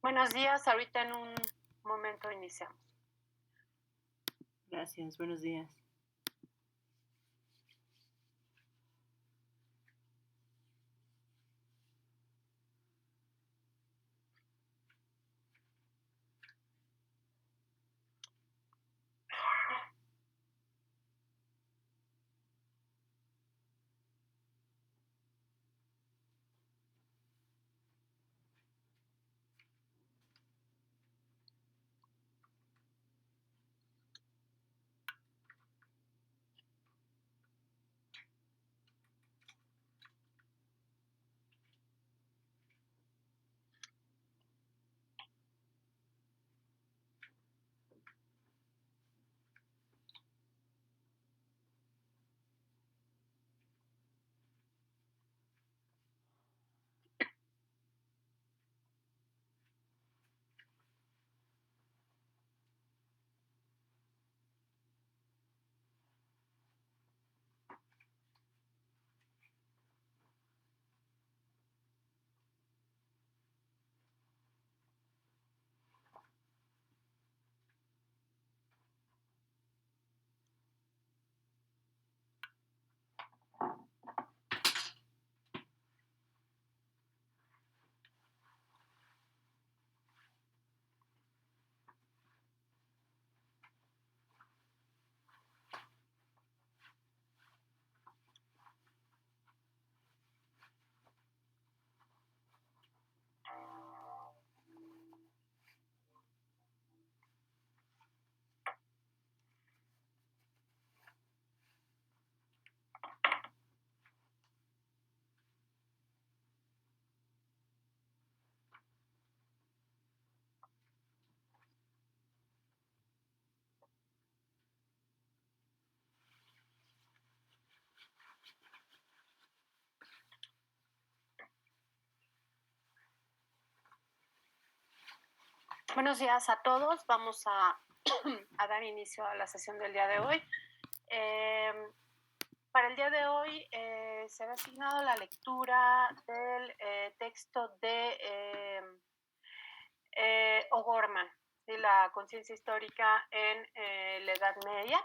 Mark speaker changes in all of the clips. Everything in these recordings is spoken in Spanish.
Speaker 1: Buenos días, ahorita en un momento iniciamos.
Speaker 2: Gracias, buenos días.
Speaker 1: Buenos días a todos. Vamos a, a dar inicio a la sesión del día de hoy. Para el día de hoy se ha asignado la lectura del texto de O'Gorman, de la conciencia histórica en la Edad Media.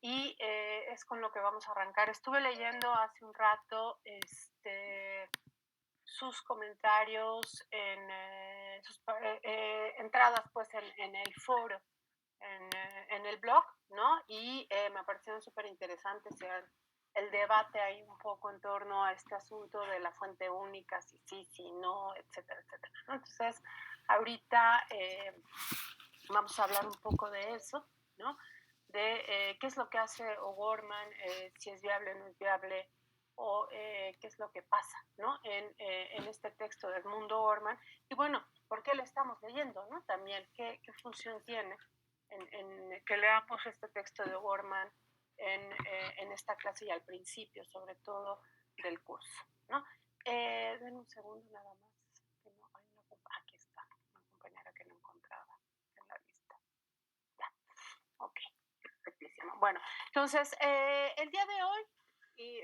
Speaker 1: Y es con lo que vamos a arrancar. Estuve leyendo hace un rato sus comentarios en sus entradas pues en el foro, en el blog, ¿no? Y me parecieron súper interesantes el debate ahí un poco en torno a este asunto de la fuente única, si sí, si no, etcétera, etcétera, ¿no? Entonces, ahorita vamos a hablar un poco de eso, ¿no? De qué es lo que hace O'Gorman, si es viable o no es viable, o qué es lo que pasa, ¿no? En este texto del mundo O'Gorman. Y bueno, ¿por qué lo estamos leyendo, no? También, ¿qué función tiene en que leamos este texto de O'Gorman en esta clase y al principio, sobre todo, del curso, ¿no? Den un segundo nada más. Que no, hay una, aquí está, una compañera que no encontraba en la lista. Ya, ok, perfectísimo. Bueno, entonces, el día de hoy, y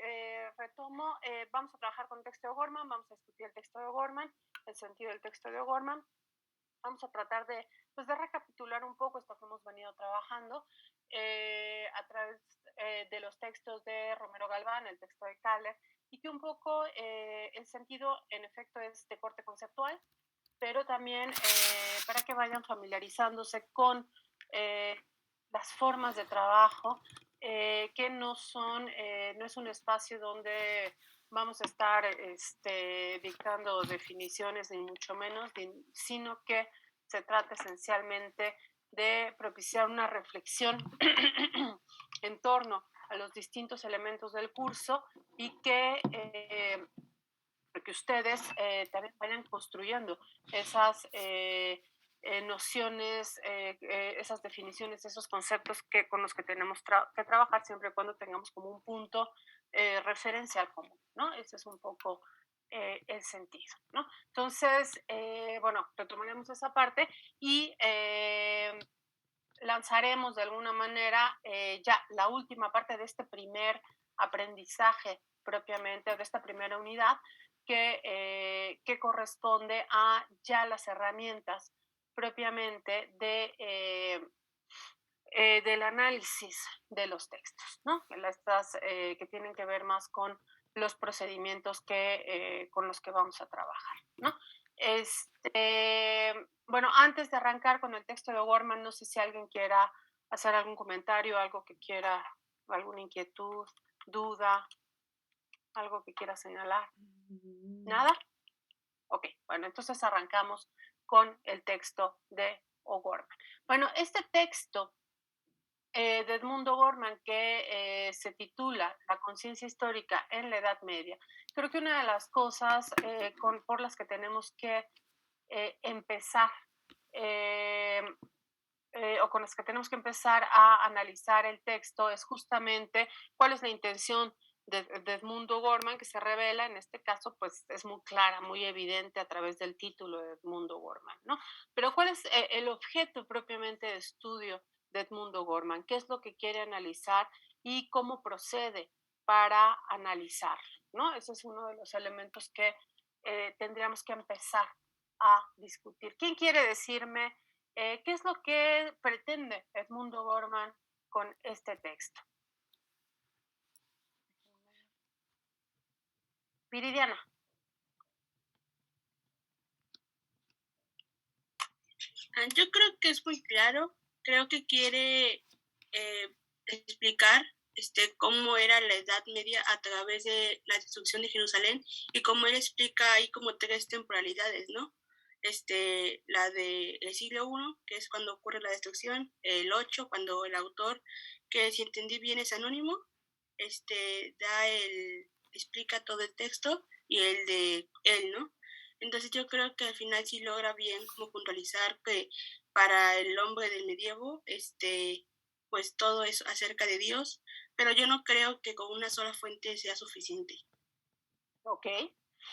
Speaker 1: retomo, vamos a trabajar con el texto de O'Gorman, vamos a discutir el texto de O'Gorman, el sentido del texto de O'Gorman. Vamos a tratar de recapitular un poco esto que hemos venido trabajando a través de los textos de Romero Galván, el texto de Kahler, y que un poco el sentido, en efecto, es de corte conceptual, pero también para que vayan familiarizándose con las formas de trabajo que no son, no es un espacio donde vamos a estar dictando definiciones, ni mucho menos, sino que se trata esencialmente de propiciar una reflexión en torno a los distintos elementos del curso y que ustedes también vayan construyendo esas nociones, esas definiciones, esos conceptos con los que tenemos que trabajar siempre y cuando tengamos como un punto referencial común, ¿no? Ese es un poco el sentido, ¿no? Entonces, bueno, retomaremos esa parte y lanzaremos de alguna manera ya la última parte de este primer aprendizaje propiamente, de esta primera unidad, que corresponde a ya las herramientas propiamente del análisis de los textos, ¿no? Estas que tienen que ver más con los procedimientos con los que vamos a trabajar, ¿no? Bueno, antes de arrancar con el texto de O'Gorman, no sé si alguien quiera hacer algún comentario, algo que quiera, alguna inquietud, duda, algo que quiera señalar. ¿Nada? Ok, bueno, entonces arrancamos con el texto de O'Gorman. Bueno, este texto de Edmundo O'Gorman que se titula La conciencia histórica en la Edad Media, creo que una de las cosas por las que tenemos que empezar o con las que tenemos que empezar a analizar el texto es justamente cuál es la intención de Edmundo O'Gorman, que se revela en este caso, pues es muy clara, muy evidente a través del título de Edmundo O'Gorman, ¿no? Pero ¿cuál es el objeto propiamente de estudio de Edmundo O'Gorman? ¿Qué es lo que quiere analizar y cómo procede para analizarlo, ¿no? Ese es uno de los elementos que tendríamos que empezar a discutir. ¿Quién quiere decirme qué es lo que pretende Edmundo O'Gorman con este texto? Viridiana.
Speaker 2: Yo creo que es muy claro. Creo que quiere explicar cómo era la Edad Media a través de la destrucción de Jerusalén y cómo él explica ahí como 3 temporalidades, ¿no? La del siglo I, que es cuando ocurre la destrucción, el 8, cuando el autor, que si entendí bien es anónimo, explica todo el texto, y el de él, ¿no? Entonces yo creo que al final sí logra bien como puntualizar que para el hombre del medievo, pues todo es acerca de Dios, pero yo no creo que con una sola fuente sea suficiente.
Speaker 1: Ok.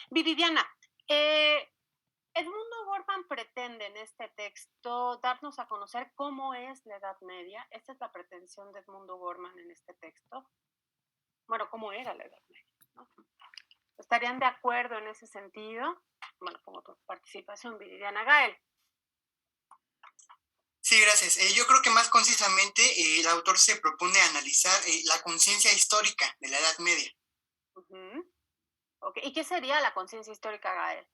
Speaker 1: Viridiana, Edmundo O'Gorman pretende en este texto darnos a conocer cómo es la Edad Media. Esta es la pretensión de Edmundo O'Gorman en este texto. Bueno, cómo era la Edad Media, ¿no? ¿Estarían de acuerdo en ese sentido? Bueno, pongo tu participación, Viridiana. Gael.
Speaker 3: Sí, gracias. Yo creo que más concisamente el autor se propone analizar la conciencia histórica de la Edad Media.
Speaker 1: Okay. ¿Y qué sería la conciencia histórica, Gael?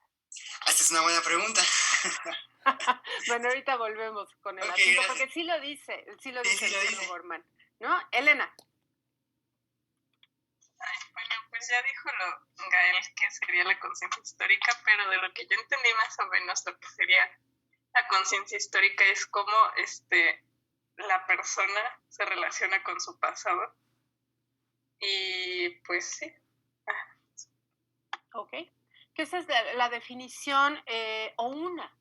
Speaker 3: Esta es una buena pregunta.
Speaker 1: Bueno, ahorita volvemos con el asunto, gracias. Porque sí lo dice O'Gorman, ¿no? Elena.
Speaker 4: Bueno, pues ya dijo Gael que sería la conciencia histórica, pero de lo que yo entendí más o menos lo que sería la conciencia histórica es cómo la persona se relaciona con su pasado. Y pues sí.
Speaker 1: Ok. Que esa es la definición, o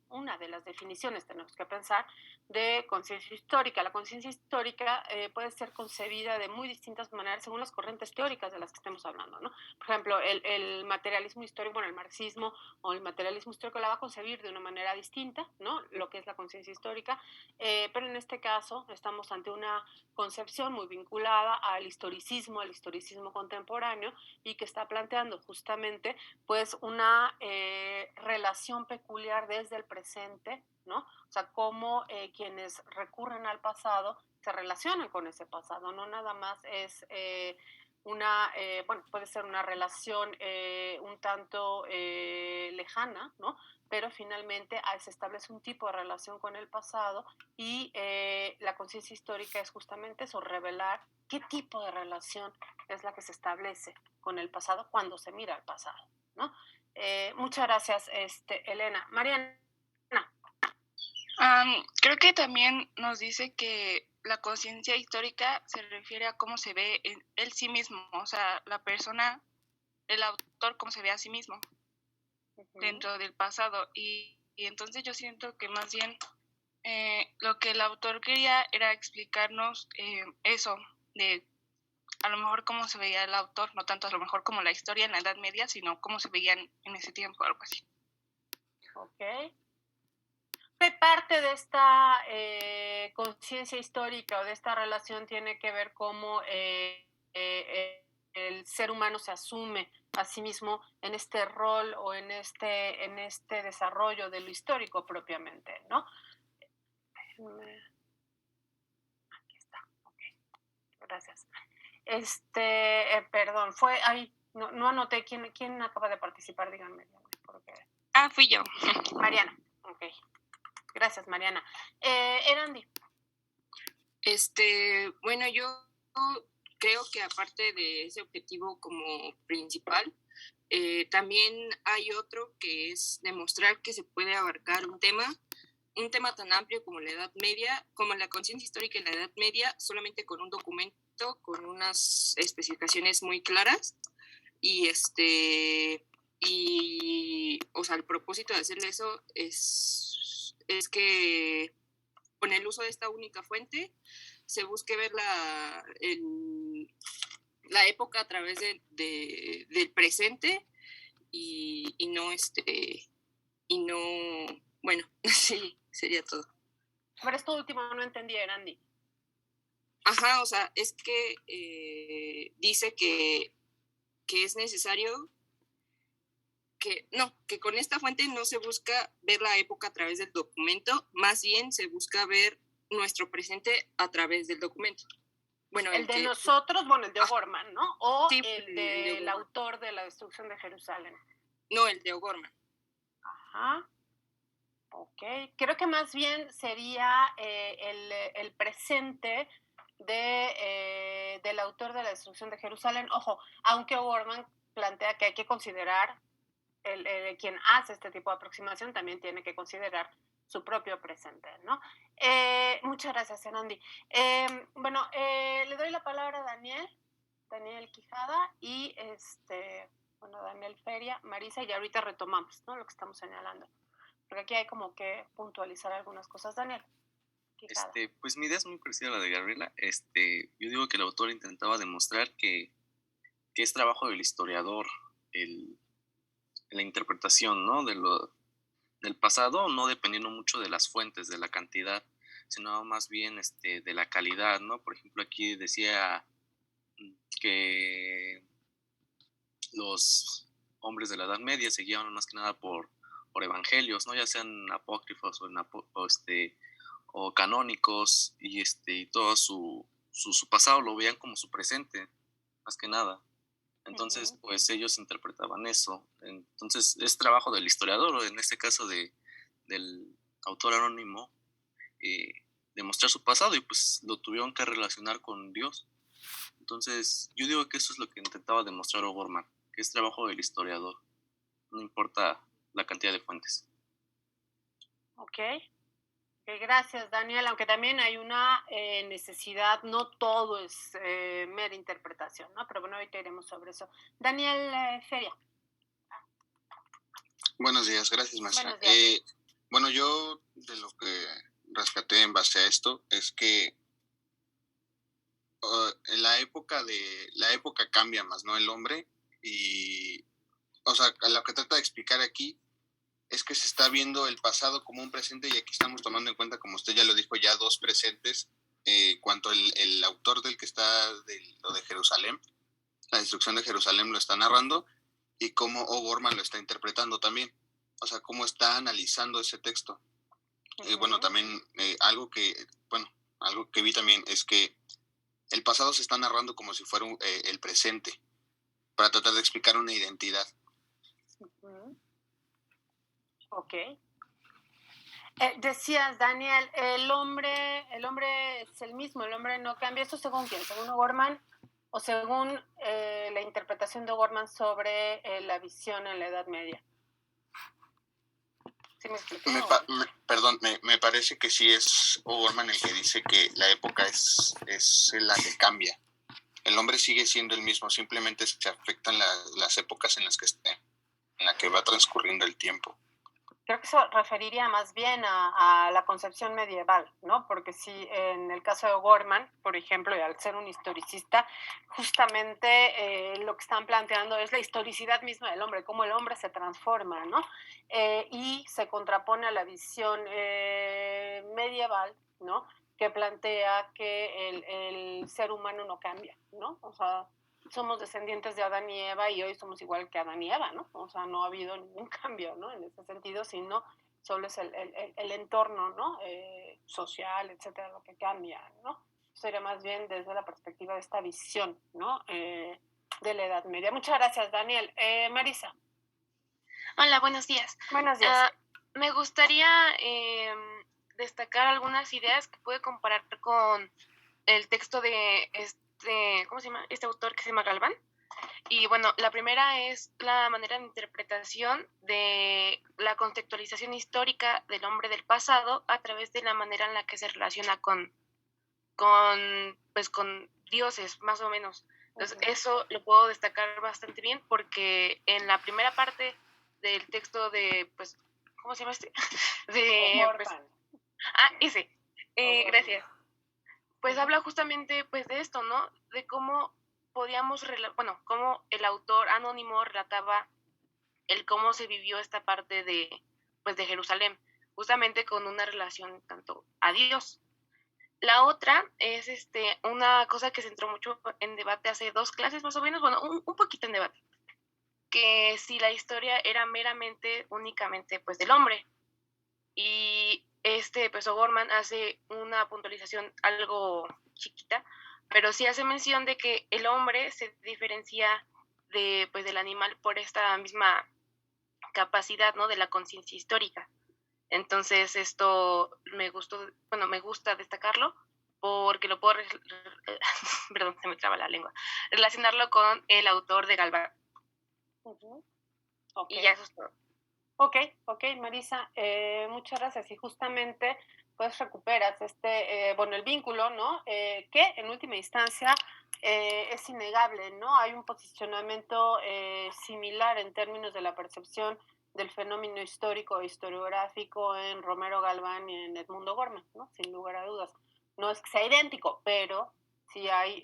Speaker 1: una de las definiciones, tenemos que pensar, de conciencia histórica. La conciencia histórica puede ser concebida de muy distintas maneras según las corrientes teóricas de las que estemos hablando, ¿no? Por ejemplo, el materialismo histórico, bueno, el marxismo o el materialismo histórico la va a concebir de una manera distinta, ¿no? Lo que es la conciencia histórica, pero en este caso estamos ante una concepción muy vinculada al historicismo contemporáneo, y que está planteando justamente pues una relación peculiar desde el presente, ¿no? O sea, cómo quienes recurren al pasado se relacionan con ese pasado, no nada más es bueno, puede ser una relación un tanto lejana, ¿no? Pero finalmente se establece un tipo de relación con el pasado, y la conciencia histórica es justamente eso, revelar qué tipo de relación es la que se establece con el pasado cuando se mira al pasado, ¿no? Muchas gracias, Elena. Mariana.
Speaker 2: Creo que también nos dice que la conciencia histórica se refiere a cómo se ve él sí mismo, o sea, la persona, el autor, cómo se ve a sí mismo dentro del pasado. Y entonces yo siento que más bien lo que el autor quería era explicarnos eso, de a lo mejor cómo se veía el autor, no tanto a lo mejor como la historia en la Edad Media, sino cómo se veían en ese tiempo, algo así.
Speaker 1: Ok. ¿Qué parte de esta conciencia histórica o de esta relación tiene que ver cómo el ser humano se asume a sí mismo en este rol o en este desarrollo de lo histórico propiamente, ¿no? Aquí está, ok, gracias. Perdón, fue ahí, no anoté quién acaba de participar, díganme, porque...
Speaker 2: Fui yo.
Speaker 1: Mariana, ok, gracias Mariana. Erandi.
Speaker 5: Bueno, yo creo que aparte de ese objetivo como principal, también hay otro que es demostrar que se puede abarcar un tema tan amplio como la Edad Media, como la conciencia histórica en la Edad Media, solamente con un documento, con unas especificaciones muy claras, y o sea, el propósito de hacerle eso es que con el uso de esta única fuente se busque ver la época a través del presente y no, bueno, sí, sería todo.
Speaker 1: Pero esto último no entendí, Erandi.
Speaker 5: Ajá, o sea, es que dice que es necesario que con esta fuente no se busca ver la época a través del documento, más bien se busca ver nuestro presente a través del documento. Bueno,
Speaker 1: el de nosotros, el de O'Gorman, ¿no? O sí, el del autor de la destrucción de Jerusalén.
Speaker 5: No, el de O'Gorman.
Speaker 1: Ajá. Ok. Creo que más bien sería el presente del autor de la destrucción de Jerusalén. Ojo, aunque O'Gorman plantea que hay que considerar quien hace este tipo de aproximación también tiene que considerar su propio presente, ¿no? Muchas gracias, Erandi. Le doy la palabra a Daniel Quijada y Daniel Feria, Marisa, y ahorita retomamos, ¿no? Lo que estamos señalando. Porque aquí hay como que puntualizar algunas cosas. Daniel Quijada.
Speaker 6: Pues mi idea es muy parecida a la de Gabriela. Yo digo que el autor intentaba demostrar que es trabajo del historiador la interpretación, ¿no? del pasado, no dependiendo mucho de las fuentes, de la cantidad, sino más bien de la calidad, ¿no? Por ejemplo, aquí decía que los hombres de la Edad Media se guiaban más que nada por evangelios, ¿no? Ya sean apócrifos o canónicos, y todo su pasado lo veían como su presente, más que nada. Entonces, pues ellos interpretaban eso. Entonces, es trabajo del historiador, o en este caso del autor anónimo, demostrar su pasado, y pues lo tuvieron que relacionar con Dios. Entonces, yo digo que eso es lo que intentaba demostrar O'Gorman, que es trabajo del historiador, no importa la cantidad de fuentes.
Speaker 1: Ok, gracias Daniel, aunque también hay una necesidad, no todo es mera interpretación, ¿no? Pero bueno, ahorita iremos sobre eso. Daniel Feria.
Speaker 7: Buenos días, gracias maestra.
Speaker 1: Buenos días.
Speaker 7: Bueno, yo de lo que rescaté en base a esto es que la época cambia más, ¿no? El hombre, y o sea, lo que trata de explicar aquí es que se está viendo el pasado como un presente, y aquí estamos tomando en cuenta, como usted ya lo dijo, ya dos presentes, cuanto el autor del que está de lo de Jerusalén, la destrucción de Jerusalén, lo está narrando, y cómo O'Gorman lo está interpretando también, o sea, cómo está analizando ese texto. Bueno, también algo que vi también es que el pasado se está narrando como si fuera el presente, para tratar de explicar una identidad.
Speaker 1: Ok. Decías, Daniel, el hombre es el mismo, el hombre no cambia. ¿Eso según quién? ¿Según O'Gorman o según la interpretación de O'Gorman sobre la visión en la Edad Media? ¿Sí me explico?
Speaker 7: Me parece que sí es O'Gorman el que dice que la época es la que cambia. El hombre sigue siendo el mismo, simplemente se afectan las épocas en las que esté, en la que va transcurriendo el tiempo.
Speaker 1: Creo que eso referiría más bien a la concepción medieval, ¿no? Porque si en el caso de O'Gorman, por ejemplo, y al ser un historicista, justamente lo que están planteando es la historicidad misma del hombre, cómo el hombre se transforma, ¿no? Y se contrapone a la visión medieval, ¿no? Que plantea que el ser humano no cambia, ¿no? O sea, somos descendientes de Adán y Eva y hoy somos igual que Adán y Eva, ¿no? O sea, no ha habido ningún cambio, ¿no? En ese sentido, sino solo es el entorno, ¿no? Social, etcétera, lo que cambia, ¿no? Sería más bien desde la perspectiva de esta visión, ¿no? De la Edad Media. Muchas gracias, Daniel. Marisa.
Speaker 8: Hola, buenos días.
Speaker 1: Buenos días.
Speaker 8: Me gustaría destacar algunas ideas que puede comparar con el texto de ¿cómo se llama? Este autor que se llama Galván. Y bueno, la primera es la manera de interpretación de la contextualización histórica del hombre del pasado a través de la manera en la que se relaciona con dioses, más o menos. Entonces, eso lo puedo destacar bastante bien porque en la primera parte del texto de, pues, ¿cómo se llama este? Ese. Gracias. Pues habla justamente, pues, de esto, ¿no? De cómo podíamos, cómo el autor anónimo relataba el cómo se vivió esta parte de Jerusalén, justamente con una relación tanto a Dios. La otra es una cosa que se entró mucho en debate hace 2 clases más o menos, bueno, un poquito en debate, que si la historia era únicamente pues del hombre. Y pues O'Gorman hace una puntualización algo chiquita, pero sí hace mención de que el hombre se diferencia del animal por esta misma capacidad, ¿no? De la conciencia histórica. Entonces esto me gusta destacarlo porque lo puedo, perdón, se me traba la lengua, relacionarlo con el autor de Galván.
Speaker 1: Okay.
Speaker 8: Y ya eso es todo.
Speaker 1: Ok, Marisa, muchas gracias. Y justamente, pues recuperas el vínculo, ¿no? Que en última instancia es innegable, ¿no? Hay un posicionamiento similar en términos de la percepción del fenómeno histórico e historiográfico en Romero Galván y en Edmundo Gorman, ¿no? Sin lugar a dudas. No es que sea idéntico, pero sí hay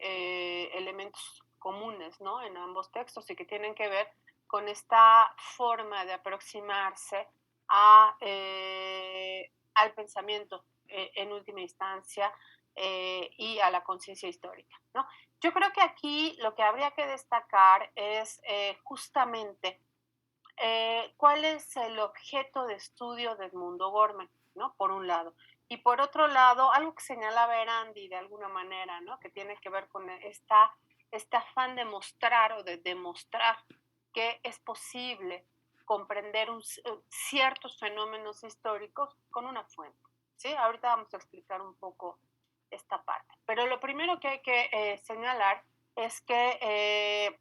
Speaker 1: elementos comunes, ¿no? En ambos textos y que tienen que ver con esta forma de aproximarse al pensamiento en última instancia y a la conciencia histórica, ¿no? Yo creo que aquí lo que habría que destacar es justamente cuál es el objeto de estudio de Edmundo Gorman, ¿no? Por un lado. Y por otro lado, algo que señalaba Erandi de alguna manera, ¿no? Que tiene que ver con este afán de mostrar o de demostrar que es posible comprender ciertos fenómenos históricos con una fuente, ¿sí? Ahorita vamos a explicar un poco esta parte. Pero lo primero que hay que señalar es que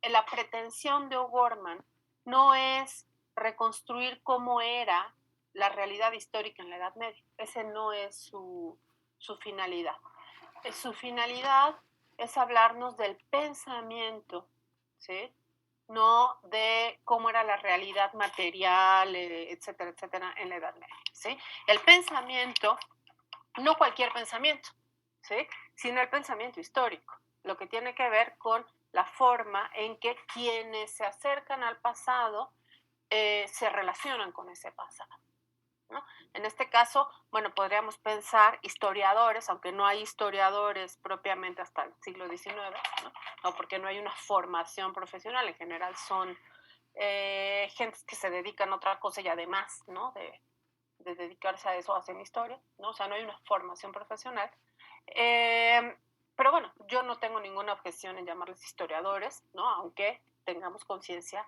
Speaker 1: la pretensión de O'Gorman no es reconstruir cómo era la realidad histórica en la Edad Media. Ese no es su finalidad. Su finalidad es hablarnos del pensamiento, ¿sí? No de cómo era la realidad material, etcétera, etcétera, en la Edad Media, ¿sí? El pensamiento, no cualquier pensamiento, ¿sí? Sino el pensamiento histórico, lo que tiene que ver con la forma en que quienes se acercan al pasado se relacionan con ese pasado, ¿no? En este caso, bueno, podríamos pensar historiadores, aunque no hay historiadores propiamente hasta el siglo XIX, ¿no? No, porque no hay una formación profesional, en general son gentes que se dedican a otra cosa y además, ¿no? de dedicarse a eso hacen historia, ¿no? O sea, no hay una formación profesional. Pero bueno, yo no tengo ninguna objeción en llamarles historiadores, ¿no? Aunque tengamos conciencia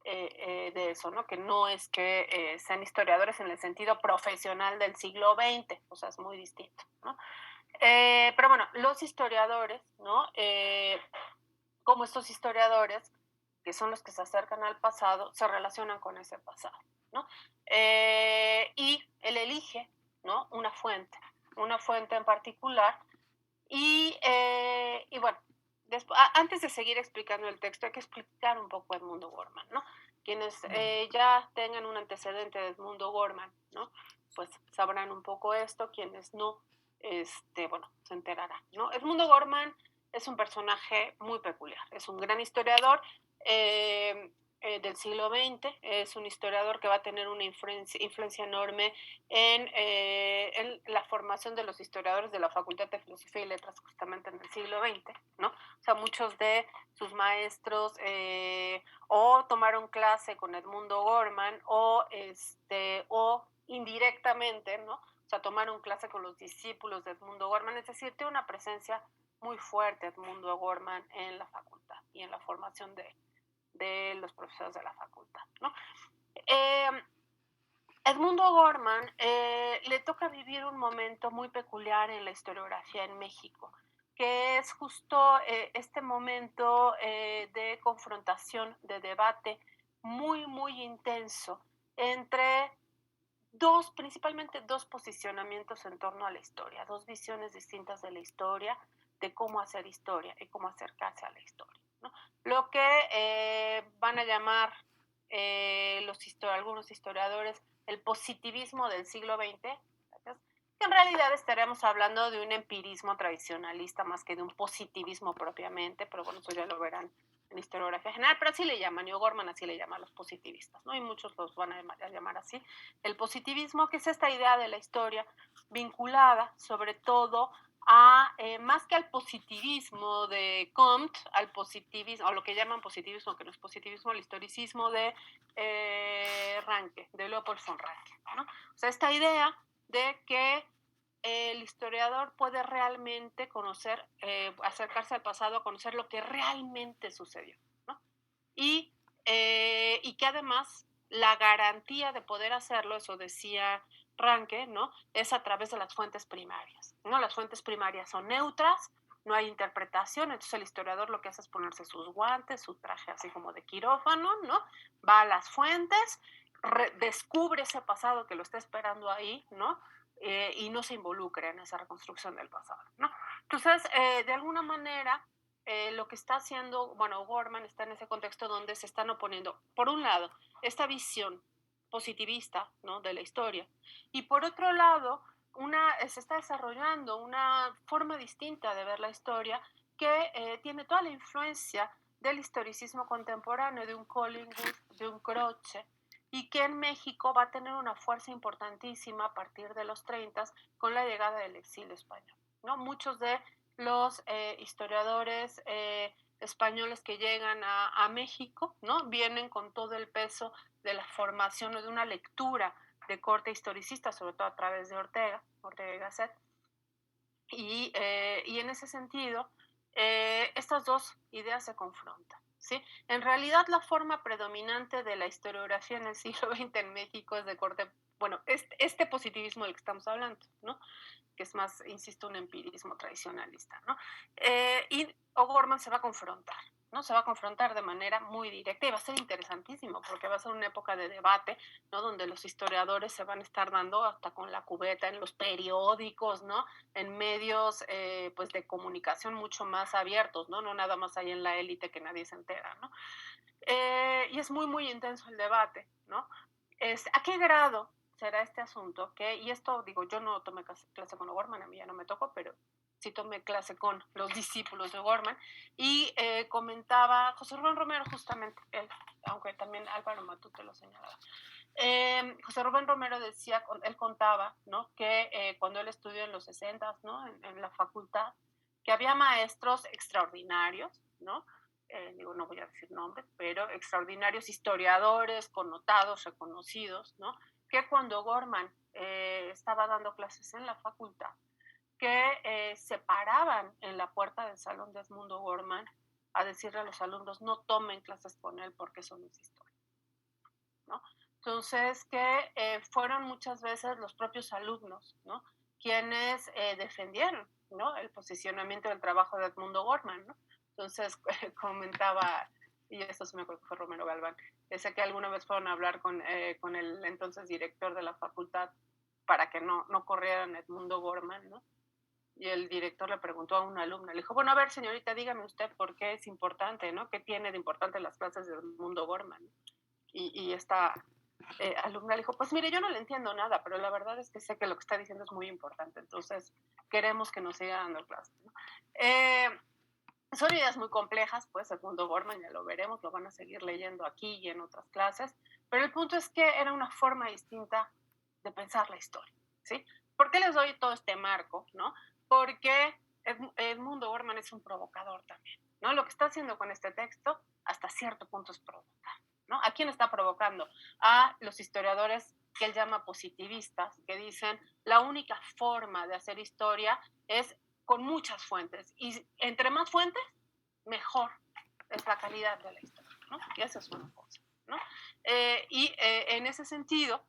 Speaker 1: de eso, ¿no? Que no es que sean historiadores en el sentido profesional del siglo XX, o sea, es muy distinto, ¿no? Pero bueno, los historiadores, ¿no? Como estos historiadores, que son los que se acercan al pasado, se relacionan con ese pasado, ¿no? Y él elige, ¿no? Una fuente en particular. Y bueno, antes de seguir explicando el texto, hay que explicar un poco Edmundo Gorman, ¿no? Quienes ya tengan un antecedente de Edmundo Gorman, ¿no? Pues sabrán un poco esto, quienes no, bueno, se enterarán, ¿no? Edmundo Gorman es un personaje muy peculiar, es un gran historiador, del siglo XX, es un historiador que va a tener una influencia enorme en la formación de los historiadores de la Facultad de Filosofía y Letras justamente en el siglo XX, ¿no? O sea, muchos de sus maestros o tomaron clase con Edmundo Gorman o indirectamente, ¿no? O sea, tomaron clase con los discípulos de Edmundo Gorman, es decir, tiene una presencia muy fuerte Edmundo Gorman en la facultad y en la formación de los profesores de la facultad, ¿no? Edmundo Gorman le toca vivir un momento muy peculiar en la historiografía en México, que es justo este momento de confrontación, de debate muy, muy intenso entre principalmente dos posicionamientos en torno a la historia, dos visiones distintas de la historia, de cómo hacer historia y cómo acercarse a la historia, ¿no? Lo que van a llamar algunos historiadores el positivismo del siglo XX, que en realidad estaremos hablando de un empirismo tradicionalista más que de un positivismo propiamente, pero bueno, eso ya lo verán en historiografía general, pero así le llaman, y O'Gorman así le llama a los positivistas, ¿no? Y muchos los van a llamar así. El positivismo, que es esta idea de la historia vinculada sobre todo a, más que al positivismo de Comte, al positivismo, o lo que llaman positivismo, que no es positivismo, el historicismo de Ranke, de Leopold von Ranke, ¿no? O sea, esta idea de que el historiador puede realmente conocer, acercarse al pasado, a conocer lo que realmente sucedió, ¿no? Y que además la garantía de poder hacerlo, eso decía Ranke, ¿no? Es a través de las fuentes primarias, ¿no? Las fuentes primarias son neutras, no hay interpretación, entonces el historiador lo que hace es ponerse sus guantes, su traje así como de quirófano, ¿no? Va a las fuentes, descubre ese pasado que lo está esperando ahí, ¿no? Y no se involucra en esa reconstrucción del pasado, ¿no? Entonces, de alguna manera, lo que está haciendo, bueno, Gorman está en ese contexto donde se están oponiendo, por un lado, esta visión positivista, ¿no?, de la historia, y por otro lado, se está desarrollando una forma distinta de ver la historia que tiene toda la influencia del historicismo contemporáneo, de un Collingwood, de un Croce, y que en México va a tener una fuerza importantísima a partir de los 30 con la llegada del exilio español, ¿no? Muchos de los historiadores españoles que llegan a México, ¿no? Vienen con todo el peso de la formación o de una lectura de corte historicista, sobre todo a través de Ortega y Gasset, y en ese sentido, estas dos ideas se confrontan, ¿sí? En realidad, la forma predominante de la historiografía en el siglo XX en México es de corte, bueno, este positivismo del que estamos hablando, ¿no? Que es más, insisto, un empirismo tradicionalista, ¿no? Y O'Gorman se va a confrontar, ¿no? Se va a confrontar de manera muy directa y va a ser interesantísimo porque va a ser una época de debate, ¿no? Donde los historiadores se van a estar dando hasta con la cubeta en los periódicos, ¿no? En medios, pues, de comunicación mucho más abiertos, ¿no? No nada más ahí en la élite que nadie se entera, ¿no? Y es muy, muy intenso el debate, ¿no? ¿A qué grado será este asunto? Y esto, digo, yo no tomé clase con O'Gorman, a mí ya no me tocó, pero sí tomé clase con los discípulos de O'Gorman, y comentaba José Rubén Romero, justamente, él, aunque también Álvaro Matute lo señalaba. José Rubén Romero decía, él contaba, ¿no?, que cuando él estudió en los 60, ¿no?, en la facultad, que había maestros extraordinarios, ¿no? Digo, no voy a decir nombres, pero extraordinarios historiadores, connotados, reconocidos, ¿no?, que cuando Gorman estaba dando clases en la facultad, que se paraban en la puerta del salón de Edmundo Gorman a decirle a los alumnos, no tomen clases con él porque eso no es historia, ¿no? Entonces, que fueron muchas veces los propios alumnos, ¿no?, quienes defendieron, ¿no?, el posicionamiento del trabajo de Edmundo Gorman, ¿no? Entonces, comentaba, y esto se me acuerdo que fue Romero Galván, ese que alguna vez fueron a hablar con el entonces director de la facultad para que no corrieran Edmundo Gorman, ¿no? Y el director le preguntó a una alumna, le dijo, bueno, a ver, señorita, dígame usted por qué es importante, ¿no? ¿Qué tiene de importante las clases de Edmundo Gorman? Y esta alumna le dijo, pues mire, yo no le entiendo nada, pero la verdad es que sé que lo que está diciendo es muy importante, entonces queremos que nos siga dando clases, ¿no? Son ideas muy complejas, pues Edmundo Gorman, ya lo veremos, lo van a seguir leyendo aquí y en otras clases, pero el punto es que era una forma distinta de pensar la historia, ¿sí? ¿Por qué les doy todo este marco, no? Porque Edmundo Gorman es un provocador también, ¿no? Lo que está haciendo con este texto, hasta cierto punto, es provocar, ¿no? ¿A quién está provocando? A los historiadores que él llama positivistas, que dicen la única forma de hacer historia es con muchas fuentes, y entre más fuentes, mejor es la calidad de la historia, ¿no? Y esa es una cosa, ¿no? En ese sentido,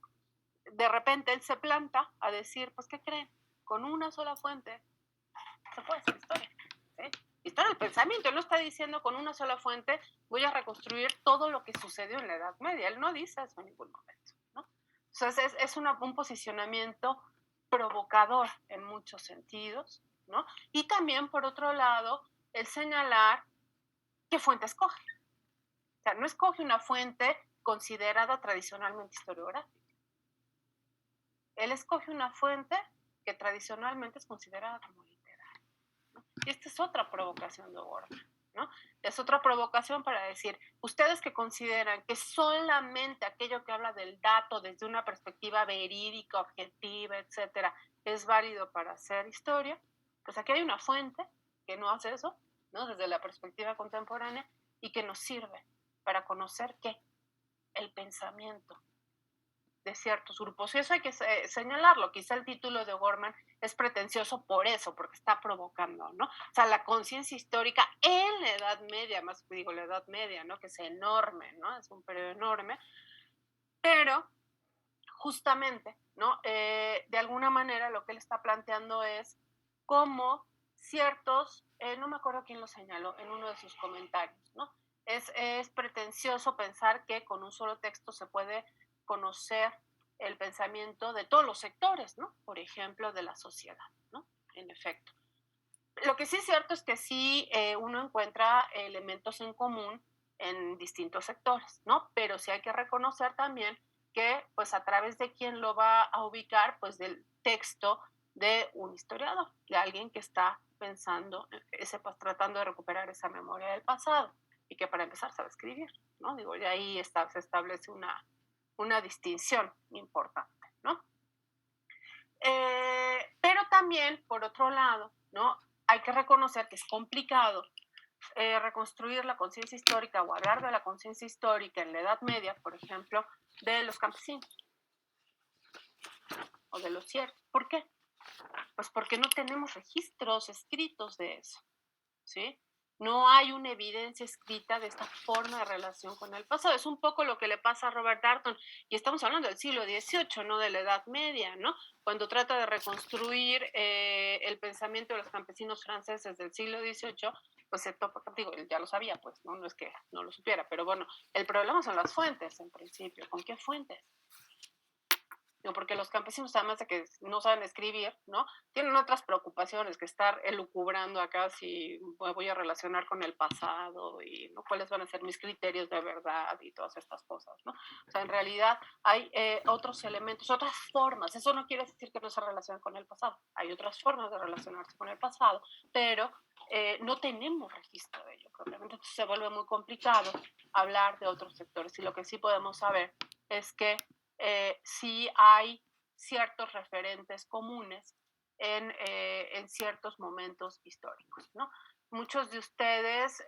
Speaker 1: de repente él se planta a decir, pues, ¿qué creen? Con una sola fuente se puede hacer historia, ¿sí? Historia del pensamiento. Él no está diciendo con una sola fuente voy a reconstruir todo lo que sucedió en la Edad Media. Él no dice eso en ningún momento, ¿no? Entonces es un posicionamiento provocador en muchos sentidos, ¿no? Y también, por otro lado, el señalar qué fuente escoge. O sea, no escoge una fuente considerada tradicionalmente historiográfica. Él escoge una fuente que tradicionalmente es considerada como literaria, ¿no? Y esta es otra provocación de Gorman, ¿no? Es otra provocación para decir, ustedes que consideran que solamente aquello que habla del dato desde una perspectiva verídica, objetiva, etcétera, es válido para hacer historia, pues aquí hay una fuente que no hace eso, ¿no? Desde la perspectiva contemporánea, y que nos sirve para conocer ¿qué? El pensamiento de ciertos grupos. Y eso hay que señalarlo. Quizá el título de Gorman es pretencioso por eso, porque está provocando, ¿no? O sea, la conciencia histórica en la Edad Media, más digo la Edad Media, ¿no? Que es enorme, ¿no? Es un periodo enorme, pero justamente, ¿no? De alguna manera lo que él está planteando es cómo ciertos, no me acuerdo quién lo señaló en uno de sus comentarios, ¿no? Es pretencioso pensar que con un solo texto se puede conocer el pensamiento de todos los sectores, ¿no? Por ejemplo, de la sociedad, ¿no? En efecto. Lo que sí es cierto es que sí uno encuentra elementos en común en distintos sectores, ¿no? Pero sí hay que reconocer también que, pues, a través de quién lo va a ubicar, pues, del texto de un historiador, de alguien que está pensando, tratando de recuperar esa memoria del pasado y que para empezar sabe escribir, ¿no? Digo, y ahí se establece una distinción importante, ¿no? Pero también, por otro lado, ¿no? Hay que reconocer que es complicado reconstruir la conciencia histórica o hablar de la conciencia histórica en la Edad Media, por ejemplo, de los campesinos o de los siervos. ¿Por qué? Pues porque no tenemos registros escritos de eso, ¿sí? No hay una evidencia escrita de esta forma de relación con el pasado. Es un poco lo que le pasa a Robert Darnton, y estamos hablando del siglo XVIII, no de la Edad Media, ¿no? Cuando trata de reconstruir el pensamiento de los campesinos franceses del siglo XVIII, pues se topa, digo, él ya lo sabía, pues, ¿no? No es que no lo supiera, pero bueno, el problema son las fuentes, en principio. ¿Con qué fuentes? Porque los campesinos, además de que no saben escribir, ¿no? Tienen otras preocupaciones que estar elucubrando acá si voy a relacionar con el pasado y ¿no? cuáles van a ser mis criterios de verdad y todas estas cosas, ¿no? O sea, en realidad hay otros elementos, otras formas. Eso no quiere decir que no se relacionen con el pasado. Hay otras formas de relacionarse con el pasado, pero no tenemos registro de ello propiamente. Entonces se vuelve muy complicado hablar de otros sectores. Y lo que sí podemos saber es que sí hay ciertos referentes comunes en ciertos momentos históricos, ¿no? Muchos de ustedes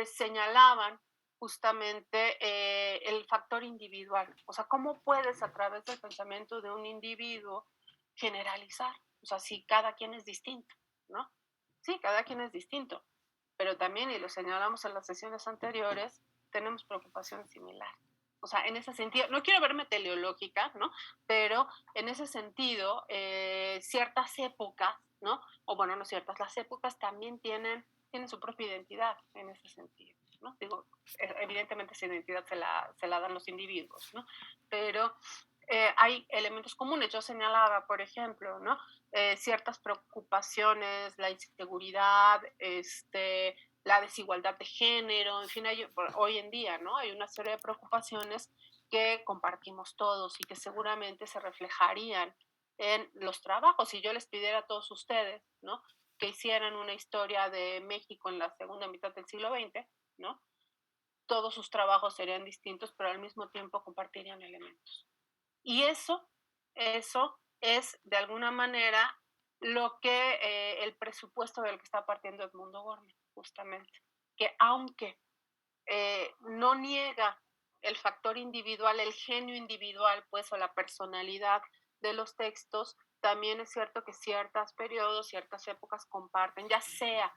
Speaker 1: señalaban justamente el factor individual, o sea, cómo puedes a través del pensamiento de un individuo generalizar, o sea, si cada quien es distinto, ¿no? Sí, cada quien es distinto, pero también, y lo señalamos en las sesiones anteriores, tenemos preocupaciones similares. O sea, en ese sentido, no quiero verme teleológica, ¿no? Pero en ese sentido, ciertas épocas, ¿no? O bueno, no ciertas, las épocas también tienen su propia identidad en ese sentido, ¿no? Digo, evidentemente esa identidad se la dan los individuos, ¿no? Pero hay elementos comunes. Yo señalaba, por ejemplo, ¿no? Ciertas preocupaciones, la inseguridad, la desigualdad de género, en fin, hoy en día, ¿no? Hay una serie de preocupaciones que compartimos todos y que seguramente se reflejarían en los trabajos. Si yo les pidiera a todos ustedes, ¿no? que hicieran una historia de México en la segunda mitad del siglo XX, ¿no? Todos sus trabajos serían distintos, pero al mismo tiempo compartirían elementos. Y eso es, de alguna manera, lo que el presupuesto del que está partiendo Edmundo Gorman, justamente. Que aunque no niega el factor individual, el genio individual, pues, o la personalidad de los textos, también es cierto que ciertos periodos, ciertas épocas comparten, ya sea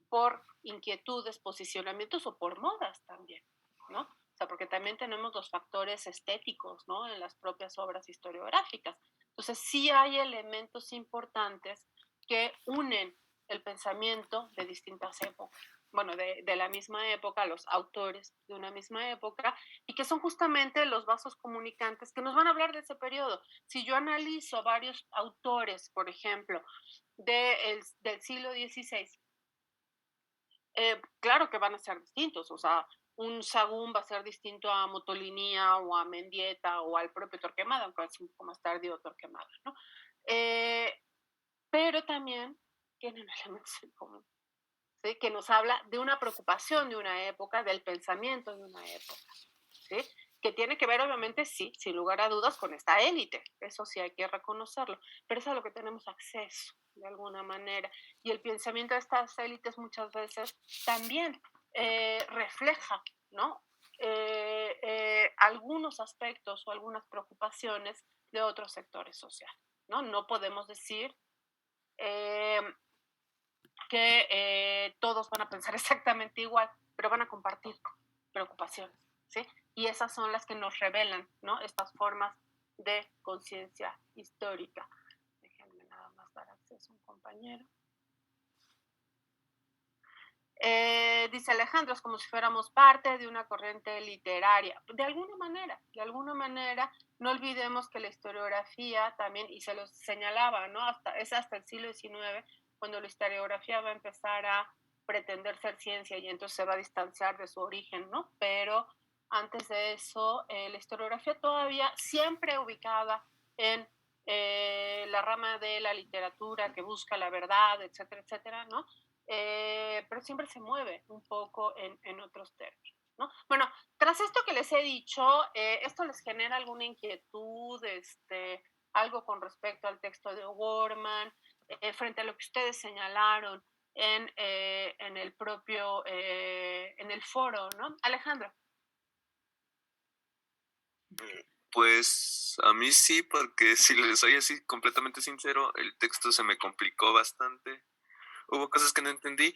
Speaker 1: por inquietudes, posicionamientos o por modas también, ¿no? O sea, porque también tenemos los factores estéticos, ¿no? En las propias obras historiográficas. Entonces, sí hay elementos importantes que unen el pensamiento de distintas épocas, bueno, de la misma época, los autores de una misma época, y que son justamente los vasos comunicantes que nos van a hablar de ese periodo. Si yo analizo varios autores, por ejemplo, del siglo XVI, claro que van a ser distintos, o sea, un Sahagún va a ser distinto a Motolinía o a Mendieta o al propio Torquemada, aunque es un poco más tardío Torquemada, ¿no? Pero también tienen elementos en común, ¿sí? Que nos habla de una preocupación de una época, del pensamiento de una época, ¿sí? Que tiene que ver, obviamente, sí, sin lugar a dudas, con esta élite, eso sí hay que reconocerlo, pero es a lo que tenemos acceso, de alguna manera, y el pensamiento de estas élites muchas veces también refleja, ¿no? Algunos aspectos o algunas preocupaciones de otros sectores sociales, ¿no? No podemos decir que todos van a pensar exactamente igual, pero van a compartir preocupaciones, ¿sí? Y esas son las que nos revelan, ¿no? Estas formas de conciencia histórica. Déjenme nada más dar acceso a un compañero. Dice Alejandro, es como si fuéramos parte de una corriente literaria. De alguna manera, no olvidemos que la historiografía también, y se lo señalaba, ¿no? Es hasta el siglo XIX cuando la historiografía va a empezar a pretender ser ciencia y entonces se va a distanciar de su origen, ¿no? Pero antes de eso, la historiografía todavía siempre ubicada en la rama de la literatura que busca la verdad, etcétera, etcétera, ¿no? Pero siempre se mueve un poco en otros términos, ¿no? Bueno, tras esto que les he dicho, ¿esto les genera alguna inquietud, algo con respecto al texto de O'Gorman, frente a lo que ustedes señalaron en el propio, en el foro, ¿no? Alejandro.
Speaker 9: Pues a mí sí, porque si les soy así completamente sincero, el texto se me complicó bastante. Hubo cosas que no entendí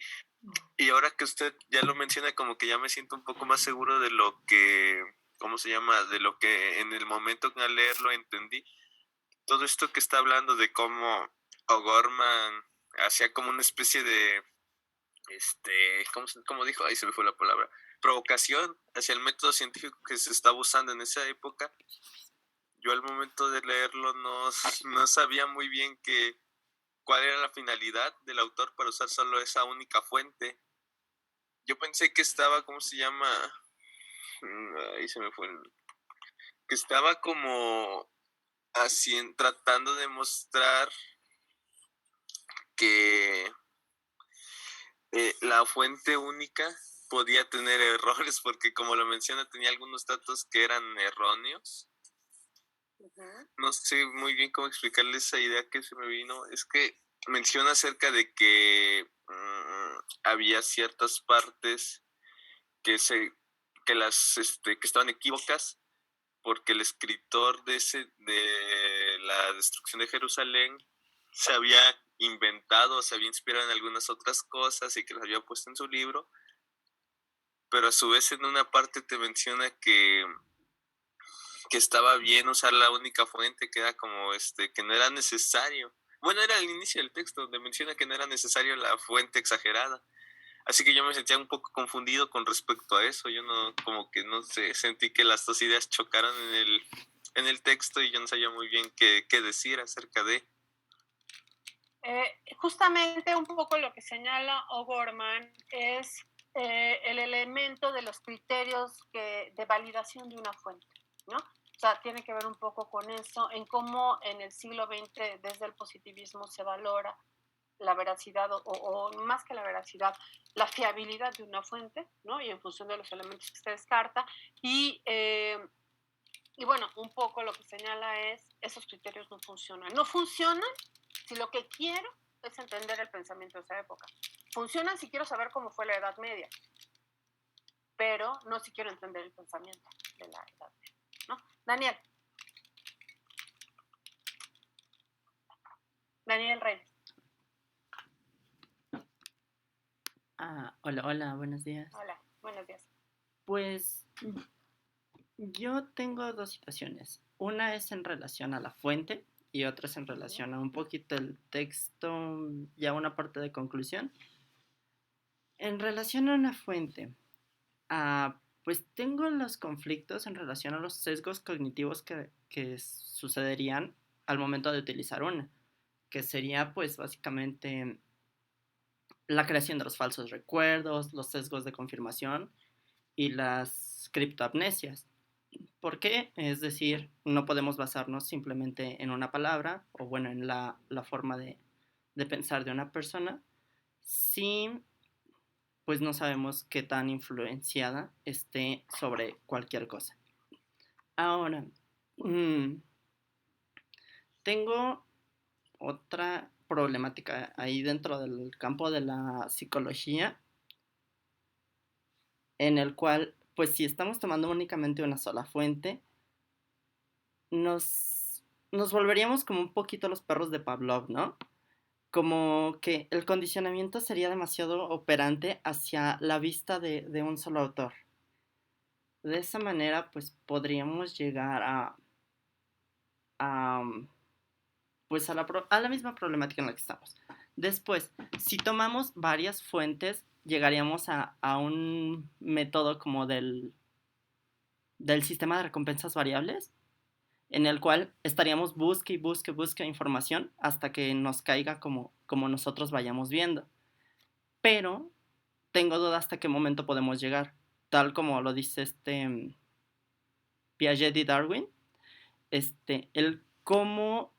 Speaker 9: y ahora que usted ya lo menciona, como que ya me siento un poco más seguro de lo que, ¿cómo se llama? De lo que en el momento que al leerlo entendí. Todo esto que está hablando de cómo O'Gorman hacía como una especie de, ¿cómo dijo? Ahí se me fue la palabra. Provocación hacia el método científico que se estaba usando en esa época. Yo al momento de leerlo no sabía muy bien cuál era la finalidad del autor para usar solo esa única fuente. Yo pensé que estaba, ¿cómo se llama? Ahí se me fue. Que estaba como así tratando de mostrar que la fuente única podía tener errores, porque como lo menciona, tenía algunos datos que eran erróneos. No sé muy bien cómo explicarle esa idea que se me vino. Es que menciona acerca de que había ciertas partes que estaban equívocas, porque el escritor de la destrucción de Jerusalén se había inventado, se había inspirado en algunas otras cosas y que las había puesto en su libro, pero a su vez en una parte te menciona que estaba bien usar la única fuente, que era como que no era necesario. Bueno, era el inicio del texto donde menciona que no era necesario la fuente exagerada. Así que yo me sentía un poco confundido con respecto a eso. Yo como que no sé, sentí que las dos ideas chocaron en el texto y yo no sabía muy bien qué decir acerca de.
Speaker 1: Justamente un poco lo que señala O'Gorman es el elemento de los criterios de validación de una fuente, ¿no? O sea, tiene que ver un poco con eso, en cómo en el siglo XX, desde el positivismo, se valora la veracidad o más que la veracidad, la fiabilidad de una fuente, ¿no? Y en función de los elementos que se descarta. Y bueno, un poco lo que señala es, esos criterios no funcionan. No funcionan si lo que quiero es entender el pensamiento de esa época. Funcionan si quiero saber cómo fue la Edad Media, pero no si quiero entender el pensamiento de la Edad Media, ¿no? Daniel Reyes.
Speaker 10: Hola, buenos días.
Speaker 1: Hola, buenos días.
Speaker 10: Pues yo tengo dos situaciones. Una es en relación a la fuente y otra es en relación a un poquito el texto, ya una parte de conclusión. En relación a una fuente, pues tengo los conflictos en relación a los sesgos cognitivos que sucederían al momento de utilizar una, que sería pues básicamente la creación de los falsos recuerdos, los sesgos de confirmación y las criptoamnesias. ¿Por qué? Es decir, no podemos basarnos simplemente en una palabra o bueno, en la forma de pensar de una persona si pues no sabemos qué tan influenciada esté sobre cualquier cosa. Ahora, tengo otra problemática ahí dentro del campo de la psicología, en el cual, pues si estamos tomando únicamente una sola fuente, nos volveríamos como un poquito los perros de Pavlov, ¿no? Como que el condicionamiento sería demasiado operante hacia la vista de un solo autor. De esa manera, pues podríamos llegar pues a la misma problemática en la que estamos. Después, si tomamos varias fuentes, llegaríamos a un método como del sistema de recompensas variables, en el cual estaríamos busque información hasta que nos caiga como nosotros vayamos viendo. Pero tengo duda hasta qué momento podemos llegar, tal como lo dice Piaget y Darwin, el cómo,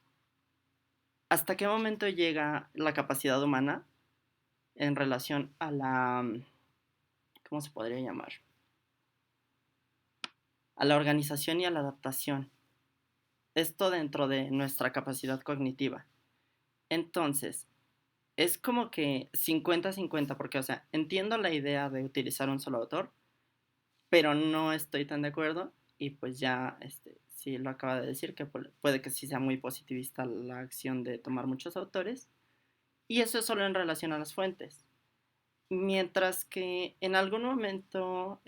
Speaker 10: hasta qué momento llega la capacidad humana en relación a la, ¿cómo se podría llamar? A la organización y a la adaptación. Esto dentro de nuestra capacidad cognitiva. Entonces, es como que 50-50, porque, o sea, entiendo la idea de utilizar un solo autor, pero no estoy tan de acuerdo, y pues ya, sí lo acaba de decir, que puede que sí sea muy positivista la acción de tomar muchos autores, y eso es solo en relación a las fuentes. Mientras que en algún momento,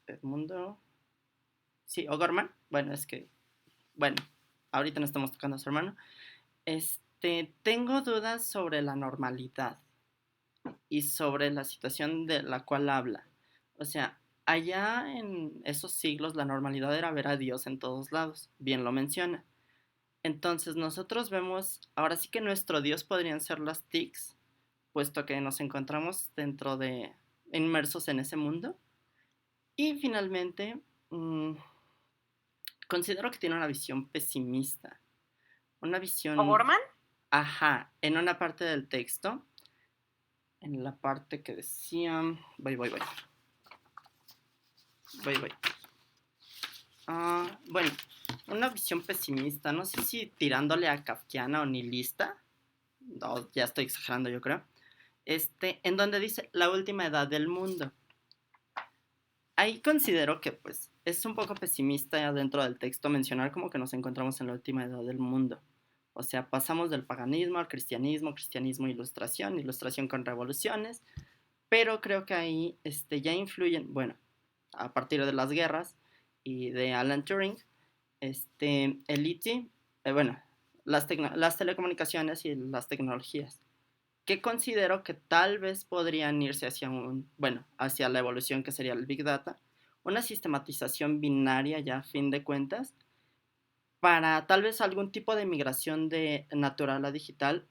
Speaker 10: Edmundo, sí, O'Gorman, bueno, ahorita no estamos tocando a su hermano, tengo dudas sobre la normalidad y sobre la situación de la cual habla. O sea, allá en esos siglos la normalidad era ver a Dios en todos lados, bien lo menciona. Entonces nosotros vemos, ahora sí que nuestro Dios podrían ser las TICs, puesto que nos encontramos inmersos en ese mundo. Y finalmente, considero que tiene una visión pesimista. Una visión...
Speaker 1: ¿O'Gorman?
Speaker 10: Ajá, en una parte del texto, en la parte que decía... Voy. Bueno, una visión pesimista, no sé si tirándole a kafkiana o nihilista, no, ya estoy exagerando yo creo, en donde dice la última edad del mundo. Ahí considero que pues es un poco pesimista dentro del texto mencionar como que nos encontramos en la última edad del mundo. O sea, pasamos del paganismo al cristianismo, ilustración con revoluciones, pero creo que ahí ya influyen, bueno, a partir de las guerras y de Alan Turing, el IT, bueno, las telecomunicaciones y las tecnologías, que considero que tal vez podrían irse hacia la evolución que sería el Big Data, una sistematización binaria ya a fin de cuentas, para tal vez algún tipo de migración de natural a digital,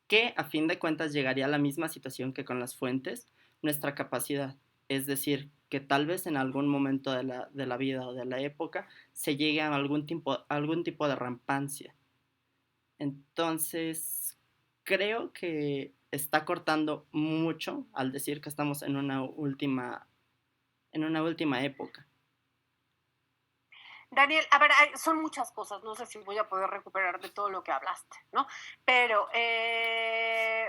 Speaker 10: que a fin de cuentas llegaría a la misma situación que con las fuentes, nuestra capacidad. Es decir, que tal vez en algún momento de la vida o de la época se llegue a algún tipo de rampancia. Entonces, creo que está cortando mucho al decir que estamos en una última época.
Speaker 1: Daniel, a ver, son muchas cosas, no sé si voy a poder recuperar de todo lo que hablaste, ¿no? Pero,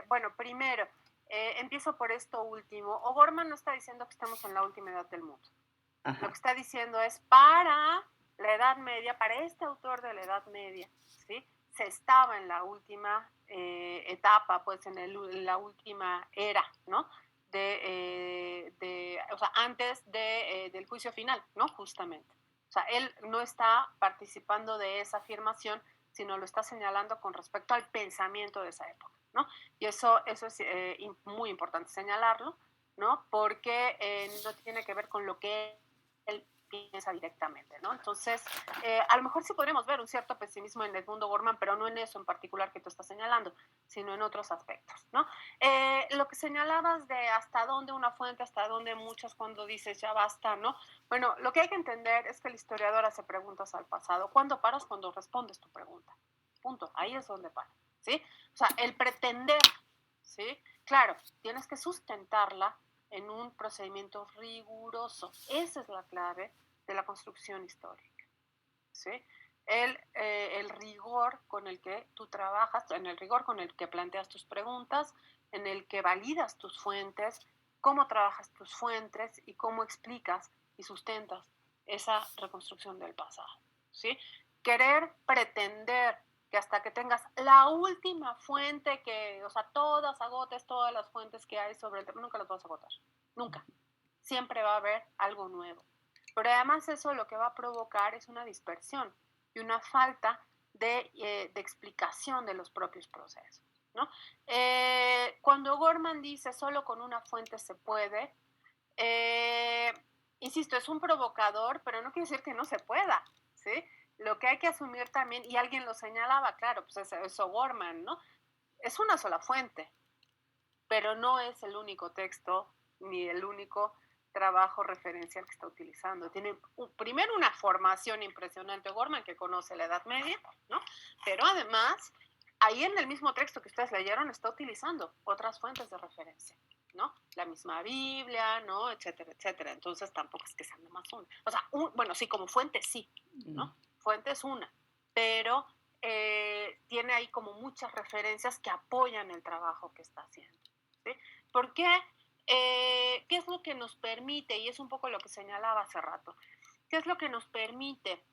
Speaker 1: bueno, primero, empiezo por esto último. O'Gorman no está diciendo que estamos en la última edad del mundo.
Speaker 10: Ajá.
Speaker 1: Lo que está diciendo es para la Edad Media, para este autor de la Edad Media, ¿sí? Se estaba en la última etapa, pues en la última era, ¿no? O sea, antes del juicio final, ¿no? Justamente. O sea, él no está participando de esa afirmación, sino lo está señalando con respecto al pensamiento de esa época, ¿no? Y eso es muy importante señalarlo, ¿no? Porque no tiene que ver con lo que él piensa directamente, ¿no? Entonces, a lo mejor sí podríamos ver un cierto pesimismo en Edmund O'Gorman, pero no en eso en particular que tú estás señalando, sino en otros aspectos, ¿no? Lo que señalabas de hasta dónde una fuente, hasta dónde muchas, cuando dices ya basta, ¿no? Bueno, lo que hay que entender es que el historiador hace preguntas al pasado. ¿Cuándo paras? Cuando respondes tu pregunta. Punto. Ahí es donde para, ¿sí? O sea, el pretender, ¿sí? Claro, tienes que sustentarla en un procedimiento riguroso. Esa es la clave de la construcción histórica, ¿sí? El rigor con el que tú trabajas, en el rigor con el que planteas tus preguntas, en el que validas tus fuentes, cómo trabajas tus fuentes y cómo explicas y sustentas esa reconstrucción del pasado, ¿sí? Querer pretender que hasta que tengas la última fuente o sea, agotes todas las fuentes que hay sobre el tema, nunca las vas a agotar, nunca. Siempre va a haber algo nuevo. Pero además eso lo que va a provocar es una dispersión y una falta de explicación de los propios procesos, ¿no? Cuando Gorman dice solo con una fuente se puede, insisto, es un provocador, pero no quiere decir que no se pueda, ¿sí? Lo que hay que asumir también, y alguien lo señalaba, claro, pues es O'Gorman, ¿no? Es una sola fuente, pero no es el único texto ni el único trabajo referencial que está utilizando. Tiene primero una formación impresionante O'Gorman, que conoce la Edad Media, ¿no? Pero además, ahí en el mismo texto que ustedes leyeron está utilizando otras fuentes de referencia, ¿no? La misma Biblia, ¿no? Etcétera, etcétera. Entonces tampoco es que sea nada más una. O sea, bueno, sí, como fuente sí, ¿no? Fuente es una, pero tiene ahí como muchas referencias que apoyan el trabajo que está haciendo, ¿sí? ¿Por qué? ¿Qué es lo que nos permite? Y es un poco lo que señalaba hace rato. ¿Qué es lo que nos permite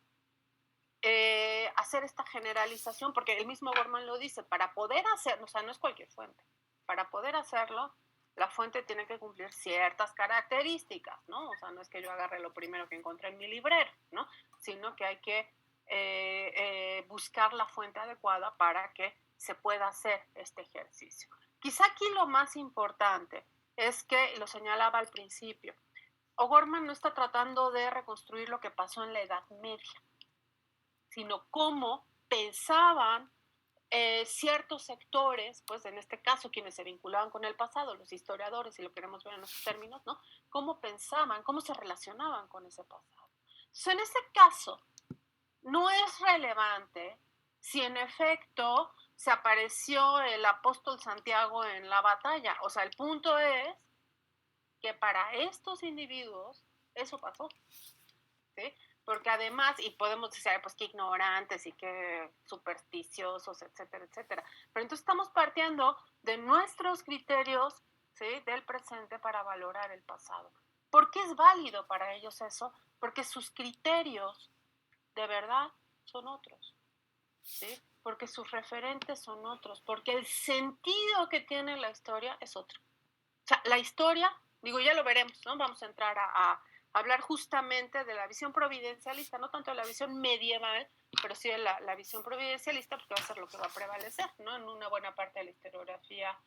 Speaker 1: hacer esta generalización? Porque el mismo Gorman lo dice, para poder hacerlo, o sea, no es cualquier fuente, para poder hacerlo, la fuente tiene que cumplir ciertas características, ¿no? O sea, no es que yo agarre lo primero que encontré en mi librero, ¿no? Sino que hay que buscar la fuente adecuada para que se pueda hacer este ejercicio. Quizá aquí lo más importante es que, lo señalaba al principio, O'Gorman no está tratando de reconstruir lo que pasó en la Edad Media, sino cómo pensaban ciertos sectores, pues en este caso quienes se vinculaban con el pasado, los historiadores, si lo queremos ver en esos términos, ¿no? Cómo pensaban, cómo se relacionaban con ese pasado. Entonces, en ese caso, no es relevante si en efecto se apareció el apóstol Santiago en la batalla. O sea, el punto es que para estos individuos eso pasó, ¿sí? Porque además, y podemos decir, pues qué ignorantes y qué supersticiosos, etcétera, etcétera. Pero entonces estamos partiendo de nuestros criterios, ¿sí? Del presente para valorar el pasado. ¿Por qué es válido para ellos eso? Porque sus criterios de verdad son otros, ¿sí? Porque sus referentes son otros, porque el sentido que tiene la historia es otro. O sea, la historia, digo, ya lo veremos, ¿no? Vamos a entrar a hablar justamente de la visión providencialista, no tanto de la visión medieval, pero sí de la visión providencialista, porque va a ser lo que va a prevalecer, ¿no? En una buena parte de la historiografía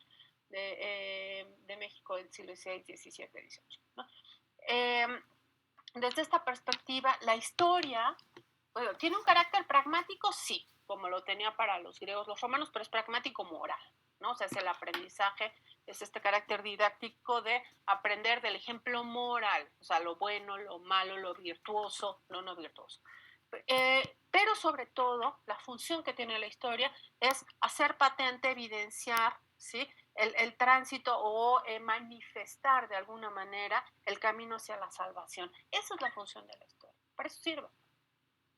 Speaker 1: de México del siglo XVI, XVII, XVIII, ¿no? Desde esta perspectiva, la historia, bueno, ¿tiene un carácter pragmático? Sí, como lo tenía para los griegos, los romanos, pero es pragmático moral, ¿no? O sea, es el aprendizaje, es este carácter didáctico de aprender del ejemplo moral, o sea, lo bueno, lo malo, lo virtuoso, lo no virtuoso. Pero sobre todo, la función que tiene la historia es hacer patente, evidenciar, ¿sí?, el tránsito o manifestar de alguna manera el camino hacia la salvación. Esa es la función de la historia. Para eso sirve.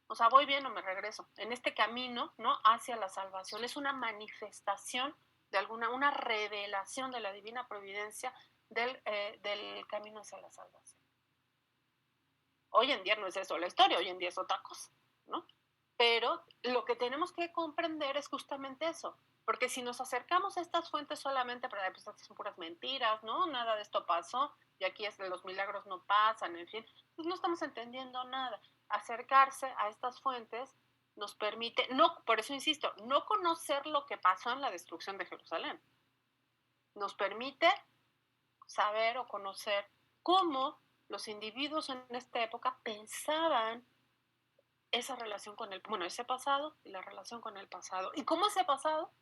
Speaker 1: O sea, voy bien o me regreso. En este camino, ¿no?, hacia la salvación. Es una manifestación de una revelación de la divina providencia del camino hacia la salvación. Hoy en día no es eso la historia, hoy en día es otra cosa, ¿no? Pero lo que tenemos que comprender es justamente eso, porque si nos acercamos a estas fuentes solamente para, pues estas son puras mentiras, ¿no? Nada de esto pasó, y aquí los milagros no pasan, en fin, pues no estamos entendiendo nada. Acercarse a estas fuentes nos permite, no, por eso insisto, no conocer lo que pasó en la destrucción de Jerusalén. Nos permite saber o conocer cómo los individuos en esta época pensaban esa relación con ese pasado y la relación con el pasado. Y cómo ese pasado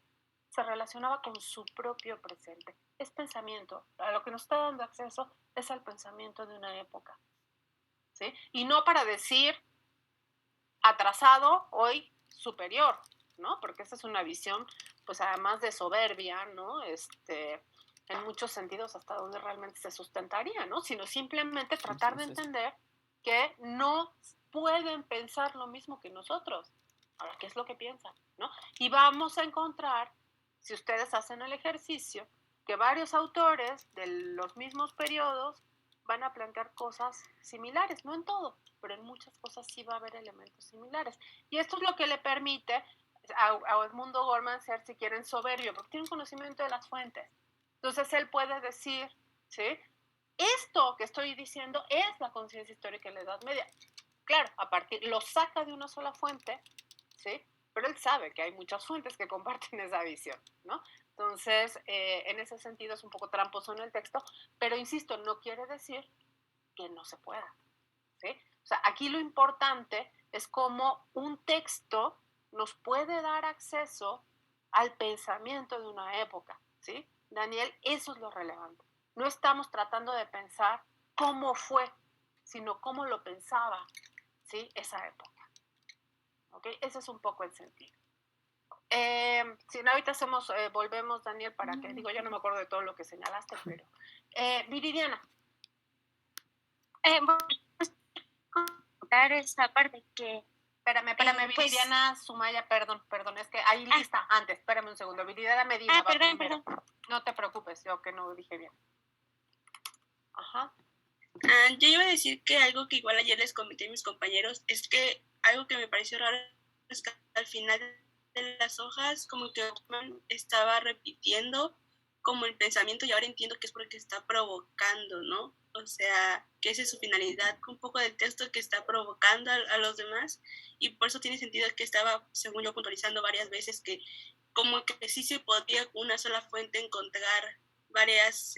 Speaker 1: se relacionaba con su propio presente. Es pensamiento. A lo que nos está dando acceso es al pensamiento de una época, ¿sí? Y no para decir atrasado, hoy superior, ¿no? Porque esa es una visión, pues además de soberbia, ¿no? En muchos sentidos hasta donde realmente se sustentaría, ¿no? Sino simplemente tratar de entender que no pueden pensar lo mismo que nosotros. Ahora, ¿qué es lo que piensan, no? Y vamos a encontrar, si ustedes hacen el ejercicio, que varios autores de los mismos periodos van a plantear cosas similares, no en todo, pero en muchas cosas sí va a haber elementos similares. Y esto es lo que le permite a Edmundo Gorman ser, si quieren, soberbio, porque tiene un conocimiento de las fuentes. Entonces él puede decir, ¿sí?, esto que estoy diciendo es la conciencia histórica de la Edad Media. Claro, lo saca de una sola fuente, ¿sí?, pero él sabe que hay muchas fuentes que comparten esa visión, ¿no? Entonces, en ese sentido es un poco tramposo en el texto, pero insisto, no quiere decir que no se pueda, ¿sí? O sea, aquí lo importante es cómo un texto nos puede dar acceso al pensamiento de una época, ¿sí? Daniel, eso es lo relevante. No estamos tratando de pensar cómo fue, sino cómo lo pensaba, ¿sí?, esa época. ¿Ok? Ese es un poco el sentido. Si no, ahorita volvemos, Daniel, para que, digo, yo no me acuerdo de todo lo que señalaste, pero... Viridiana.
Speaker 11: Pues, contar esta parte que...
Speaker 1: Espérame, Viridiana Sumaya, perdón, es que hay lista antes, espérame un segundo. Viridiana Medina.
Speaker 11: Perdón.
Speaker 1: No te preocupes, yo que no dije bien. Ajá.
Speaker 5: Yo iba a decir que algo que igual ayer les comenté a mis compañeros es que algo que me pareció raro es que al final de las hojas como que estaba repitiendo como el pensamiento y ahora entiendo que es porque está provocando, ¿no? O sea, que esa es su finalidad, un poco del texto que está provocando a los demás y por eso tiene sentido que estaba, según yo, puntualizando varias veces que como que sí se podía con una sola fuente encontrar varias,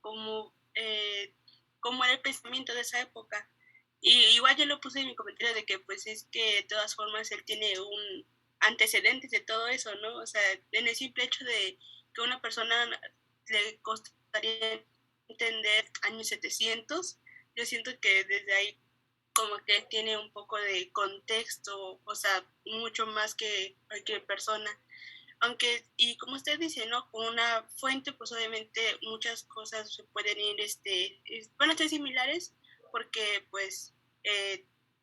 Speaker 5: como era el pensamiento de esa época. Y igual yo lo puse en mi comentario de que pues es que de todas formas él tiene un antecedentes de todo eso, ¿no? O sea, en el simple hecho de que una persona le costaría entender años 700, yo siento que desde ahí como que él tiene un poco de contexto, o sea, mucho más que cualquier persona. Aunque, y como usted dice, ¿no? Con una fuente, pues obviamente muchas cosas se pueden ir, van a ser similares, porque pues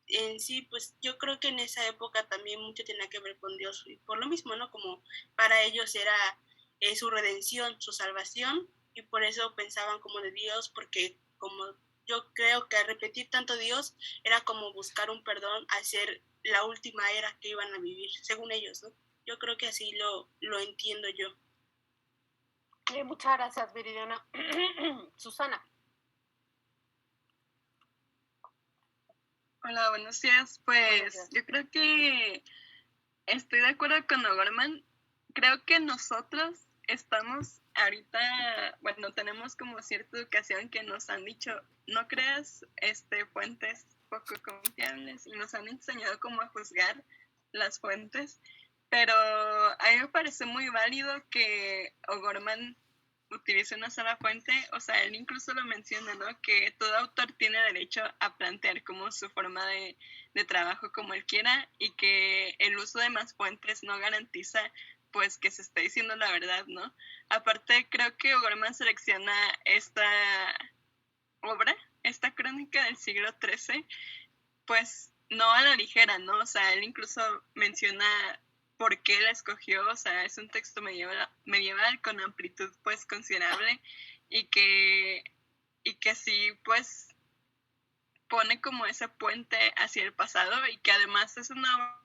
Speaker 5: en sí, pues yo creo que en esa época también mucho tenía que ver con Dios, y por lo mismo, ¿no? Como para ellos era su redención, su salvación, y por eso pensaban como de Dios, porque como yo creo que al repetir tanto Dios, era como buscar un perdón al ser la última era que iban a vivir, según ellos, ¿no? Yo creo que así lo entiendo yo.
Speaker 1: Muchas gracias, Viridiana. Susana.
Speaker 12: Hola, buenos días. Pues yo creo que estoy de acuerdo con O'Gorman. Creo que nosotros estamos ahorita, bueno, tenemos como cierta educación que nos han dicho, no creas fuentes poco confiables y nos han enseñado cómo a juzgar las fuentes. Pero a mí me parece muy válido que O'Gorman utilice una sola fuente, o sea, él incluso lo menciona, ¿no? Que todo autor tiene derecho a plantear como su forma de trabajo como él quiera y que el uso de más fuentes no garantiza pues que se está diciendo la verdad, ¿no? Aparte, creo que O'Gorman selecciona esta obra, esta crónica del siglo XIII, pues no a la ligera, ¿no? O sea, él incluso menciona por qué la escogió, o sea, es un texto medieval con amplitud pues considerable y que sí pues pone como ese puente hacia el pasado y que además es una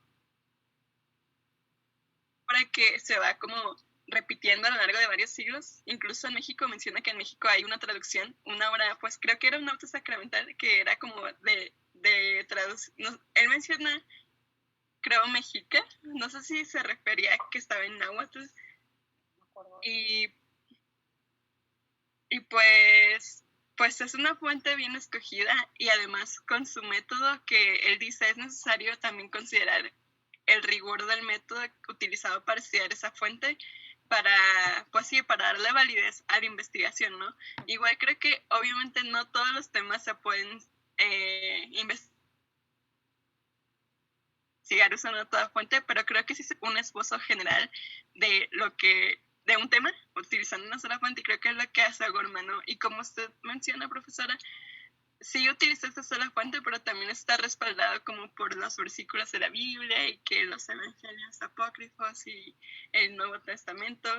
Speaker 12: obra que se va como repitiendo a lo largo de varios siglos. Incluso en México menciona que en México hay una traducción, una obra, pues creo que era un auto sacramental que era como de traducción. No, él menciona, creo, mexica, no sé si se refería a que estaba en náhuatl. Y pues es una fuente bien escogida y además con su método que él dice es necesario también considerar el rigor del método utilizado para estudiar esa fuente para, pues sí, para darle validez a la investigación, ¿no? Igual creo que obviamente no todos los temas se pueden investigar usando toda fuente, pero creo que sí es un esbozo general de un tema utilizando una sola fuente y creo que es lo que hace O'Gorman, ¿no? Y como usted menciona, profesora, sí utiliza esta sola fuente, pero también está respaldado como por los versículos de la Biblia y que los evangelios apócrifos y el Nuevo Testamento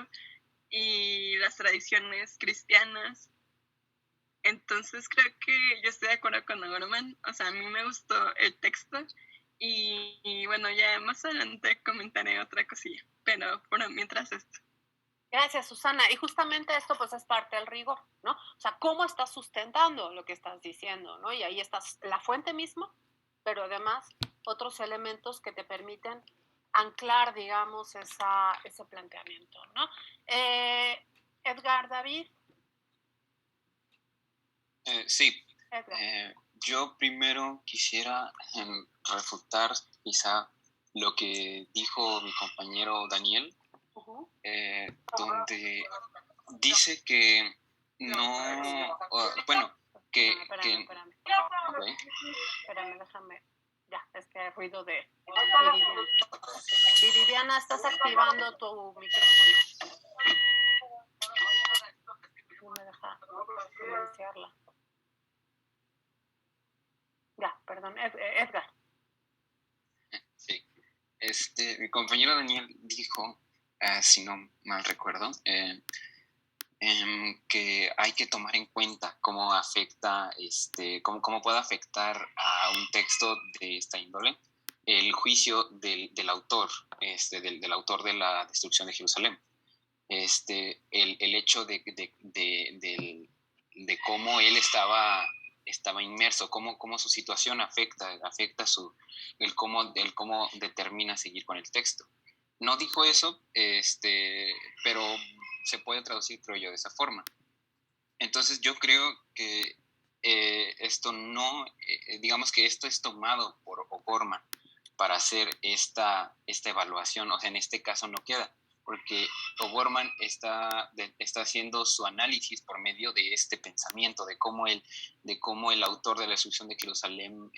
Speaker 12: y las tradiciones cristianas. Entonces creo que yo estoy de acuerdo con O'Gorman, o sea, a mí me gustó el texto y bueno, ya más adelante comentaré otra cosilla, pero bueno, mientras esto.
Speaker 1: Gracias, Susana. Y justamente esto pues es parte del rigor, ¿no? O sea, ¿cómo estás sustentando lo que estás diciendo, ¿no? Y ahí estás la fuente misma, pero además otros elementos que te permiten anclar, digamos, ese planteamiento, ¿no? Edgar, David.
Speaker 13: Sí.
Speaker 1: Edgar.
Speaker 13: Yo primero quisiera refutar quizá lo que dijo mi compañero Daniel, donde dice que no, bueno, que...
Speaker 1: Espérame.
Speaker 13: Okay.
Speaker 1: Espérame, déjame. Ya, es que hay ruido de Viridiana, estás activando tu micrófono. No me deja silenciarla. Ya, perdón, Edgar.
Speaker 13: Sí. Mi compañero Daniel dijo, si no mal recuerdo, que hay que tomar en cuenta cómo afecta, cómo puede afectar a un texto de esta índole el juicio del autor, del autor de la destrucción de Jerusalén. El hecho de cómo él estaba inmerso, cómo su situación afecta el cómo determina seguir con el texto. No dijo eso, pero se puede traducir, creo yo, de esa forma. Entonces yo creo que esto no, digamos que esto es tomado por O'Gorman para hacer esta evaluación, o sea, en este caso no queda, porque O'Gorman está haciendo su análisis por medio de este pensamiento, de cómo el autor de la destrucción de Jerusalén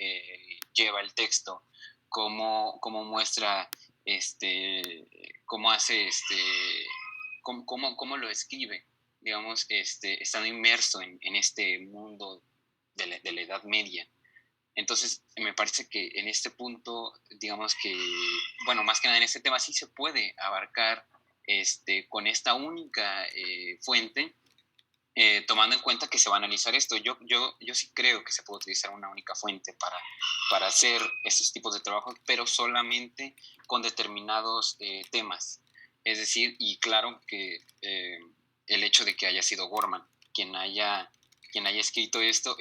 Speaker 13: lleva el texto, cómo muestra, cómo hace, cómo lo escribe, digamos, estando inmerso en este mundo de la Edad Media. Entonces, me parece que en este punto, digamos que, bueno, más que nada en este tema sí se puede abarcar con esta única fuente, tomando en cuenta que se va a analizar esto. Yo sí creo que se puede utilizar una única fuente para hacer estos tipos de trabajos, pero solamente con determinados temas. Es decir, y claro que el hecho de que haya sido O'Gorman quien haya escrito esto,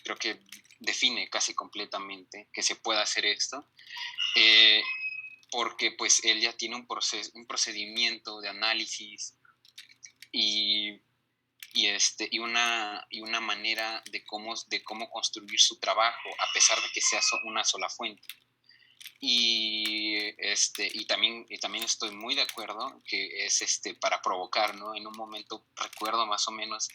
Speaker 13: creo que define casi completamente que se pueda hacer esto, porque pues él ya tiene un procedimiento de análisis y una manera de cómo construir su trabajo, a pesar de que sea una sola fuente. Y y también estoy muy de acuerdo que es para provocar, ¿no? En un momento recuerdo más o menos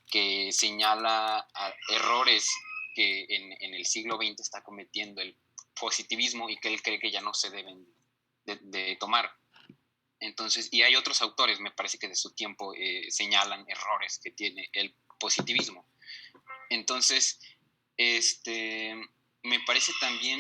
Speaker 13: que señala errores que en el siglo XX está cometiendo el positivismo y que él cree que ya no se deben de tomar. Entonces, y hay otros autores, me parece que de su tiempo señalan errores que tiene el positivismo. Entonces, me parece también,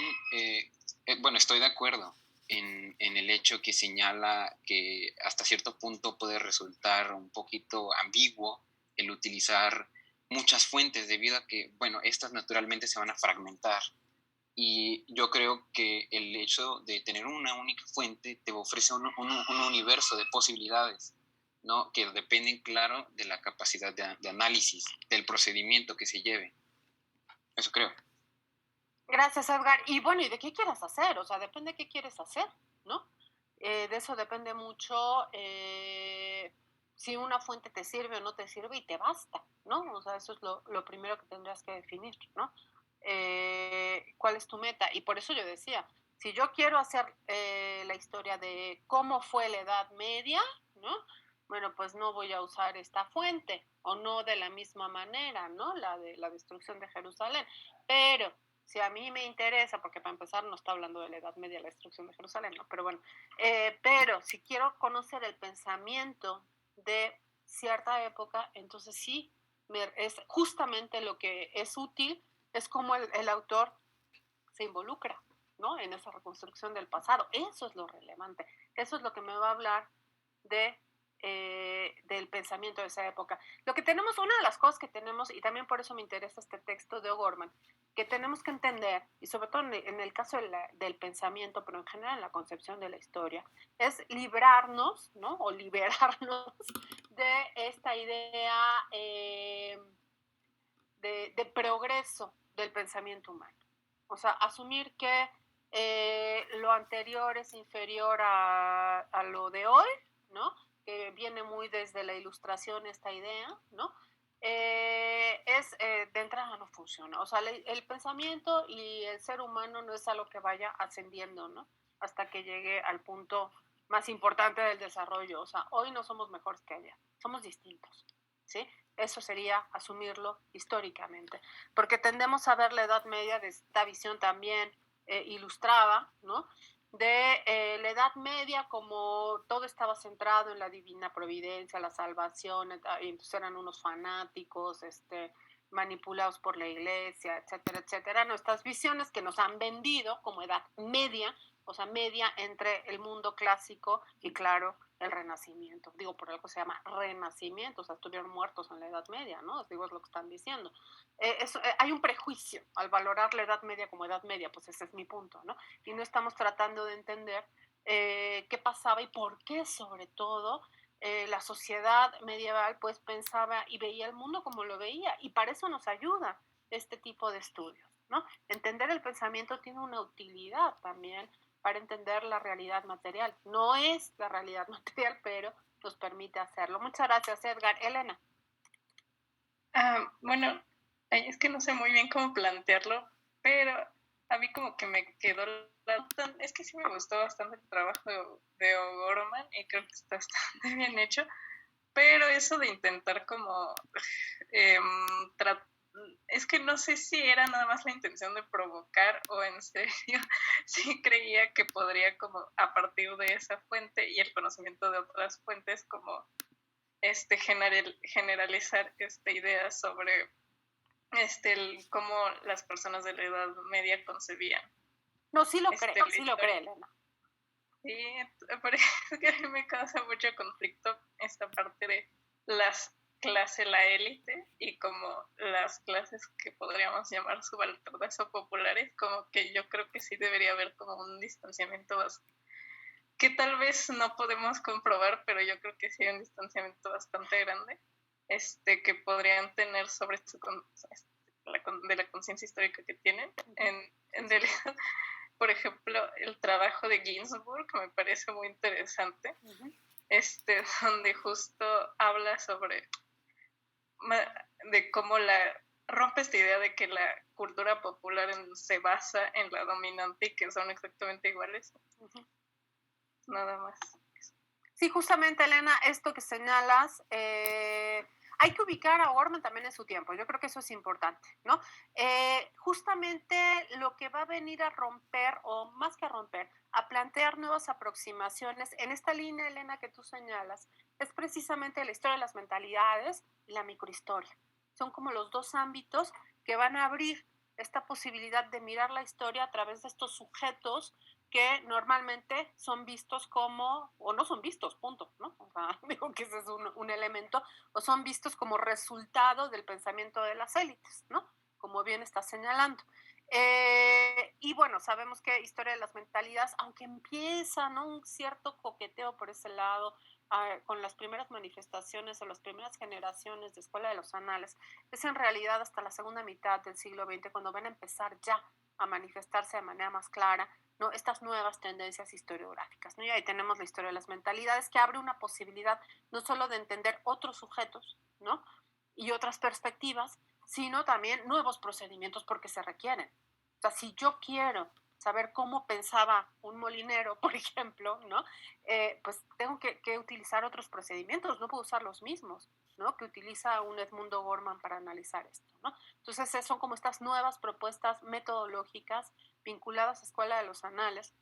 Speaker 13: bueno, estoy de acuerdo en el hecho que señala que hasta cierto punto puede resultar un poquito ambiguo el utilizar muchas fuentes debido a que, bueno, estas naturalmente se van a fragmentar. Y yo creo que el hecho de tener una única fuente te ofrece un universo de posibilidades, ¿no? Que dependen, claro, de la capacidad de análisis, del procedimiento que se lleve. Eso creo.
Speaker 1: Gracias, Edgar. Y bueno, ¿y de qué quieres hacer? O sea, depende de qué quieres hacer, ¿no? De eso depende mucho si una fuente te sirve o no te sirve y te basta, ¿no? O sea, eso es lo primero que tendrías que definir, ¿no? ¿Cuál es tu meta? Y por eso yo decía, si yo quiero hacer la historia de cómo fue la Edad Media, ¿no? Bueno, pues no voy a usar esta fuente, o no de la misma manera, ¿no? La de la destrucción de Jerusalén. Pero si a mí me interesa, porque para empezar no está hablando de la Edad Media, la destrucción de Jerusalén, ¿no? Pero bueno, pero si quiero conocer el pensamiento de cierta época, entonces sí, es justamente lo que es útil, es como el autor se involucra, ¿no? En esa reconstrucción del pasado. Eso es lo relevante, eso es lo que me va a hablar del pensamiento de esa época. Lo que tenemos, una de las cosas que tenemos, y también por eso me interesa este texto de O'Gorman, que tenemos que entender, y sobre todo en el caso del pensamiento, pero en general en la concepción de la historia, es librarnos, ¿no? O liberarnos de esta idea de progreso del pensamiento humano. O sea, asumir que lo anterior es inferior a lo de hoy, ¿no? Que viene muy desde la Ilustración esta idea, ¿no? De entrada no funciona. O sea, el pensamiento y el ser humano no es algo que vaya ascendiendo, ¿no? Hasta que llegue al punto más importante del desarrollo. O sea, hoy no somos mejores que ayer, somos distintos, ¿sí? Eso sería asumirlo históricamente, porque tendemos a ver la Edad Media de esta visión también ilustrada, ¿no? De la Edad Media como todo estaba centrado en la divina providencia, la salvación, y entonces eran unos fanáticos, manipulados por la iglesia, etcétera, etcétera. Nuestras visiones que nos han vendido como Edad Media, o sea, media entre el mundo clásico y, claro, el Renacimiento. Digo, por algo se llama Renacimiento, o sea, estuvieron muertos en la Edad Media, ¿no? Digo, es lo que están diciendo. Hay un prejuicio al valorar la Edad Media como Edad Media, pues ese es mi punto, ¿no? Y no estamos tratando de entender qué pasaba y por qué, sobre todo, la sociedad medieval, pues pensaba y veía el mundo como lo veía, y para eso nos ayuda este tipo de estudios, ¿no? Entender el pensamiento tiene una utilidad también para entender la realidad material. No es la realidad material, pero nos permite hacerlo. Muchas gracias, Edgar. Elena.
Speaker 4: Bueno, es que no sé muy bien cómo plantearlo, pero a mí como que me quedó es que sí me gustó bastante el trabajo de O'Gorman y creo que está bastante bien hecho, pero eso de intentar como es que no sé si era nada más la intención de provocar o en serio sí creía que podría como a partir de esa fuente y el conocimiento de otras fuentes como generalizar esta idea sobre cómo las personas de la Edad Media concebían.
Speaker 1: No, sí lo creo, Elena.
Speaker 4: Sí, es que a mí me causa mucho conflicto esta parte de las clases, la élite, y como las clases que podríamos llamar subalternas o populares, como que yo creo que sí debería haber como un distanciamiento que tal vez no podemos comprobar, pero yo creo que sí hay un distanciamiento bastante grande que podrían tener sobre de la conciencia histórica que tienen. En realidad, por ejemplo, el trabajo de Ginsburg me parece muy interesante, donde justo habla sobre de cómo rompe esta idea de que la cultura popular se basa en la dominante y que son exactamente iguales. nada más.
Speaker 1: Sí, justamente, Elena, esto que señalas, hay que ubicar a Gorman también en su tiempo. Yo creo que eso es importante, ¿no? Justamente lo que va a venir a romper, o más que a romper, a plantear nuevas aproximaciones en esta línea, Elena, que tú señalas, es precisamente la historia de las mentalidades y la microhistoria. Son como los dos ámbitos que van a abrir esta posibilidad de mirar la historia a través de estos sujetos que normalmente son vistos como, o no son vistos, punto, ¿no? O sea, digo que ese es un elemento, o son vistos como resultado del pensamiento de las élites, ¿no? Como bien está señalando. Y bueno, sabemos que historia de las mentalidades, aunque empieza, ¿no?, un cierto coqueteo por ese lado, con las primeras manifestaciones o las primeras generaciones de Escuela de los Anales, es en realidad hasta la segunda mitad del siglo XX cuando van a empezar ya a manifestarse de manera más clara, ¿no?, estas nuevas tendencias historiográficas, ¿no? Y ahí tenemos la historia de las mentalidades, que abre una posibilidad no solo de entender otros sujetos, ¿no?, y otras perspectivas, sino también nuevos procedimientos porque se requieren. O sea, si yo quiero saber cómo pensaba un molinero, por ejemplo, ¿no?, pues tengo que utilizar otros procedimientos, no puedo usar los mismos, ¿no?, que utiliza un Edmundo Gorman para analizar esto, ¿no? Entonces, son como estas nuevas propuestas metodológicas vinculadas a Escuela de los Anales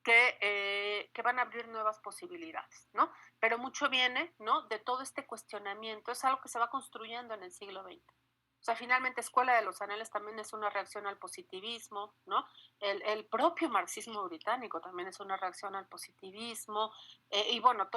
Speaker 1: que van a abrir nuevas posibilidades, ¿no? Pero mucho viene, ¿no?, de todo este cuestionamiento, es algo que se va construyendo en el siglo XX. O sea, finalmente Escuela de los Anales también es una reacción al positivismo, ¿no? El propio marxismo británico también es una reacción al positivismo, y bueno,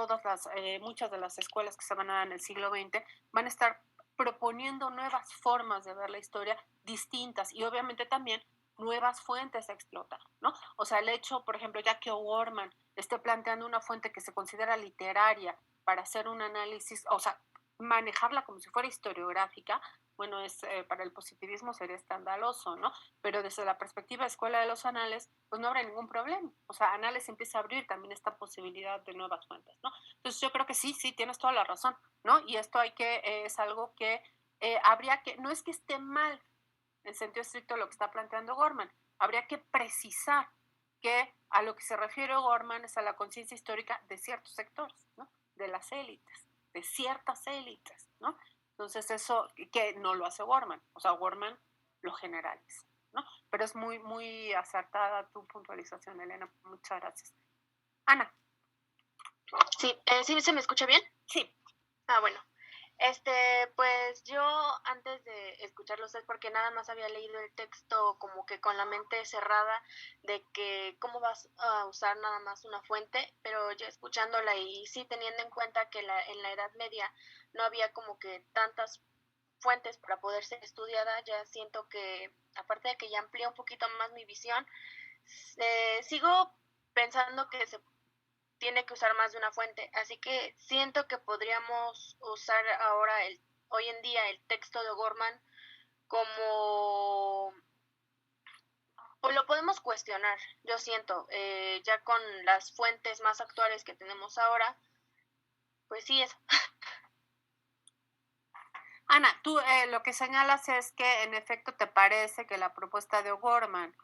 Speaker 1: muchas de las escuelas que se van a dar en el siglo XX van a estar proponiendo nuevas formas de ver la historia distintas y obviamente también nuevas fuentes a explotar, ¿no? O sea, el hecho, por ejemplo, ya que O'Gorman esté planteando una fuente que se considera literaria para hacer un análisis, o sea, manejarla como si fuera historiográfica, bueno, para el positivismo sería escandaloso, ¿no? Pero desde la perspectiva de Escuela de los Anales, pues no habrá ningún problema. O sea, Anales empieza a abrir también esta posibilidad de nuevas fuentes, ¿no? Entonces yo creo que sí, tienes toda la razón, ¿no? Y esto es algo que habría que, no es que esté mal en sentido estricto lo que está planteando Gorman, habría que precisar que a lo que se refiere Gorman es a la conciencia histórica de ciertos sectores, ¿no?, de las élites, de ciertas élites, ¿no? Entonces eso que no lo hace Gorman, o sea, Gorman lo generaliza, ¿no? Pero es muy, muy acertada tu puntualización, Elena, muchas gracias. Ana.
Speaker 8: Sí, ¿sí se me escucha bien?
Speaker 1: Sí.
Speaker 8: Ah, bueno. Pues yo antes de escucharlos es porque nada más había leído el texto como que con la mente cerrada de que cómo vas a usar nada más una fuente, pero ya escuchándola y sí teniendo en cuenta que en la Edad Media no había como que tantas fuentes para poder ser estudiada, ya siento que aparte de que ya amplía un poquito más mi visión, sigo pensando que se tiene que usar más de una fuente, así que siento que podríamos usar ahora hoy en día el texto de Gorman como, pues lo podemos cuestionar, yo siento, ya con las fuentes más actuales que tenemos ahora, pues sí, eso.
Speaker 1: Ana, tú lo que señalas es que en efecto te parece que la propuesta de O'Gorman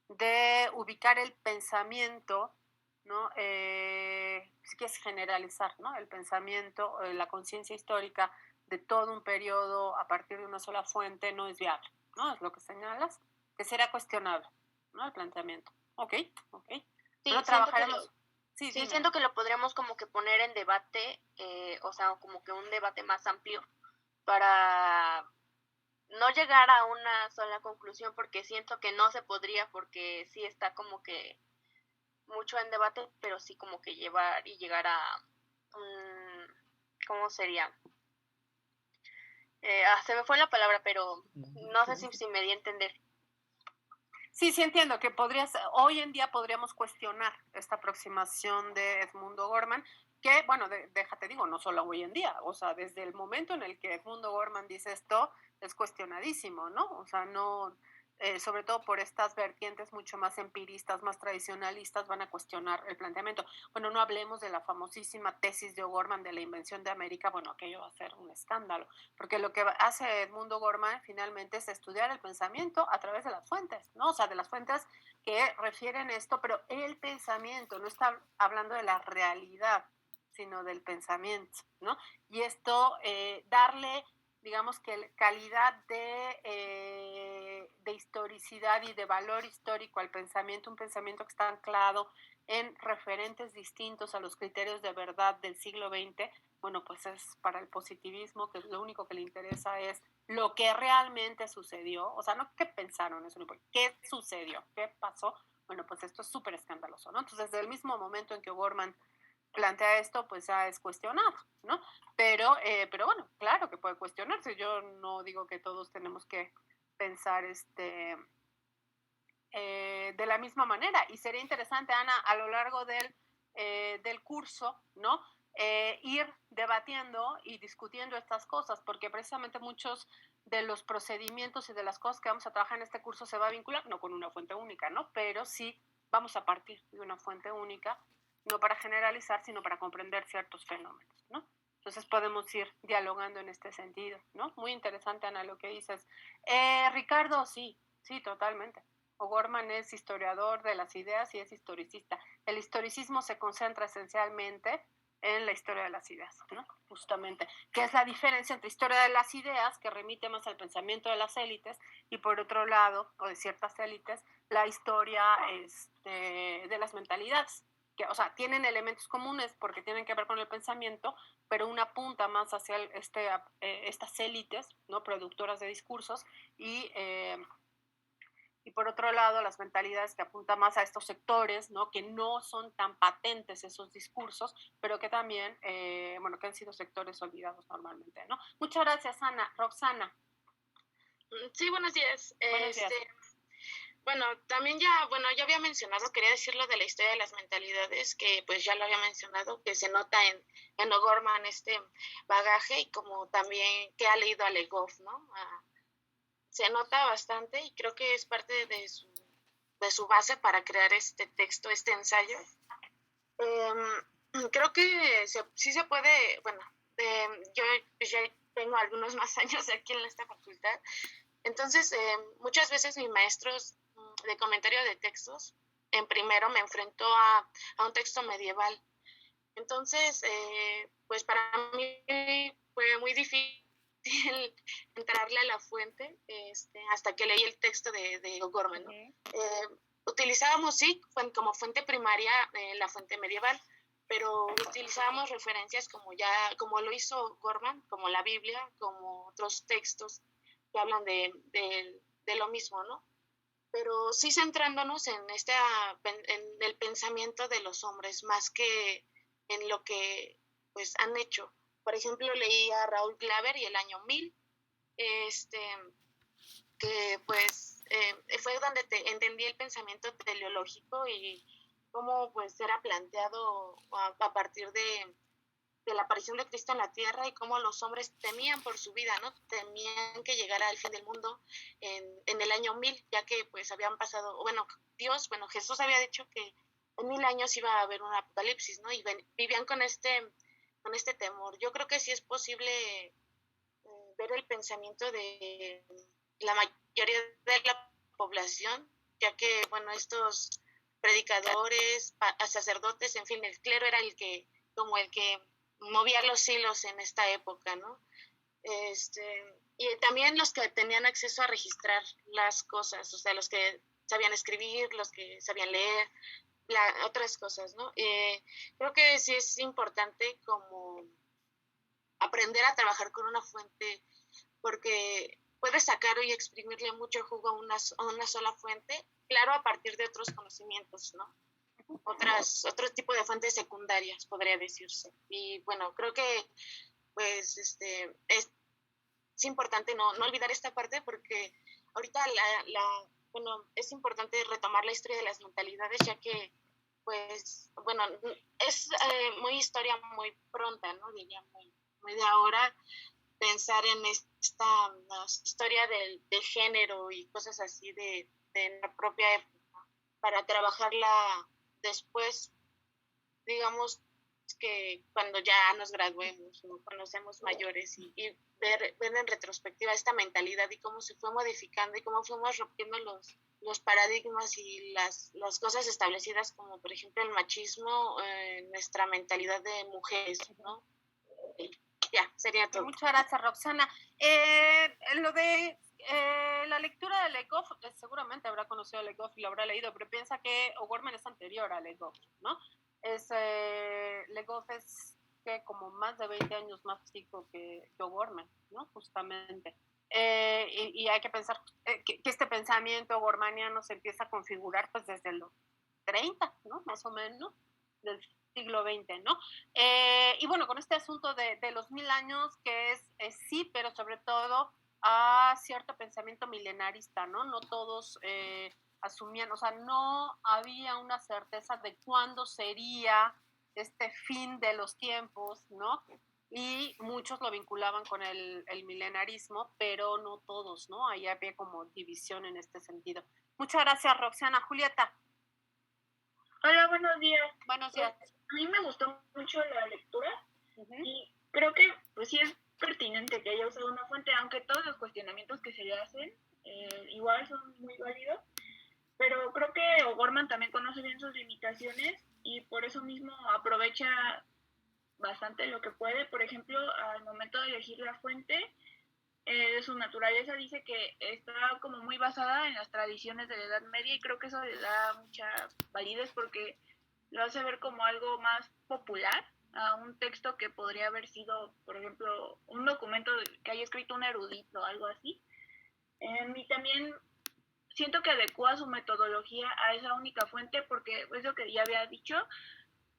Speaker 1: de ubicar el pensamiento, ¿no?, si quieres generalizar, ¿no?, el pensamiento, la conciencia histórica de todo un periodo a partir de una sola fuente no es viable, ¿no? Es lo que señalas, que será cuestionable, ¿no?, el planteamiento. Ok.
Speaker 8: Sí,
Speaker 1: pero trabajaremos.
Speaker 8: Sí, siento que lo podríamos como que poner en debate, o sea, como que un debate más amplio para no llegar a una sola conclusión, porque siento que no se podría, porque sí está como que mucho en debate, pero sí como que llegar a ¿cómo sería? Se me fue la palabra, pero no sé si me di a entender.
Speaker 1: Sí, entiendo que hoy en día podríamos cuestionar esta aproximación de Edmundo Gorman, que, bueno, déjate digo, no solo hoy en día, o sea, desde el momento en el que Edmundo Gorman dice esto, es cuestionadísimo, ¿no? O sea, no, sobre todo por estas vertientes mucho más empiristas, más tradicionalistas, van a cuestionar el planteamiento. Bueno, no hablemos de la famosísima tesis de O'Gorman de la invención de América, bueno, aquello va a ser un escándalo, porque lo que hace Edmundo O'Gorman finalmente es estudiar el pensamiento a través de las fuentes, ¿no? O sea, de las fuentes que refieren esto, pero el pensamiento, no está hablando de la realidad, sino del pensamiento, ¿no? Y esto, darle, digamos que calidad de historicidad y de valor histórico al pensamiento, un pensamiento que está anclado en referentes distintos a los criterios de verdad del siglo XX, bueno, pues es para el positivismo, que lo único que le interesa es lo que realmente sucedió, o sea, no qué pensaron, eso no importa, qué sucedió, qué pasó, bueno, pues esto es súper escandaloso, ¿no? Entonces, desde el mismo momento en que O'Gorman plantea esto, pues ya es cuestionado, ¿no? Pero bueno, claro que puede cuestionarse. Yo no digo que todos tenemos que pensar de la misma manera. Y sería interesante, Ana, a lo largo del curso, ¿no? Ir debatiendo y discutiendo estas cosas, porque precisamente muchos de los procedimientos y de las cosas que vamos a trabajar en este curso se va a vincular, no con una fuente única, ¿no? Pero sí vamos a partir de una fuente única, no para generalizar, sino para comprender ciertos fenómenos, ¿no? Entonces podemos ir dialogando en este sentido, ¿no? Muy interesante, Ana, lo que dices. Ricardo, sí, totalmente. O'Gorman es historiador de las ideas y es historicista. El historicismo se concentra esencialmente en la historia de las ideas, ¿no? Justamente, que es la diferencia entre historia de las ideas, que remite más al pensamiento de las élites, y por otro lado, o de ciertas élites, la historia de las mentalidades, que, o sea, tienen elementos comunes porque tienen que ver con el pensamiento, pero una apunta más hacia estas élites, ¿no? Productoras de discursos, y por otro lado, las mentalidades que apuntan más a estos sectores, ¿no? Que no son tan patentes esos discursos, pero que también, bueno, que han sido sectores olvidados normalmente, ¿no? Muchas gracias, Ana. Roxana.
Speaker 8: Sí, buenos días.
Speaker 1: Buenos días.
Speaker 8: Bueno, también ya había mencionado, quería decir lo de la historia de las mentalidades, que pues ya lo había mencionado, que se nota en O'Gorman este bagaje, y como también que ha leído a Legoff, ¿no? Se nota bastante, y creo que es parte de su base para crear este texto, este ensayo. Creo que sí se puede, bueno, yo pues ya tengo algunos más años aquí en esta facultad, entonces muchas veces mis maestros de comentario de textos, en primero me enfrentó a un texto medieval. Entonces, pues para mí fue muy difícil entrarle a la fuente hasta que leí el texto de O'Gorman, ¿no? Utilizábamos, sí, como fuente primaria la fuente medieval, pero utilizábamos referencias como lo hizo O'Gorman, como la Biblia, como otros textos que hablan de lo mismo, ¿no? Pero sí centrándonos en el pensamiento de los hombres, más que en lo que pues han hecho. Por ejemplo, leí a Raúl Claver y el año 1000, que pues fue donde entendí el pensamiento teleológico y cómo pues era planteado a partir de la aparición de Cristo en la tierra, y cómo los hombres temían por su vida, ¿no? Temían que llegara el fin del mundo en el año 1000, ya que pues habían pasado, Jesús había dicho que en 1000 años iba a haber un apocalipsis, ¿no? Y vivían con este temor. Yo creo que sí es posible ver el pensamiento de la mayoría de la población, ya que, bueno, estos predicadores, sacerdotes, en fin, el clero era el que movía los hilos en esta época, ¿no? Y también los que tenían acceso a registrar las cosas, o sea, los que sabían escribir, los que sabían leer, otras cosas, ¿no? Creo que sí es importante como aprender a trabajar con una fuente, porque puedes sacar y exprimirle mucho jugo a una sola fuente, claro, a partir de otros conocimientos, ¿no? Otro tipo de fuentes secundarias, podría decirse. Y bueno, creo que pues es importante no olvidar esta parte, porque ahorita es importante retomar la historia de las mentalidades, ya que pues bueno, es muy historia muy pronta, ¿no? Diría muy de ahora,
Speaker 11: pensar en esta historia del género y cosas así de la propia época, para trabajarla después, digamos que cuando ya nos graduemos o cuando seamos mayores y ver en retrospectiva esta mentalidad y cómo se fue modificando y cómo fuimos rompiendo los paradigmas y las cosas establecidas, como por ejemplo el machismo, nuestra mentalidad de mujeres, ¿no? Ya, sería todo.
Speaker 1: Muchas gracias, Roxana. Lo de la lectura de Legoff, seguramente habrá conocido a Legoff y lo habrá leído, pero piensa que O'Gorman es anterior a Legoff, ¿no? Legoff es que como más de 20 años más chico que O'Gorman, ¿no? Justamente. Y hay que pensar que este pensamiento gormaniano se empieza a configurar pues desde los 30, ¿no? Más o menos, del siglo XX, ¿no? Y bueno, con este asunto de los 1000 años, que es sí, pero sobre todo a cierto pensamiento milenarista, ¿no? No todos asumían, o sea, no había una certeza de cuándo sería este fin de los tiempos, ¿no? Y muchos lo vinculaban con el milenarismo, pero no todos, ¿no? Ahí había como división en este sentido. Muchas gracias, Roxana. Julieta.
Speaker 14: Hola, buenos días.
Speaker 1: Buenos días.
Speaker 14: A mí me gustó mucho la lectura y creo que pues sí es pertinente que haya usado una fuente, aunque todos los cuestionamientos que se le hacen igual son muy válidos, pero creo que O'Gorman también conoce bien sus limitaciones y por eso mismo aprovecha bastante lo que puede. Por ejemplo, al momento de elegir la fuente, de su naturaleza dice que está como muy basada en las tradiciones de la Edad Media y creo que eso le da mucha validez porque lo hace ver como algo más popular a un texto que podría haber sido, por ejemplo, un documento que haya escrito un erudito o algo así. Y también siento que adecua su metodología a esa única fuente porque es lo que ya había dicho,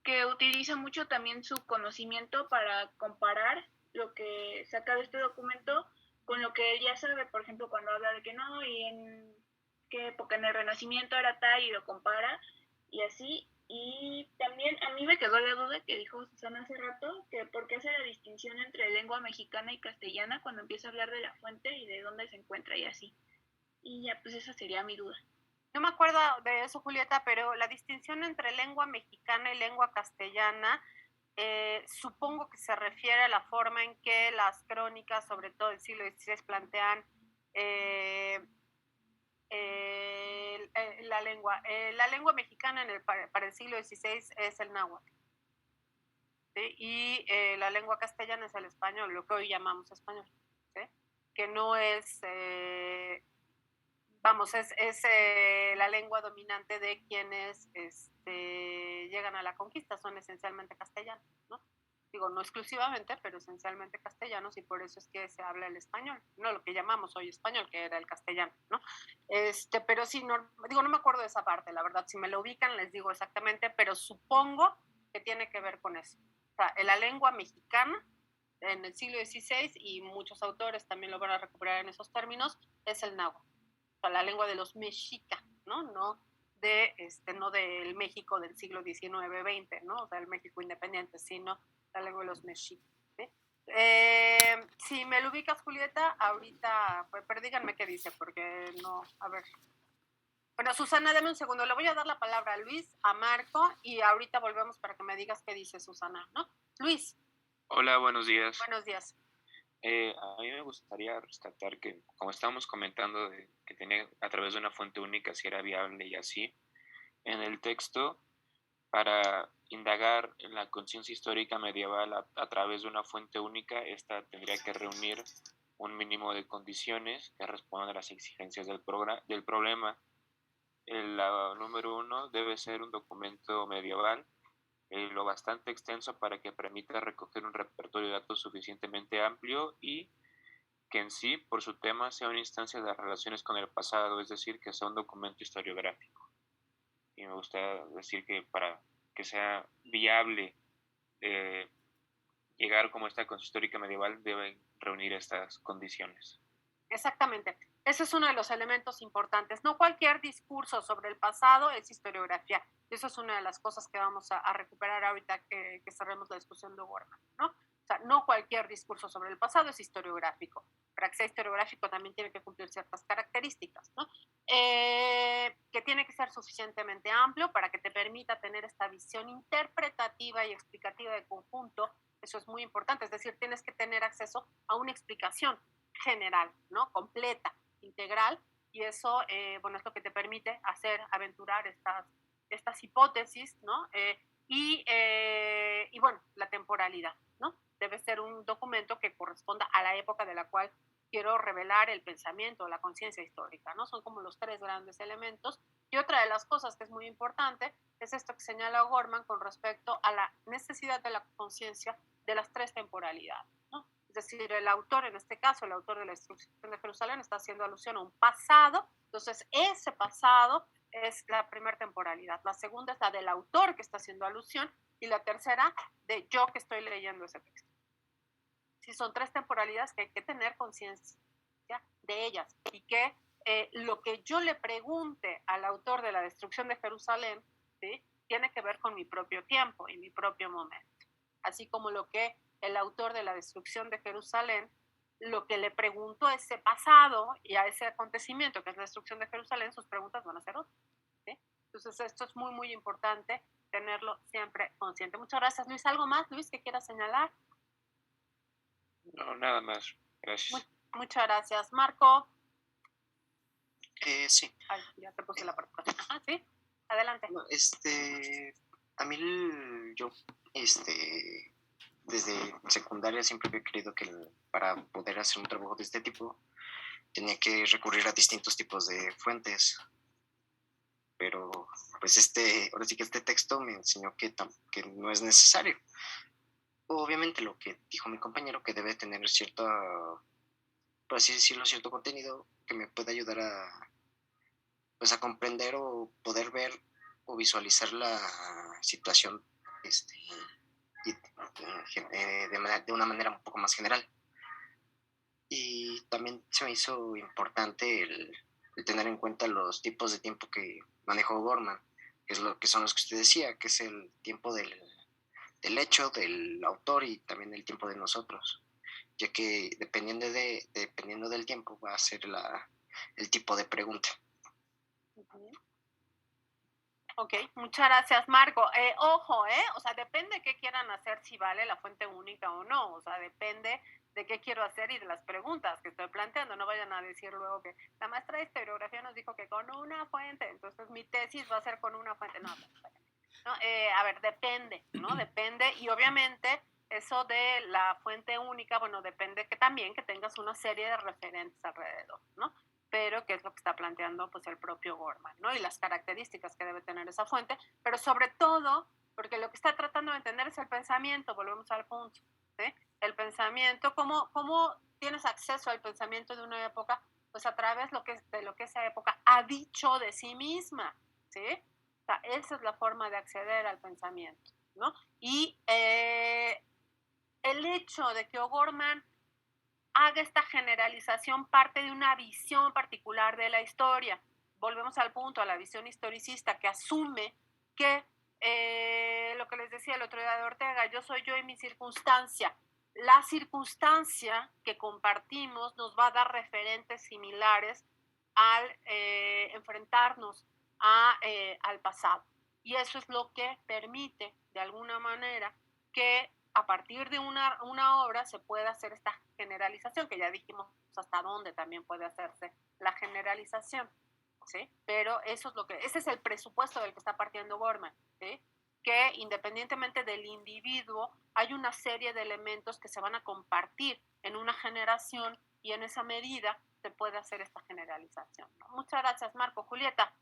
Speaker 14: que utiliza mucho también su conocimiento para comparar lo que saca de este documento con lo que él ya sabe, por ejemplo, cuando habla de que no, y en qué época en el Renacimiento era tal, y lo compara, y así. Y también a mí me quedó la duda que dijo Susana hace rato, que por qué hace la distinción entre lengua mexicana y castellana cuando empieza a hablar de la fuente y de dónde se encuentra y así. Y ya, pues esa sería mi duda.
Speaker 1: No me acuerdo de eso, Julieta, pero la distinción entre lengua mexicana y lengua castellana, supongo que se refiere a la forma en que las crónicas, sobre todo del siglo XVI, plantean la lengua. La lengua mexicana para el siglo XVI es el náhuatl, ¿sí? Y la lengua castellana es el español, lo que hoy llamamos español, ¿sí? Que no es... es la lengua dominante de quienes llegan a la conquista, son esencialmente castellanos, ¿no? Digo, no exclusivamente, pero esencialmente castellanos, y por eso es que se habla el español, no lo que llamamos hoy español, que era el castellano, ¿no? Pero sí, no me acuerdo de esa parte, la verdad, si me lo ubican les digo exactamente, pero supongo que tiene que ver con eso. O sea, la lengua mexicana en el siglo XVI, y muchos autores también lo van a recuperar en esos términos, es el náhuatl. O sea, la lengua de los mexicas, ¿no? No del México del siglo XIX, XX, ¿no? O sea, el México independiente, sino la lengua de los mexicas, ¿sí? Si me lo ubicas, Julieta, ahorita, pero díganme qué dice, porque no, a ver. Bueno, Susana, dame un segundo, le voy a dar la palabra a Luis, a Marco, y ahorita volvemos para que me digas qué dice Susana, ¿no? Luis.
Speaker 15: Hola, buenos días.
Speaker 1: Buenos días.
Speaker 15: A mí me gustaría rescatar que, como estábamos comentando, que tenía a través de una fuente única si era viable y así, en el texto, para indagar en la conciencia histórica medieval a través de una fuente única, esta tendría que reunir un mínimo de condiciones que respondan a las exigencias del problema. La número 1 debe ser un documento medieval, lo bastante extenso para que permita recoger un repertorio de datos suficientemente amplio y que en sí, por su tema, sea una instancia de las relaciones con el pasado, es decir, que sea un documento historiográfico. Y me gustaría decir que para que sea viable llegar como esta conciencia histórica medieval, deben reunir estas condiciones.
Speaker 1: Exactamente. Ese es uno de los elementos importantes. No cualquier discurso sobre el pasado es historiografía. Eso es una de las cosas que vamos a recuperar ahorita que cerremos la discusión de O'Gorman, ¿no? O sea, no cualquier discurso sobre el pasado es historiográfico. Para que sea historiográfico también tiene que cumplir ciertas características, ¿no? Que tiene que ser suficientemente amplio para que te permita tener esta visión interpretativa y explicativa de conjunto. Eso es muy importante, es decir, tienes que tener acceso a una explicación general, ¿no? Completa, integral, y eso, bueno, es lo que te permite aventurar estas hipótesis, ¿no? Y bueno, la temporalidad, ¿no? Debe ser un documento que corresponda a la época de la cual quiero revelar el pensamiento, la conciencia histórica, ¿no? Son como los tres grandes elementos. Y otra de las cosas que es muy importante es esto que señala O'Gorman con respecto a la necesidad de la conciencia de las tres temporalidades, ¿no? Es decir, el autor, en este caso, el autor de la Destrucción de Jerusalén, está haciendo alusión a un pasado, entonces ese pasado es la primera temporalidad, la segunda es la del autor que está haciendo alusión y la tercera de yo que estoy leyendo ese texto. Sí, son tres temporalidades que hay que tener conciencia de ellas y que lo que yo le pregunte al autor de la Destrucción de Jerusalén, ¿sí?, tiene que ver con mi propio tiempo y mi propio momento, así como lo que el autor de la Destrucción de Jerusalén, lo que le preguntó a ese pasado y a ese acontecimiento que es la Destrucción de Jerusalén, sus preguntas van a ser otras, ¿sí? Entonces esto es muy, muy importante tenerlo siempre consciente. Muchas gracias, Luis. ¿Algo más, Luis, que quieras señalar?
Speaker 15: No, nada más. Gracias.
Speaker 1: Muchas gracias. Marco.
Speaker 16: Sí.
Speaker 1: Ay, ya te puse la participación. Ajá, sí. Adelante.
Speaker 16: No, a mí yo, desde secundaria siempre había creído que para poder hacer un trabajo de este tipo tenía que recurrir a distintos tipos de fuentes. Pero pues ahora sí que este texto me enseñó que no es necesario. Obviamente lo que dijo mi compañero, que debe tener cierto, por así decirlo, cierto contenido que me pueda ayudar a comprender o poder ver o visualizar la situación de una manera un poco más general. Y también se me hizo importante el tener en cuenta los tipos de tiempo que manejó O'Gorman, que son los que usted decía, que es el tiempo del hecho, del autor y también el tiempo de nosotros, ya que dependiendo del tiempo va a ser el tipo de pregunta.
Speaker 1: Ok, muchas gracias, Marco. Ojo, o sea, depende de qué quieran hacer, si vale la fuente única o no, o sea, depende de qué quiero hacer y de las preguntas que estoy planteando. No vayan a decir luego que la maestra de historiografía nos dijo que con una fuente, entonces mi tesis va a ser con una fuente. No, a ver, depende, ¿no? Depende, y obviamente eso de la fuente única, bueno, depende que también que tengas una serie de referentes alrededor, ¿no? Pero que es lo que está planteando pues el propio O'Gorman, ¿no? Y las características que debe tener esa fuente, pero sobre todo, porque lo que está tratando de entender es el pensamiento, volvemos al punto, ¿sí? El pensamiento, ¿cómo tienes acceso al pensamiento de una época? Pues a través de lo que esa época ha dicho de sí misma, ¿sí? O sea, esa es la forma de acceder al pensamiento, ¿no? Y el hecho de que O'Gorman haga esta generalización parte de una visión particular de la historia. Volvemos al punto, a la visión historicista que asume que lo que les decía el otro día de Ortega, yo soy yo y mi circunstancia. La circunstancia que compartimos nos va a dar referentes similares al enfrentarnos al pasado. Y eso es lo que permite, de alguna manera, que a partir de una obra se puede hacer esta generalización, que ya dijimos hasta dónde también puede hacerse la generalización, ¿sí? Pero ese es el presupuesto del que está partiendo O'Gorman, ¿sí? Que independientemente del individuo, hay una serie de elementos que se van a compartir en una generación y en esa medida se puede hacer esta generalización, ¿no? Muchas gracias, Marco. Julieta.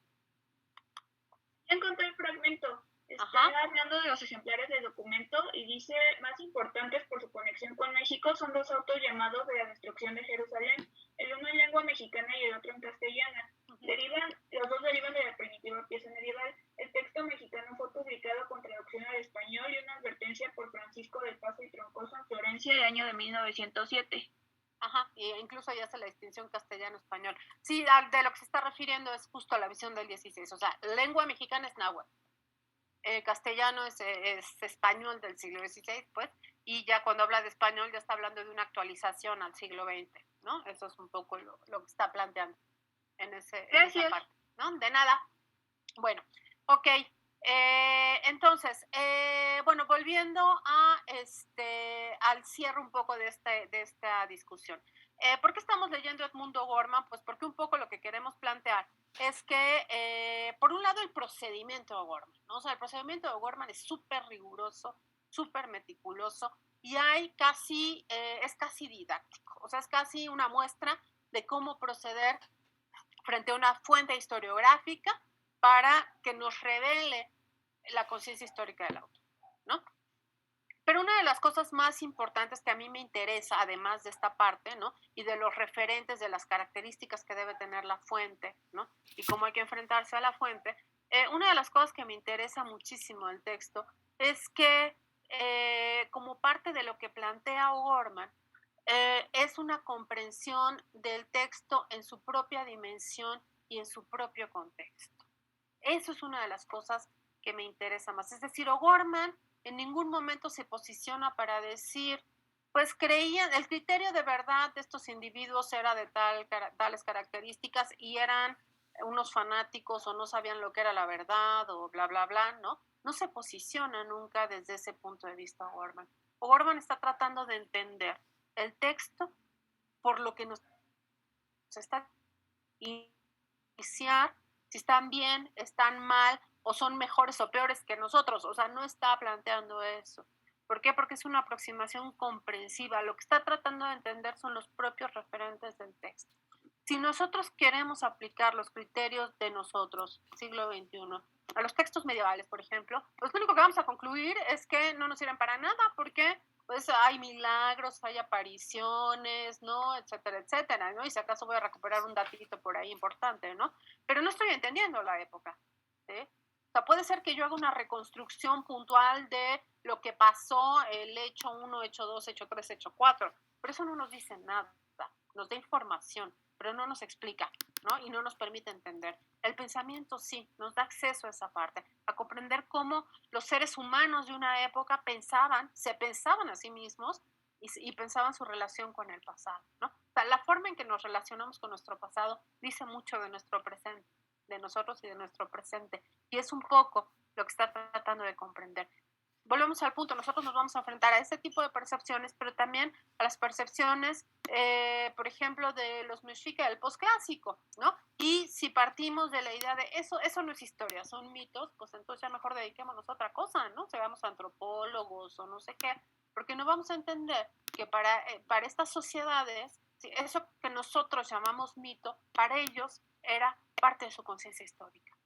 Speaker 14: Ya encontré el fragmento. Está hablando de los ejemplares del documento y dice, más importantes por su conexión con México son dos autos llamados de la Destrucción de Jerusalén, el uno en lengua mexicana y el otro en castellana. Los dos derivan de la primitiva pieza medieval. El texto mexicano fue publicado con traducción al español y una advertencia por Francisco del Paso y Troncoso en Florencia el año de 1907.
Speaker 1: Ajá, e incluso ya hace la distinción castellano-español. Sí, de lo que se está refiriendo es justo a la visión del 16, o sea, lengua mexicana es náhuatl. Castellano es español del siglo XVI, pues, y ya cuando habla de español ya está hablando de una actualización al siglo XX, ¿no? Eso es un poco lo que está planteando en esa parte, ¿no? De nada. Bueno, ok. Entonces, bueno, volviendo al cierre un poco de esta discusión. ¿Por qué estamos leyendo Edmundo Gorman? Pues porque un poco lo que queremos plantear es que, por un lado, el procedimiento de Gorman, ¿no? O sea, el procedimiento de Gorman es súper riguroso, súper meticuloso y es casi didáctico. O sea, es casi una muestra de cómo proceder frente a una fuente historiográfica para que nos revele la conciencia histórica del autor, ¿no? Pero una de las cosas más importantes que a mí me interesa, además de esta parte, ¿no? Y de los referentes, de las características que debe tener la fuente, ¿no? Y cómo hay que enfrentarse a la fuente, una de las cosas que me interesa muchísimo del texto es que, como parte de lo que plantea O'Gorman, es una comprensión del texto en su propia dimensión y en su propio contexto. Eso es una de las cosas que me interesa más. Es decir, O'Gorman en ningún momento se posiciona para decir, pues creían, el criterio de verdad de estos individuos era de tales características y eran unos fanáticos o no sabían lo que era la verdad o bla, bla, bla, ¿no? No se posiciona nunca desde ese punto de vista O'Gorman. O'Gorman está tratando de entender el texto por lo que nos está iniciar, si están bien, están mal, o son mejores o peores que nosotros. O sea, no está planteando eso. ¿Por qué? Porque es una aproximación comprensiva. Lo que está tratando de entender son los propios referentes del texto. Si nosotros queremos aplicar los criterios de nosotros, siglo XXI, a los textos medievales, por ejemplo, pues lo único que vamos a concluir es que no nos sirven para nada, porque pues hay milagros, hay apariciones, ¿no? Etcétera, etcétera, ¿no? Y si acaso voy a recuperar un datito por ahí importante, ¿no? Pero no estoy entendiendo la época, ¿sí? O sea, puede ser que yo haga una reconstrucción puntual de lo que pasó, el hecho 1, hecho 2, hecho 3, hecho 4, pero eso no nos dice nada, nos da información, pero no nos explica, ¿no? Y no nos permite entender. El pensamiento sí, nos da acceso a esa parte, a comprender cómo los seres humanos de una época se pensaban a sí mismos y pensaban su relación con el pasado, ¿no? O sea, la forma en que nos relacionamos con nuestro pasado dice mucho de nuestro presente, de nosotros y de nuestro presente, y es un poco lo que está tratando de comprender. Volvemos al punto, nosotros nos vamos a enfrentar a este tipo de percepciones, pero también a las percepciones, por ejemplo, de los mexica del posclásico, ¿no? Y si partimos de la idea de eso no es historia, son mitos, pues entonces ya mejor dediquémonos a otra cosa, ¿no? Seamos antropólogos o no sé qué, porque no vamos a entender que para estas sociedades, ¿sí? Eso que nosotros llamamos mito, para ellos era parte de su conciencia histórica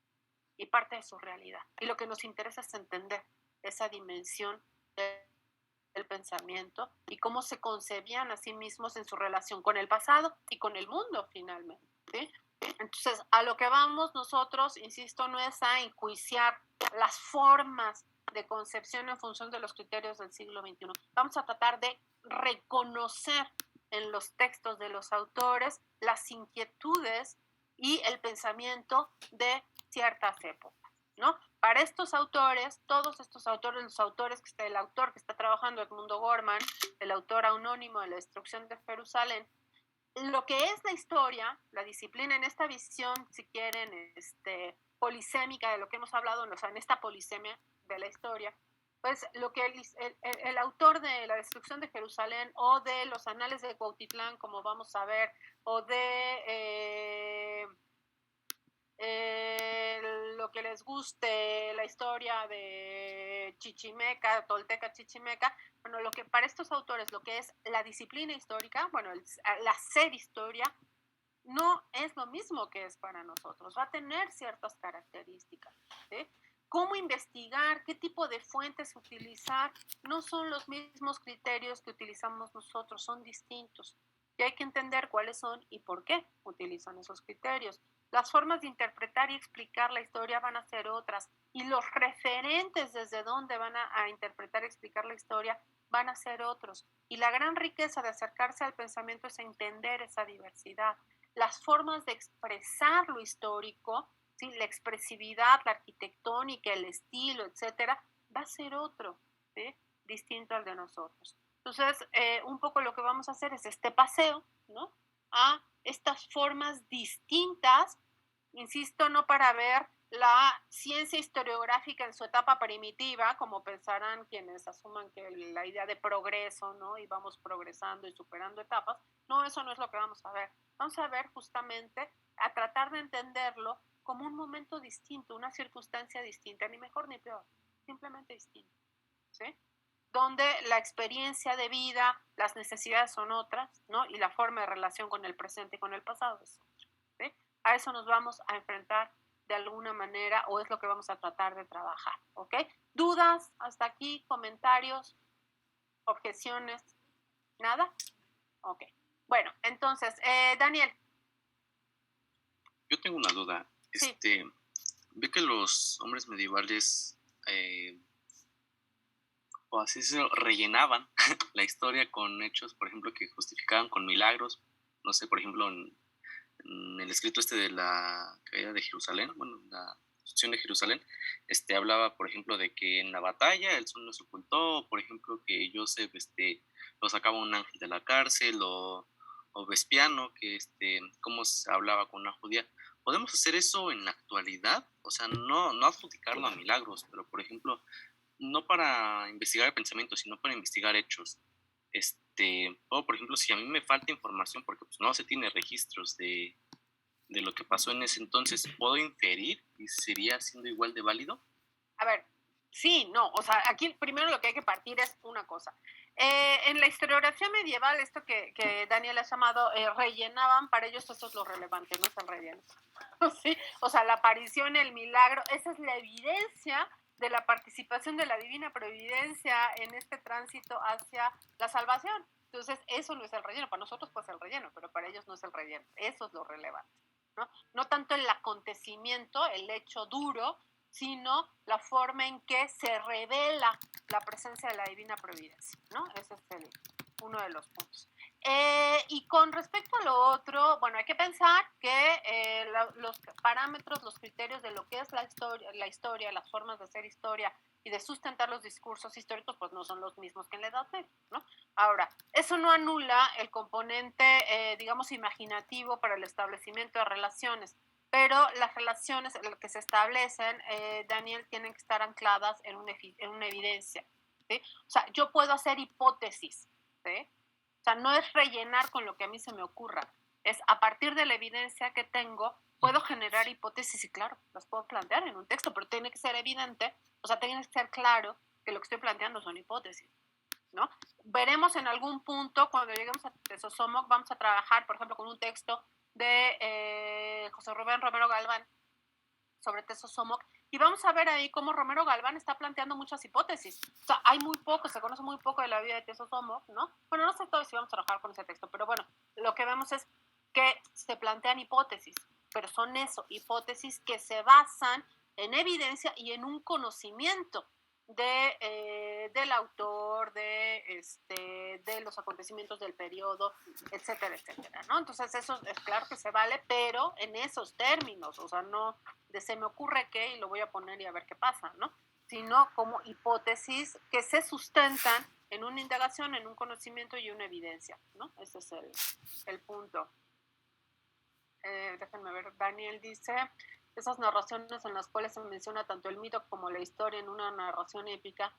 Speaker 1: y parte de su realidad. Y lo que nos interesa es entender esa dimensión del pensamiento y cómo se concebían a sí mismos en su relación con el pasado y con el mundo finalmente, ¿sí? Entonces, a lo que vamos nosotros, insisto, no es a enjuiciar las formas de concepción en función de los criterios del siglo XXI. Vamos a tratar de reconocer en los textos de los autores las inquietudes y el pensamiento de ciertas épocas, ¿no? Para estos autores, todos estos autores, el autor que está trabajando, Edmundo Gorman, el autor anónimo de la destrucción de Jerusalén, lo que es la historia, la disciplina en esta visión, si quieren, polisémica de lo que hemos hablado, en esta polisemia de la historia, pues lo que el autor de la destrucción de Jerusalén o de los anales de Cuautitlán, como vamos a ver, o de lo que les guste, la historia de Chichimeca, Tolteca Chichimeca, bueno, lo que para estos autores, lo que es la disciplina histórica, bueno, el hacer historia, no es lo mismo que es para nosotros, va a tener ciertas características, ¿sí? Cómo investigar, qué tipo de fuentes utilizar, no son los mismos criterios que utilizamos nosotros, son distintos. Y hay que entender cuáles son y por qué utilizan esos criterios. Las formas de interpretar y explicar la historia van a ser otras, y los referentes desde donde van a interpretar y explicar la historia van a ser otros. Y la gran riqueza de acercarse al pensamiento es entender esa diversidad. Las formas de expresar lo histórico, ¿sí? La expresividad, la arquitectónica, el estilo, etcétera, va a ser otro, ¿sí? distinto al de nosotros. Entonces, un poco lo que vamos a hacer es este paseo, ¿no?, a estas formas distintas, insisto, no para ver la ciencia historiográfica en su etapa primitiva, como pensarán quienes asuman que la idea de progreso, ¿no?, y vamos progresando y superando etapas. No, eso no es lo que vamos a ver. Vamos a ver justamente, a tratar de entenderlo como un momento distinto, una circunstancia distinta, ni mejor ni peor, simplemente distinta, ¿sí?, donde la experiencia de vida, las necesidades son otras, ¿no?, y la forma de relación con el presente y con el pasado es otra, ¿sí? A eso nos vamos a enfrentar de alguna manera, o es lo que vamos a tratar de trabajar, ¿ok? ¿Dudas hasta aquí? ¿Comentarios? ¿Objeciones? ¿Nada? Ok. Bueno, entonces, Daniel.
Speaker 6: Yo tengo una duda.
Speaker 1: Sí.
Speaker 6: Ve que los hombres medievales, o así se rellenaban la historia con hechos, por ejemplo, que justificaban con milagros. No sé, por ejemplo, en el escrito de la caída de Jerusalén, bueno, la destrucción de Jerusalén, hablaba, por ejemplo, de que en la batalla el sol no se ocultó, por ejemplo, que Joseph lo sacaba un ángel de la cárcel, o Vespiano, que cómo se hablaba con una judía. ¿Podemos hacer eso en la actualidad? O sea, no adjudicarlo a milagros, pero, por ejemplo, no para investigar el pensamiento, sino para investigar hechos. O, por ejemplo, si a mí me falta información, porque pues, no se tiene registros de lo que pasó en ese entonces, ¿puedo inferir y sería siendo igual de válido?
Speaker 1: A ver, sí, no, o sea, aquí primero lo que hay que partir es una cosa. En la historiografía medieval, esto que Daniel ha llamado rellenaban, para ellos eso es lo relevante, no es el relleno. ¿Sí? O sea, la aparición, el milagro, esa es la evidencia de la participación de la divina providencia en este tránsito hacia la salvación. Entonces, eso no es el relleno. Para nosotros puede ser el relleno, pero para ellos no es el relleno. Eso es lo relevante, ¿no? No tanto el acontecimiento, el hecho duro, sino la forma en que se revela la presencia de la divina providencia, ¿no? Ese es uno de los puntos. Y con respecto a lo otro, bueno, hay que pensar que los parámetros, los criterios de lo que es la historia, las formas de hacer historia y de sustentar los discursos históricos, pues no son los mismos que en la Edad Media, ¿no? Ahora, eso no anula el componente, digamos, imaginativo para el establecimiento de relaciones, pero las relaciones que se establecen, Daniel, tienen que estar ancladas en una evidencia, ¿sí? O sea, yo puedo hacer hipótesis, ¿sí? O sea, no es rellenar con lo que a mí se me ocurra, es a partir de la evidencia que tengo, puedo generar hipótesis y claro, las puedo plantear en un texto, pero tiene que ser evidente, o sea, tiene que ser claro que lo que estoy planteando son hipótesis, ¿no? Veremos en algún punto, cuando lleguemos a Tesosomoc, vamos a trabajar, por ejemplo, con un texto de José Rubén Romero Galván sobre Tesosomoc, y vamos a ver ahí cómo Romero Galván está planteando muchas hipótesis. O sea, hay muy poco, se conoce muy poco de la vida de Tesosomoc, ¿no? Bueno, no sé todo si vamos a trabajar con ese texto, pero bueno, lo que vemos es que se plantean hipótesis, pero son eso, hipótesis que se basan en evidencia y en un conocimiento del autor, de los acontecimientos del periodo, etcétera, etcétera, ¿no? Entonces eso es claro que se vale, pero en esos términos, o sea, no de se me ocurre que y lo voy a poner y a ver qué pasa, ¿no? Sino como hipótesis que se sustentan en una indagación, en un conocimiento y una evidencia, ¿no? Ese es el punto. Déjenme ver, Daniel dice, esas narraciones en las cuales se menciona tanto el mito como la historia en una narración épica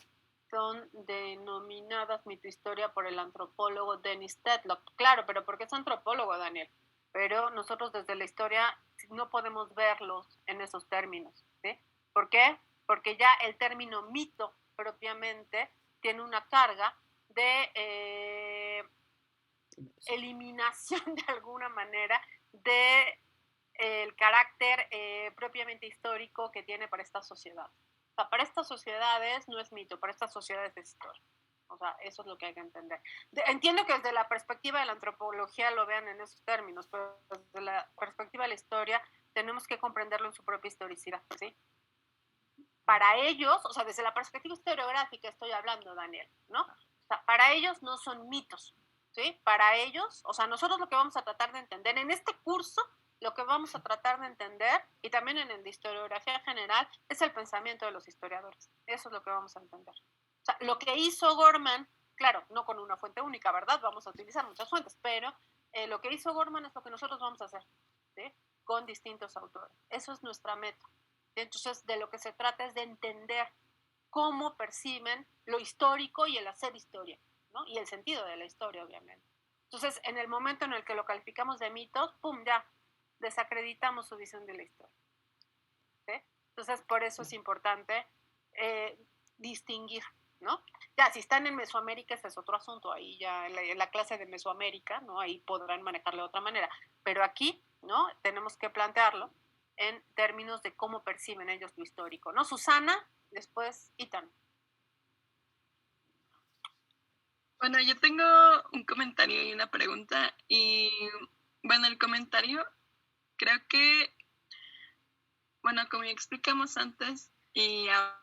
Speaker 1: son denominadas mitohistoria por el antropólogo Dennis Tetlock. Claro, pero ¿por qué es antropólogo, Daniel? Pero nosotros desde la historia no podemos verlos en esos términos, ¿sí? ¿Por qué? Porque ya el término mito propiamente tiene una carga de eliminación de alguna manera de el carácter propiamente histórico que tiene para esta sociedad. O sea, para estas sociedades no es mito, para estas sociedades es historia. O sea, eso es lo que hay que entender. Entiendo que desde la perspectiva de la antropología lo vean en esos términos, pero desde la perspectiva de la historia tenemos que comprenderlo en su propia historicidad, ¿sí? Para ellos, o sea, desde la perspectiva historiográfica estoy hablando, Daniel, ¿no? O sea, para ellos no son mitos, ¿sí? Para ellos, o sea, nosotros lo que vamos a tratar de entender en este curso, lo que vamos a tratar de entender, y también en el de historiografía general, es el pensamiento de los historiadores. Eso es lo que vamos a entender, O sea, lo que hizo Gorman, claro, no con una fuente única, ¿verdad? Vamos a utilizar muchas fuentes, pero lo que hizo Gorman es lo que nosotros vamos a hacer, ¿sí? Con distintos autores. Eso es nuestra meta. Entonces, de lo que se trata es de entender cómo perciben lo histórico y el hacer historia, ¿no? Y el sentido de la historia, obviamente. Entonces, en el momento en el que lo calificamos de mitos, ¡pum!, ya desacreditamos su visión de la historia, ¿sí? Entonces, por eso es importante distinguir, ¿no? Ya, si están en Mesoamérica, ese es otro asunto, ahí ya en la clase de Mesoamérica, ¿no? Ahí podrán manejarlo de otra manera, pero aquí, ¿no? Tenemos que plantearlo en términos de cómo perciben ellos lo histórico, ¿no? Susana, después Ethan.
Speaker 12: Bueno, yo tengo un comentario y una pregunta. Y bueno, el comentario, creo que, bueno, como ya explicamos antes, y ahora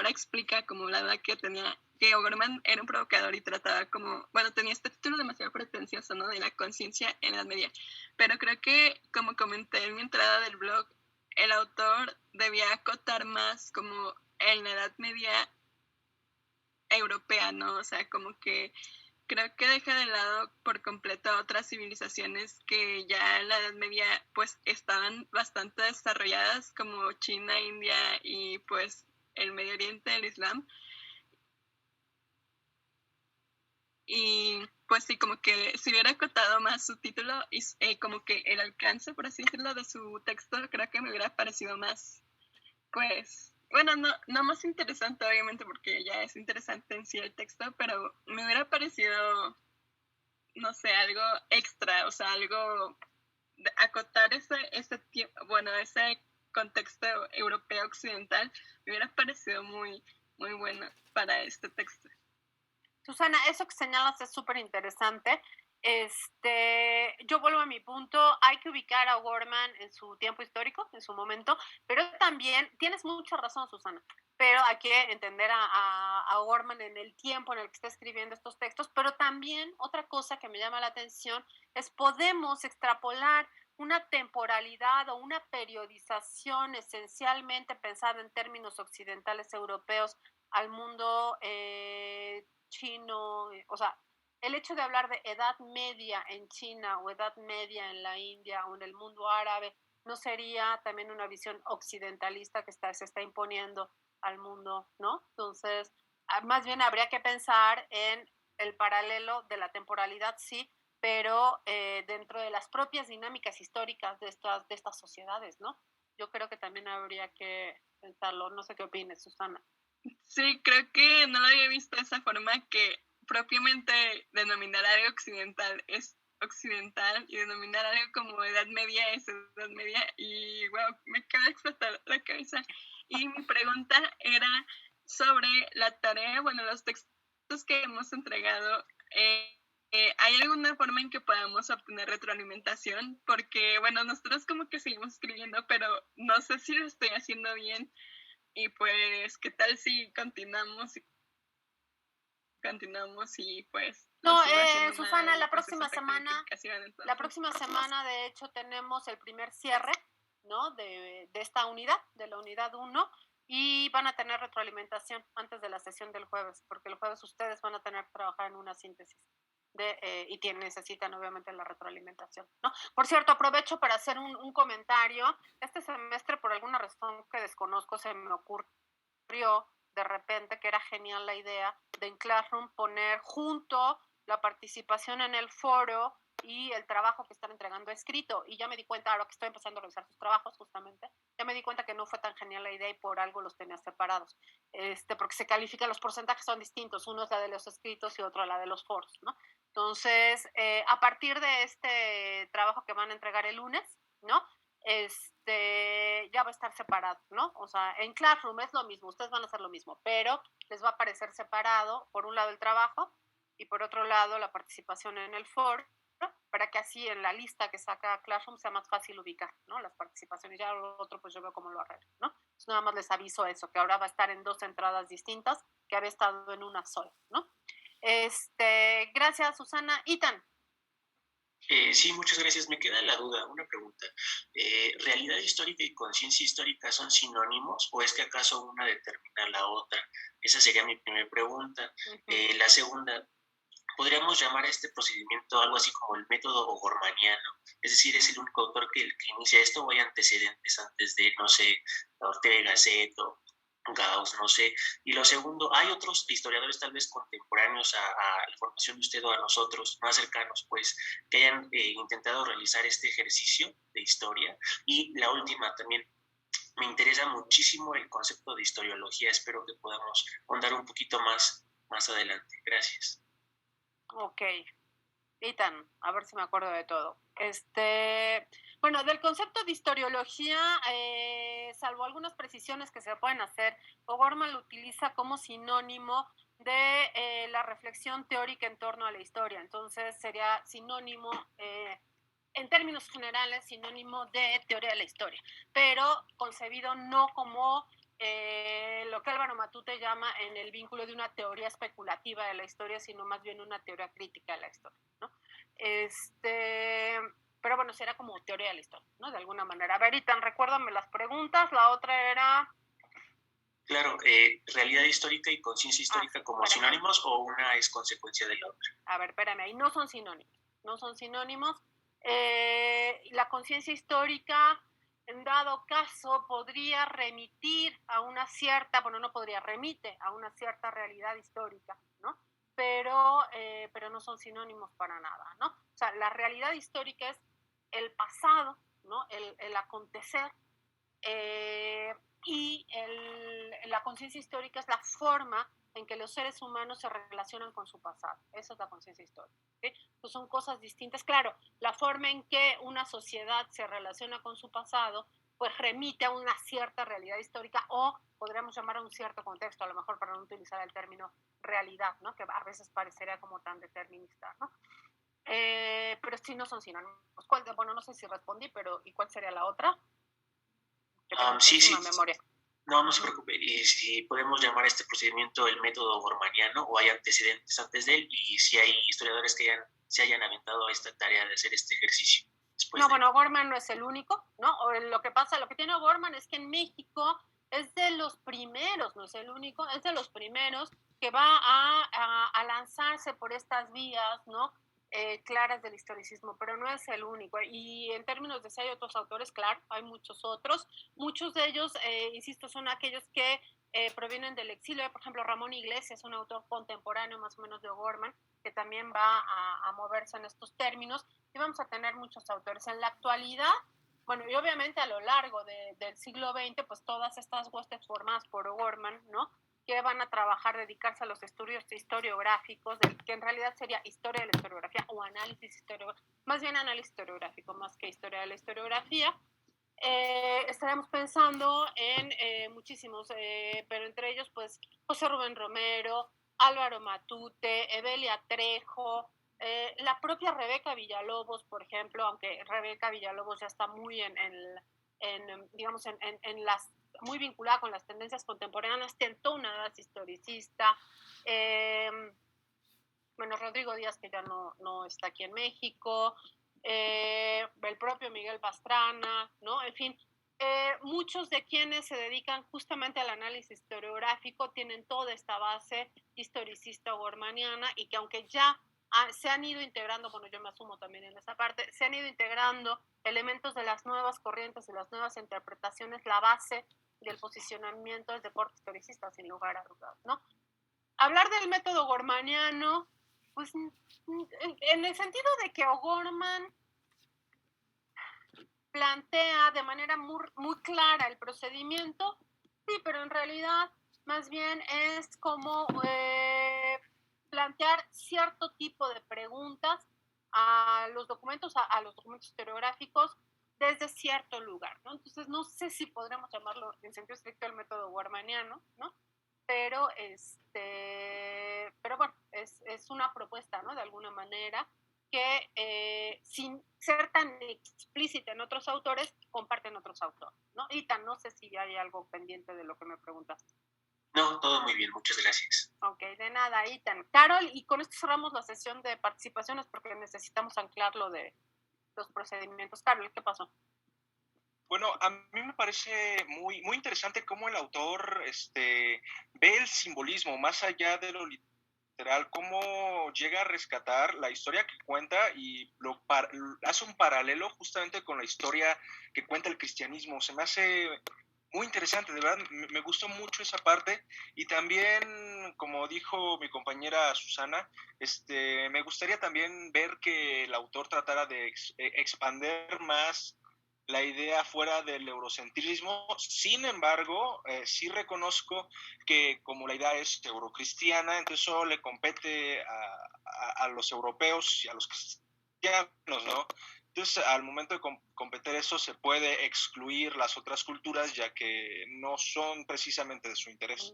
Speaker 12: explica como la edad que tenía, que O'Gorman era un provocador y trataba como, bueno, tenía este título demasiado pretencioso, ¿no? De la conciencia en la Edad Media. Pero creo que, como comenté en mi entrada del blog, el autor debía acotar más como en la Edad Media europea, ¿no? O sea, como que creo que deja de lado por completo a otras civilizaciones que ya en la Edad Media pues estaban bastante desarrolladas, como China, India y pues el Medio Oriente, el Islam. Y pues sí, como que si hubiera acotado más su título y como que el alcance, por así decirlo, de su texto, creo que me hubiera parecido más, pues, bueno, no más interesante obviamente porque ya es interesante en sí el texto, pero me hubiera parecido, no sé, algo extra, o sea, algo, acotar ese tiempo, bueno, ese contexto europeo occidental, me hubiera parecido muy, muy bueno para este texto.
Speaker 1: Susana, eso que señalas es súper interesante. Yo vuelvo a mi punto, hay que ubicar a O'Gorman en su tiempo histórico, en su momento, pero también, tienes mucha razón, Susana, pero hay que entender a O'Gorman en el tiempo en el que está escribiendo estos textos, pero también otra cosa que me llama la atención es podemos extrapolar una temporalidad o una periodización esencialmente pensada en términos occidentales europeos al mundo chino, o sea, el hecho de hablar de edad media en China o edad media en la India o en el mundo árabe, ¿no sería también una visión occidentalista que se está imponiendo al mundo, ¿no? Entonces, más bien habría que pensar en el paralelo de la temporalidad, sí, pero dentro de las propias dinámicas históricas de estas sociedades, ¿no? Yo creo que también habría que pensarlo. No sé qué opines, Susana.
Speaker 12: Sí, creo que no lo había visto de esa forma, que propiamente denominar algo occidental es occidental y denominar algo como edad media es edad media, y wow, me acaba de explotar la cabeza. Y mi pregunta era sobre la tarea, bueno, los textos que hemos entregado. ¿Hay alguna forma en que podamos obtener retroalimentación? Porque, bueno, nosotros como que seguimos escribiendo, pero no sé si lo estoy haciendo bien. Y pues, ¿qué tal si continuamos y pues...
Speaker 1: No, Susana, la próxima semana, de hecho, tenemos el primer cierre, ¿no? De esta unidad, de la unidad 1, y van a tener retroalimentación antes de la sesión del jueves, porque el jueves ustedes van a tener que trabajar en una síntesis. Y necesitan obviamente la retroalimentación, ¿no? Por cierto, aprovecho para hacer un comentario. Este semestre, por alguna razón que desconozco, se me ocurrió de repente que era genial la idea de en Classroom poner junto la participación en el foro y el trabajo que están entregando escrito. Y ya me di cuenta, ahora que estoy empezando a revisar sus trabajos justamente, ya me di cuenta que no fue tan genial la idea y por algo los tenía separados. Porque se califican, los porcentajes son distintos, uno es la de los escritos y otro la de los foros, ¿no? Entonces, a partir de este trabajo que van a entregar el lunes, ¿no? Ya va a estar separado, ¿no? O sea, en Classroom es lo mismo, ustedes van a hacer lo mismo, pero les va a aparecer separado, por un lado el trabajo y por otro lado la participación en el foro, para que así en la lista que saca Classroom sea más fácil ubicar, ¿no? Las participaciones. Ya lo otro pues yo veo cómo lo arreglo, ¿no? Entonces nada más les aviso eso, que ahora va a estar en 2 entradas distintas, que había estado en una sola, ¿no? Gracias, Susana. Ethan.
Speaker 17: Sí, muchas gracias. Me queda la duda, una pregunta. ¿Realidad histórica y conciencia histórica son sinónimos o es que acaso una determina la otra? Esa sería mi primera pregunta. La segunda, ¿podríamos llamar a este procedimiento algo así como el método o'gormaniano? Es decir, ¿es el único autor que inicia esto o hay antecedentes antes de, no sé, Ortega y Gasset o Gauss, no sé? Y lo segundo, ¿hay otros historiadores tal vez contemporáneos a la formación de usted o a nosotros, más cercanos, pues, que hayan intentado realizar este ejercicio de historia? Y la última también, me interesa muchísimo el concepto de historiología, espero que podamos ahondar un poquito más adelante. Gracias.
Speaker 1: Ok. Ethan, a ver si me acuerdo de todo. Bueno, del concepto de historiología, salvo algunas precisiones que se pueden hacer, O'Gorman lo utiliza como sinónimo de la reflexión teórica en torno a la historia. Entonces sería sinónimo, en términos generales, sinónimo de teoría de la historia, pero concebido no como lo que Álvaro Matute llama en el vínculo de una teoría especulativa de la historia, sino más bien una teoría crítica de la historia, ¿no? Pero bueno, será como teoría de la historia, ¿no? De alguna manera. A ver, Ethan, recuérdame las preguntas. La otra era...
Speaker 17: Claro, realidad histórica y conciencia histórica como sinónimos o una es consecuencia de la otra.
Speaker 1: A ver, espérame, ahí no son sinónimos, no son sinónimos. La conciencia histórica, en dado caso, podría remitir a una cierta, bueno, no podría, remite a una cierta realidad histórica, ¿no? Pero no son sinónimos para nada, ¿no? O sea, la realidad histórica es el pasado, ¿no? El acontecer, y la conciencia histórica es la forma en que los seres humanos se relacionan con su pasado. Esa es la conciencia histórica. ¿Sí? Pues son cosas distintas. Claro, la forma en que una sociedad se relaciona con su pasado, pues remite a una cierta realidad histórica o podríamos llamar a un cierto contexto, a lo mejor para no utilizar el término realidad, ¿no? Que a veces parecería como tan determinista, ¿no? Pero sí no son sinónimos. Bueno, no sé si respondí, pero ¿y cuál sería la otra?
Speaker 17: Sí.
Speaker 1: Memoria.
Speaker 17: No se preocupe. Y si podemos llamar a este procedimiento el método o'gormaniano o hay antecedentes antes de él y si hay historiadores que se hayan aventado a esta tarea de hacer este ejercicio.
Speaker 1: No, bueno, O'Gorman no es el único, ¿no? Lo que tiene O'Gorman es que en México es de los primeros, no es el único, es de los primeros que va a lanzarse por estas vías, ¿no? Claras del historicismo, pero no es el único. Y en términos de si hay otros autores, claro, hay muchos otros. Muchos de ellos, insisto, son aquellos que provienen del exilio. Por ejemplo, Ramón Iglesias, un autor contemporáneo más o menos de O'Gorman, que también va a moverse en estos términos. Y vamos a tener muchos autores. En la actualidad, bueno, y obviamente a lo largo del siglo XX, pues todas estas huestes formadas por O'Gorman, ¿no? Que van a trabajar, dedicarse a los estudios historiográficos, que en realidad sería historia de la historiografía o análisis historiográfico, más bien análisis historiográfico, más que historia de la historiografía. Estaremos pensando en muchísimos, pero entre ellos, pues, José Rubén Romero, Álvaro Matute, Evelia Trejo, la propia Rebeca Villalobos, por ejemplo, aunque Rebeca Villalobos ya está muy digamos, en las muy vinculada con las tendencias contemporáneas, tentó una edad historicista. Bueno, Rodrigo Díaz, que ya no está aquí en México, el propio Miguel Pastrana, ¿no? En fin, muchos de quienes se dedican justamente al análisis historiográfico tienen toda esta base historicista o'gormaniana y que aunque ya se han ido integrando, bueno, yo me asumo también en esa parte, se han ido integrando elementos de las nuevas corrientes, de las nuevas interpretaciones, la base del posicionamiento del deporte historicista, sin lugar a dudas, ¿no? Hablar del método o'gormaniano, pues en el sentido de que O'Gorman plantea de manera muy clara el procedimiento, sí, pero en realidad más bien es como plantear cierto tipo de preguntas a los documentos historiográficos desde cierto lugar, ¿no? Entonces no sé si podremos llamarlo en sentido estricto el método o'gormaniano, ¿no? Pero bueno, es una propuesta, ¿no? De alguna manera que sin ser tan explícita en otros autores, comparten otros autores, ¿no? Y no sé si hay algo pendiente de lo que me preguntaste.
Speaker 17: No, todo muy bien, muchas gracias.
Speaker 1: Ok, de nada, Ethan. Carol, y con esto cerramos la sesión de participaciones porque necesitamos anclar lo de los procedimientos. Carol, ¿qué pasó?
Speaker 18: Bueno, a mí me parece muy, muy interesante cómo el autor ve el simbolismo más allá de lo literal, cómo llega a rescatar la historia que cuenta y hace un paralelo justamente con la historia que cuenta el cristianismo. Se me hace muy interesante, de verdad, me gustó mucho esa parte. Y también, como dijo mi compañera Susana, me gustaría también ver que el autor tratara de expander más la idea fuera del eurocentrismo. Sin embargo, sí reconozco que como la idea es eurocristiana, entonces solo le compete a los europeos y a los cristianos, ¿no? Entonces, al momento de competir eso, se puede excluir las otras culturas, ya que no son precisamente de su interés.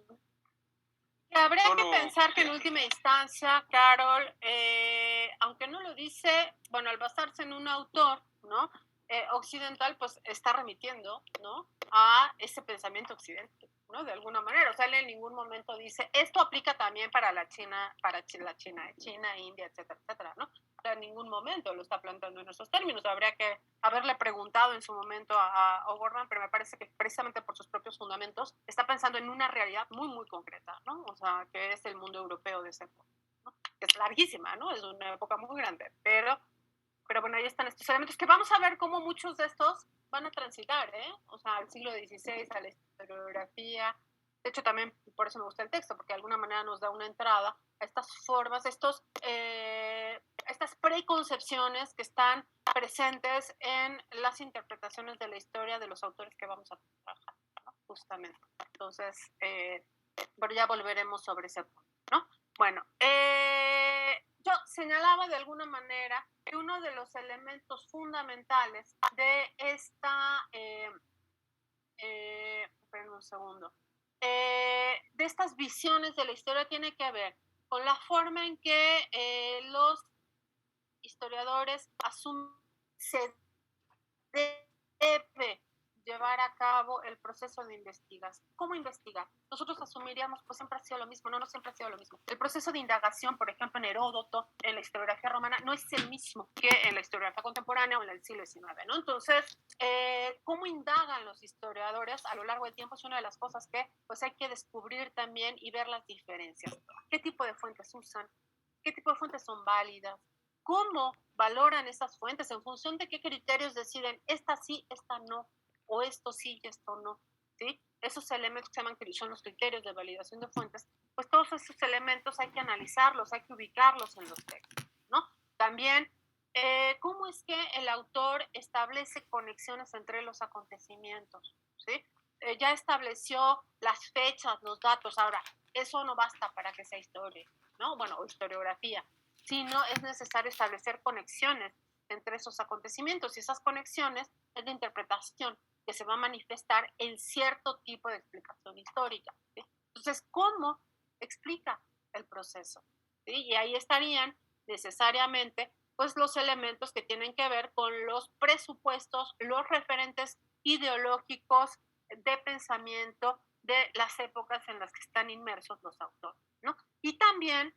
Speaker 1: Habría que pensar que en última instancia, Carol, aunque no lo dice, bueno, al basarse en un autor, ¿no? Occidental, pues está remitiendo, ¿no? A ese pensamiento occidental, ¿no? De alguna manera. O sea, él en ningún momento dice, esto aplica también para la China, China, India, etcétera, etcétera, ¿no? O sea, en ningún momento lo está planteando en esos términos. Habría que haberle preguntado en su momento a O'Gorman, pero me parece que precisamente por sus propios fundamentos está pensando en una realidad muy, muy concreta, ¿no? O sea, que es el mundo europeo de esa época, ¿no? Que es larguísima, ¿no? Es una época muy grande, pero bueno, ahí están estos elementos que vamos a ver cómo muchos de estos van a transitar, ¿eh? O sea, al siglo XVI, a la historiografía. De hecho, también por eso me gusta el texto, porque de alguna manera nos da una entrada a estas formas, estas preconcepciones que están presentes en las interpretaciones de la historia de los autores que vamos a trabajar, ¿no? Justamente. Entonces, pero ya volveremos sobre ese punto, ¿no? Bueno, yo señalaba de alguna manera que uno de los elementos fundamentales de esta, esperen un segundo, de estas visiones de la historia tiene que ver con la forma en que los historiadores asumen se debe llevar a cabo el proceso de investigación. ¿Cómo investigar? Nosotros asumiríamos, pues siempre ha sido lo mismo, no siempre ha sido lo mismo. El proceso de indagación, por ejemplo, en Heródoto, en la historiografía romana, no es el mismo que en la historiografía contemporánea o en el siglo XIX, ¿no? Entonces, ¿cómo indagan los historiadores a lo largo del tiempo? Es una de las cosas que pues hay que descubrir también y ver las diferencias. ¿Qué tipo de fuentes usan? ¿Qué tipo de fuentes son válidas? ¿Cómo valoran esas fuentes? ¿En función de qué criterios deciden esta sí, esta no? O esto sí y esto no, ¿sí? Esos elementos que se llaman, que son los criterios de validación de fuentes, pues todos esos elementos hay que analizarlos, hay que ubicarlos en los textos, ¿no? También, ¿cómo es que el autor establece conexiones entre los acontecimientos, ¿sí? Ya estableció las fechas, los datos, ahora, eso no basta para que sea historia, ¿no? Bueno, o historiografía, sino es necesario establecer conexiones entre esos acontecimientos, y esas conexiones es la interpretación que se va a manifestar en cierto tipo de explicación histórica, ¿sí? Entonces, ¿cómo explica el proceso? ¿Sí? Y ahí estarían necesariamente pues los elementos que tienen que ver con los presupuestos, los referentes ideológicos de pensamiento de las épocas en las que están inmersos los autores, ¿no? Y también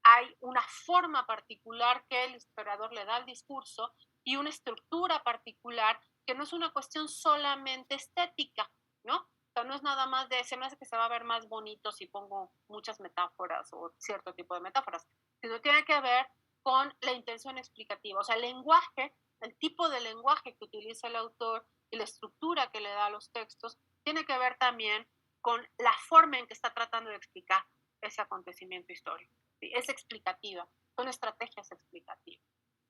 Speaker 1: hay una forma particular que el historiador le da al discurso y una estructura particular que no es una cuestión solamente estética, ¿no? O sea, no es nada más de, se me hace que se va a ver más bonito si pongo muchas metáforas o cierto tipo de metáforas, sino tiene que ver con la intención explicativa, o sea, el lenguaje, el tipo de lenguaje que utiliza el autor y la estructura que le da a los textos, tiene que ver también con la forma en que está tratando de explicar ese acontecimiento histórico. ¿Sí? Es explicativa, son estrategias explicativas,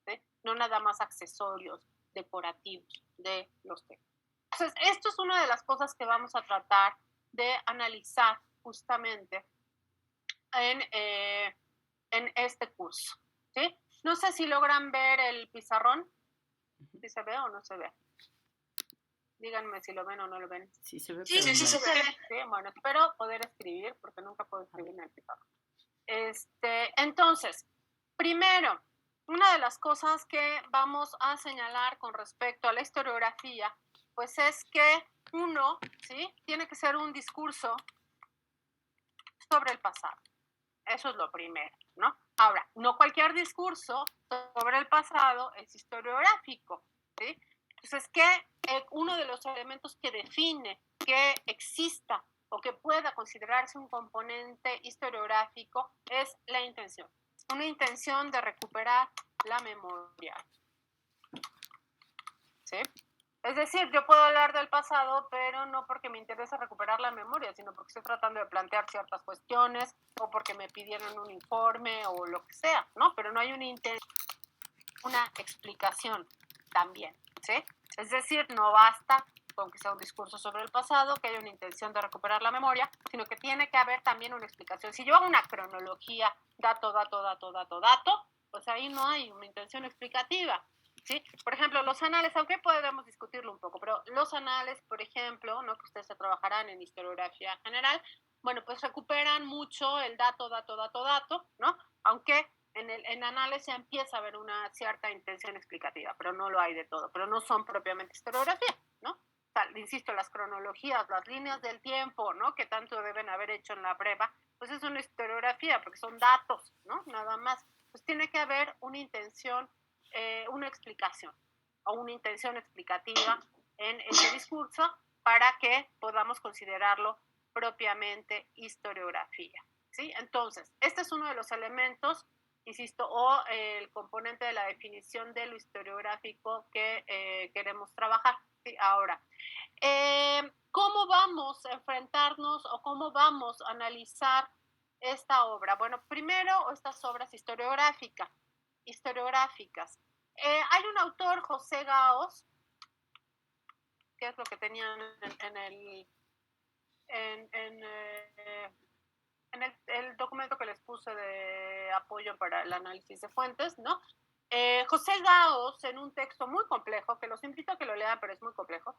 Speaker 1: ¿sí? No nada más accesorios decorativos de los textos. Entonces, esto es una de las cosas que vamos a tratar de analizar justamente en este curso, ¿sí? No sé si logran ver el pizarrón, si se ve o no se ve. Díganme si lo ven o no lo ven.
Speaker 10: Sí se ve.
Speaker 1: Sí, sí, sí se ve. Sí, bueno, espero poder escribir porque nunca puedo escribir en el pizarrón. Entonces, primero, una de las cosas que vamos a señalar con respecto a la historiografía, pues es que uno, ¿sí? Tiene que ser un discurso sobre el pasado. Eso es lo primero, ¿no? Ahora, no cualquier discurso sobre el pasado es historiográfico, ¿sí? Entonces, que uno de los elementos que define que exista o que pueda considerarse un componente historiográfico es la intención. Una intención de recuperar la memoria, ¿sí? Es decir, yo puedo hablar del pasado, pero no porque me interesa recuperar la memoria, sino porque estoy tratando de plantear ciertas cuestiones o porque me pidieron un informe o lo que sea, ¿no? Pero no hay una explicación también, ¿sí? Es decir, no basta con que sea un discurso sobre el pasado, que haya una intención de recuperar la memoria, sino que tiene que haber también una explicación. Si yo hago una cronología, dato, pues ahí no hay una intención explicativa, ¿sí? Por ejemplo, los anales, aunque podemos discutirlo un poco, pero los anales, por ejemplo, ¿no? Que ustedes se trabajarán en historiografía general, bueno, pues recuperan mucho el dato, ¿no? Aunque en anales ya empieza a haber una cierta intención explicativa, pero no lo hay de todo, pero no son propiamente historiografía, ¿no? O sea, insisto, las cronologías, las líneas del tiempo, ¿no? Que tanto deben haber hecho en la prueba, pues es una historiografía, porque son datos, ¿no? Nada más. Pues tiene que haber una intención, una explicación o una intención explicativa en ese discurso para que podamos considerarlo propiamente historiografía, ¿sí? Entonces, este es uno de los elementos, insisto, o el componente de la definición de lo historiográfico que queremos trabajar, ¿sí? Ahora, ¿cómo vamos a enfrentarnos o cómo vamos a analizar esta obra? Bueno, primero, estas obras historiográficas. Hay un autor, José Gaos, que es lo que tenían en el documento que les puse de apoyo para el análisis de fuentes, ¿no? José Gaos, en un texto muy complejo, que los invito a que lo lean, pero es muy complejo,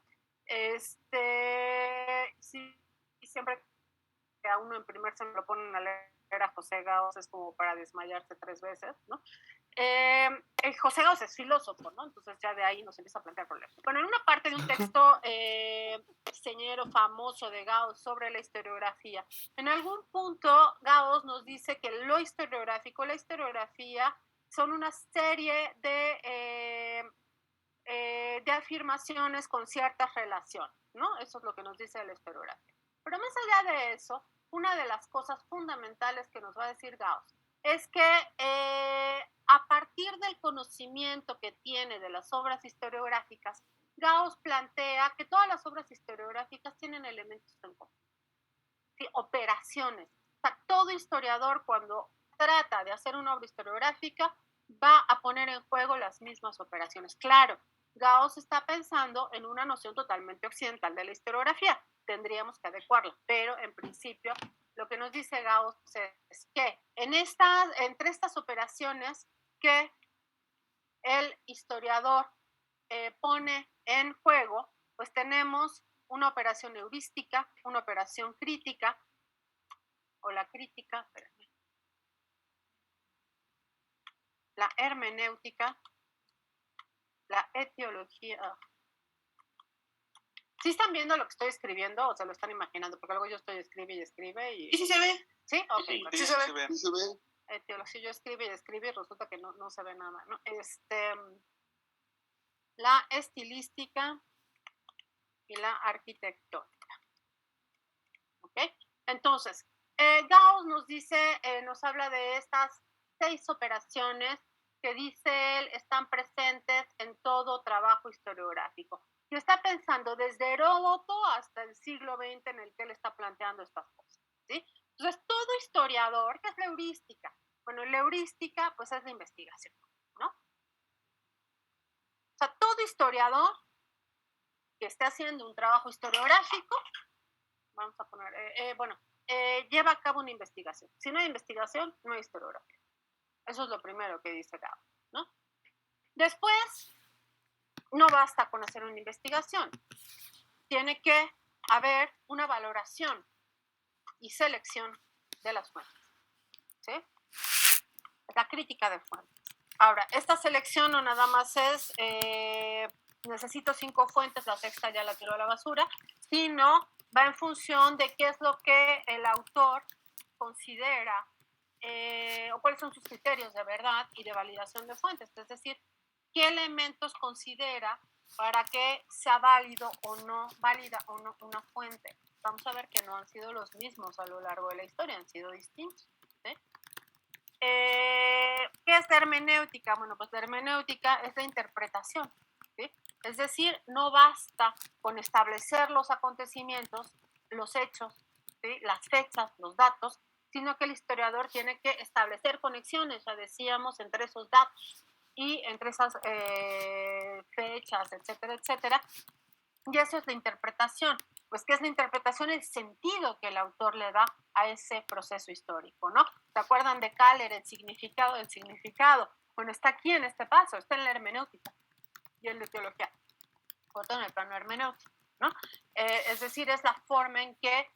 Speaker 1: sí, siempre que a uno en primer se me lo ponen a leer a José Gaos es como para desmayarse 3 veces, ¿no? José Gaos es filósofo, ¿no? Entonces ya de ahí nos empieza a plantear problemas. Bueno, en una parte de un texto señero famoso de Gaos sobre la historiografía, en algún punto Gaos nos dice que lo historiográfico, la historiografía, son una serie de afirmaciones con ciertas relaciones, ¿no? Eso es lo que nos dice la historiografía. Pero más allá de eso, una de las cosas fundamentales que nos va a decir Gaos es que a partir del conocimiento que tiene de las obras historiográficas, Gaos plantea que todas las obras historiográficas tienen elementos en común, ¿sí? Operaciones. O sea, todo historiador cuando trata de hacer una obra historiográfica va a poner en juego las mismas operaciones. Claro, Gaos está pensando en una noción totalmente occidental de la historiografía. Tendríamos que adecuarla, pero en principio lo que nos dice Gaos es que entre estas operaciones que el historiador pone en juego, pues tenemos una operación heurística, una operación crítica, o la crítica, espérenme, la hermenéutica, la etiología. ¿Sí están viendo lo que estoy escribiendo o se lo están imaginando? Porque luego yo estoy escribe y...
Speaker 3: ¿Sí se ve?
Speaker 1: ¿Sí? Ok.
Speaker 3: Sí,
Speaker 1: bueno.
Speaker 3: sí se ve. Sí se ve.
Speaker 1: Etiología, yo escribe y resulta que no se ve nada, ¿no? La estilística y la arquitectónica. ¿Ok? Entonces, Gaos nos habla de estas 6 operaciones que dice él están presentes en todo trabajo historiográfico. Y está pensando desde Heródoto hasta el siglo XX en el que él está planteando estas cosas, ¿sí? Entonces, todo historiador, ¿qué es la heurística? Bueno, la heurística, pues es la investigación, ¿no? O sea, todo historiador que esté haciendo un trabajo historiográfico, vamos a poner, lleva a cabo una investigación. Si no hay investigación, no hay historiografía. Eso es lo primero que dice Gaos, ¿no? Después, no basta con hacer una investigación. Tiene que haber una valoración y selección de las fuentes, ¿sí? La crítica de fuentes. Ahora, esta selección no nada más es necesito 5 fuentes, la sexta ya la tiro a la basura, sino va en función de qué es lo que el autor considera o cuáles son sus criterios de verdad y de validación de fuentes, es decir, qué elementos considera para que sea válido o no, válida o no una fuente. Vamos a ver que no han sido los mismos a lo largo de la historia, han sido distintos. ¿Sí? ¿Qué es la hermenéutica? Bueno, pues la hermenéutica es la interpretación, ¿sí? Es decir, no basta con establecer los acontecimientos, los hechos, ¿sí? Las fechas, los datos, sino que el historiador tiene que establecer conexiones, ya decíamos, entre esos datos y entre esas fechas, etcétera, etcétera. Y eso es la interpretación. Pues, ¿qué es la interpretación? El sentido que el autor le da a ese proceso histórico, ¿no? ¿Se acuerdan de Kaller, el significado del significado? Bueno, está aquí en este paso, está en la hermenéutica y en la teología, o todo en el plano hermenéutico, ¿no? Es decir, es la forma en que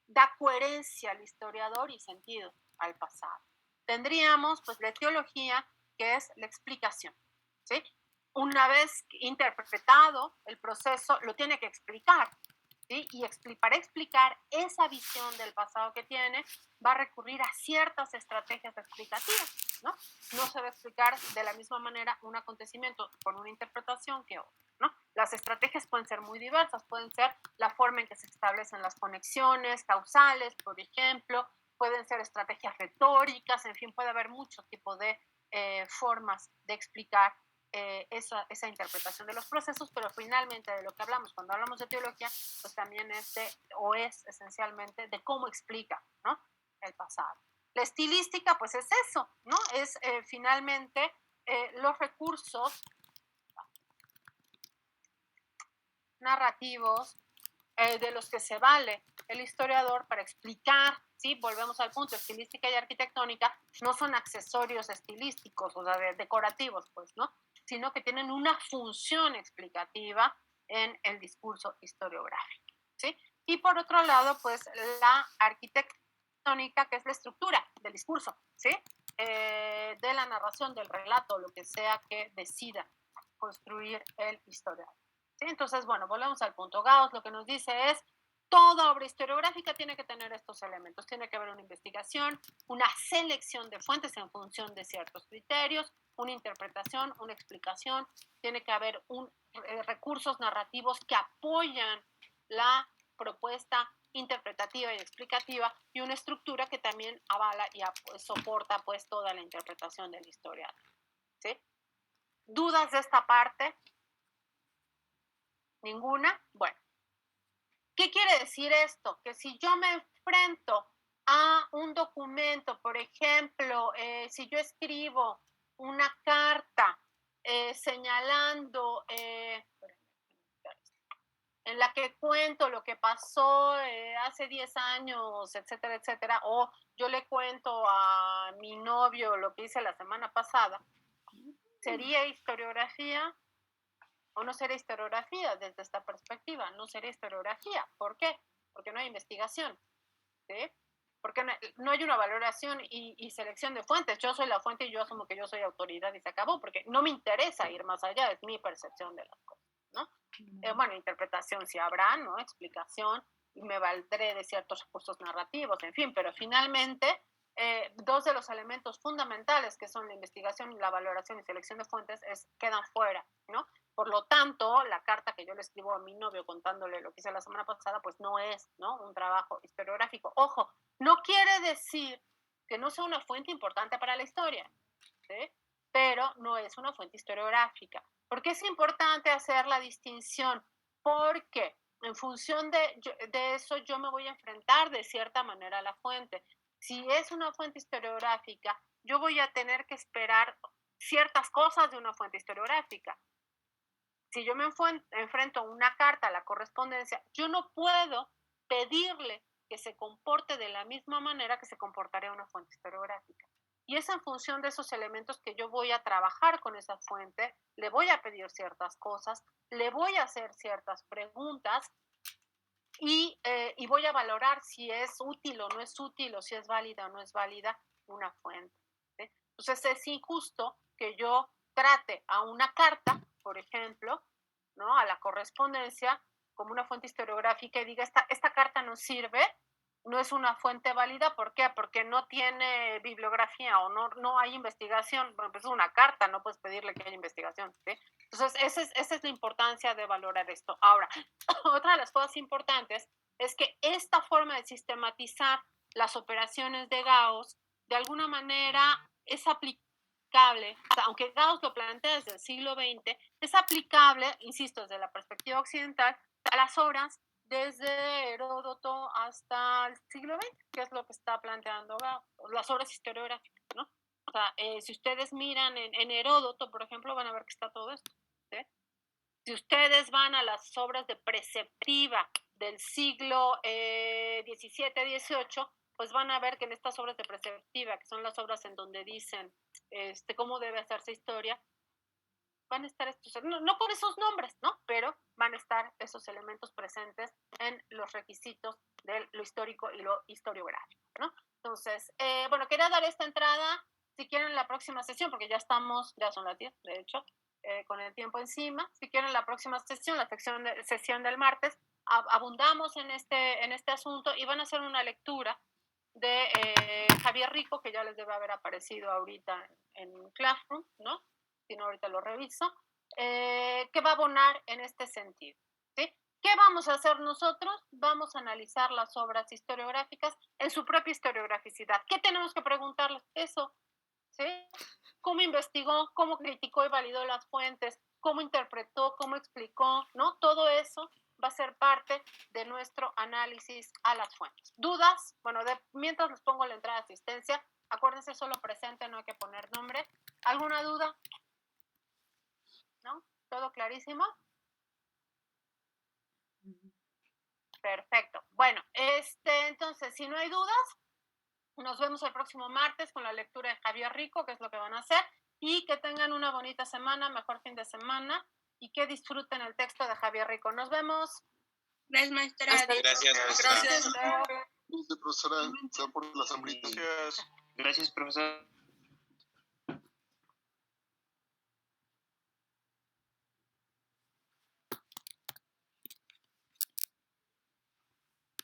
Speaker 1: da coherencia al historiador y sentido al pasado. Tendríamos, pues, la teología, que es la explicación, ¿sí? Una vez interpretado el proceso, lo tiene que explicar, ¿sí? Y para explicar esa visión del pasado que tiene, va a recurrir a ciertas estrategias explicativas, ¿no? No se va a explicar de la misma manera un acontecimiento con una interpretación que otra, ¿no? Las estrategias pueden ser muy diversas, pueden ser la forma en que se establecen las conexiones causales, por ejemplo, pueden ser estrategias retóricas, en fin, puede haber muchos tipos de formas de explicar esa interpretación de los procesos, pero finalmente de lo que hablamos cuando hablamos de teología, pues también es esencialmente de cómo explica, ¿no?, el pasado. La estilística, pues es eso, ¿no? Es finalmente los recursos narrativos de los que se vale el historiador para explicar, ¿sí? Volvemos al punto, estilística y arquitectónica no son accesorios estilísticos, o sea, decorativos, pues, ¿no? Sino que tienen una función explicativa en el discurso historiográfico, ¿sí? Y por otro lado, pues, la arquitectónica, que es la estructura del discurso, ¿sí? De la narración, del relato, lo que sea que decida construir el historiador. ¿Sí? Entonces, bueno, volvemos al punto. Gauss lo que nos dice es, toda obra historiográfica tiene que tener estos elementos. Tiene que haber una investigación, una selección de fuentes en función de ciertos criterios, una interpretación, una explicación. Tiene que haber recursos narrativos que apoyan la propuesta interpretativa y explicativa y una estructura que también avala y soporta pues toda la interpretación del historiador. ¿Sí? ¿Dudas de esta parte? ¿Ninguna? Bueno, ¿qué quiere decir esto? Que si yo me enfrento a un documento, por ejemplo, si yo escribo una carta señalando, en la que cuento lo que pasó hace 10 años, etcétera, etcétera, o yo le cuento a mi novio lo que hice la semana pasada, ¿sería historiografía? ¿O no sería historiografía desde esta perspectiva? No sería historiografía. ¿Por qué? Porque no hay investigación, ¿sí? Porque no hay una valoración y selección de fuentes. Yo soy la fuente y yo asumo que yo soy autoridad y se acabó, porque no me interesa ir más allá, es mi percepción de las cosas, ¿no? Bueno, interpretación sí habrá, ¿no? Explicación, y me valdré de ciertos recursos narrativos, en fin, pero finalmente dos de los elementos fundamentales que son la investigación y la valoración y selección de fuentes quedan fuera, ¿no? Por lo tanto, la carta que yo le escribo a mi novio contándole lo que hice la semana pasada, pues no es, ¿no?, un trabajo historiográfico. Ojo, no quiere decir que no sea una fuente importante para la historia, ¿sí? Pero no es una fuente historiográfica. ¿Por qué es importante hacer la distinción? Porque en función de eso yo me voy a enfrentar de cierta manera a la fuente. Si es una fuente historiográfica, yo voy a tener que esperar ciertas cosas de una fuente historiográfica. Si yo me enfrento a una carta, a la correspondencia, yo no puedo pedirle que se comporte de la misma manera que se comportaría una fuente historiográfica. Y es en función de esos elementos que yo voy a trabajar con esa fuente, le voy a pedir ciertas cosas, le voy a hacer ciertas preguntas y voy a valorar si es útil o no es útil, o si es válida o no es válida una fuente, ¿sí? Entonces es injusto que yo trate a una carta, por ejemplo, ¿no?, a la correspondencia como una fuente historiográfica y diga, esta carta no sirve no es una fuente válida. ¿Por qué? Porque no tiene bibliografía o no hay investigación. Bueno, pues es una carta, no puedes pedirle que haya investigación, ¿sí? Entonces, esa es la importancia de valorar esto. Ahora, otra de las cosas importantes es que esta forma de sistematizar las operaciones de Gauss, de alguna manera, es aplicable, o sea, aunque Gauss lo plantea desde el siglo XX, es aplicable, insisto, desde la perspectiva occidental, a las obras desde Heródoto hasta el siglo XX, que es lo que está planteando Gauss, las obras historiográficas, ¿no? O sea, si ustedes miran en Heródoto, por ejemplo, van a ver que está todo esto, ¿sí? Si ustedes van a las obras de preceptiva del siglo XVII, XVIII, pues van a ver que en estas obras de preceptiva, que son las obras en donde dicen cómo debe hacerse historia, van a estar estos, no con esos nombres, ¿no? Pero van a estar esos elementos presentes en los requisitos de lo histórico y lo historiográfico, ¿no? Entonces, bueno, quería dar esta entrada, si quieren la próxima sesión, porque ya son las 10, de hecho, con el tiempo encima. Si quieren la próxima sesión, la sesión del martes, abundamos en este asunto y van a hacer una lectura de Javier Rico, que ya les debe haber aparecido ahorita en Classroom, ¿no? Si no, ahorita lo reviso, que va a abonar en este sentido, ¿sí? ¿Qué vamos a hacer nosotros? Vamos a analizar las obras historiográficas en su propia historiograficidad. ¿Qué tenemos que preguntarles? Eso, ¿sí? ¿Cómo investigó? ¿Cómo criticó y validó las fuentes? ¿Cómo interpretó? ¿Cómo explicó? ¿No? Todo eso va a ser parte de nuestro análisis a las fuentes. ¿Dudas? Bueno, mientras les pongo la entrada de asistencia, acuérdense, solo presente, no hay que poner nombre. ¿Alguna duda? ¿No? ¿Todo clarísimo? Perfecto. Bueno, entonces, si no hay dudas, nos vemos el próximo martes con la lectura de Javier Rico, que es lo que van a hacer, y que tengan una bonita semana, mejor fin de semana, y que disfruten el texto de Javier Rico. Nos vemos.
Speaker 5: Gracias, maestra.
Speaker 15: Gracias, maestra.
Speaker 1: Gracias,
Speaker 19: Profesora, por las sombritas.
Speaker 15: Gracias, profesor.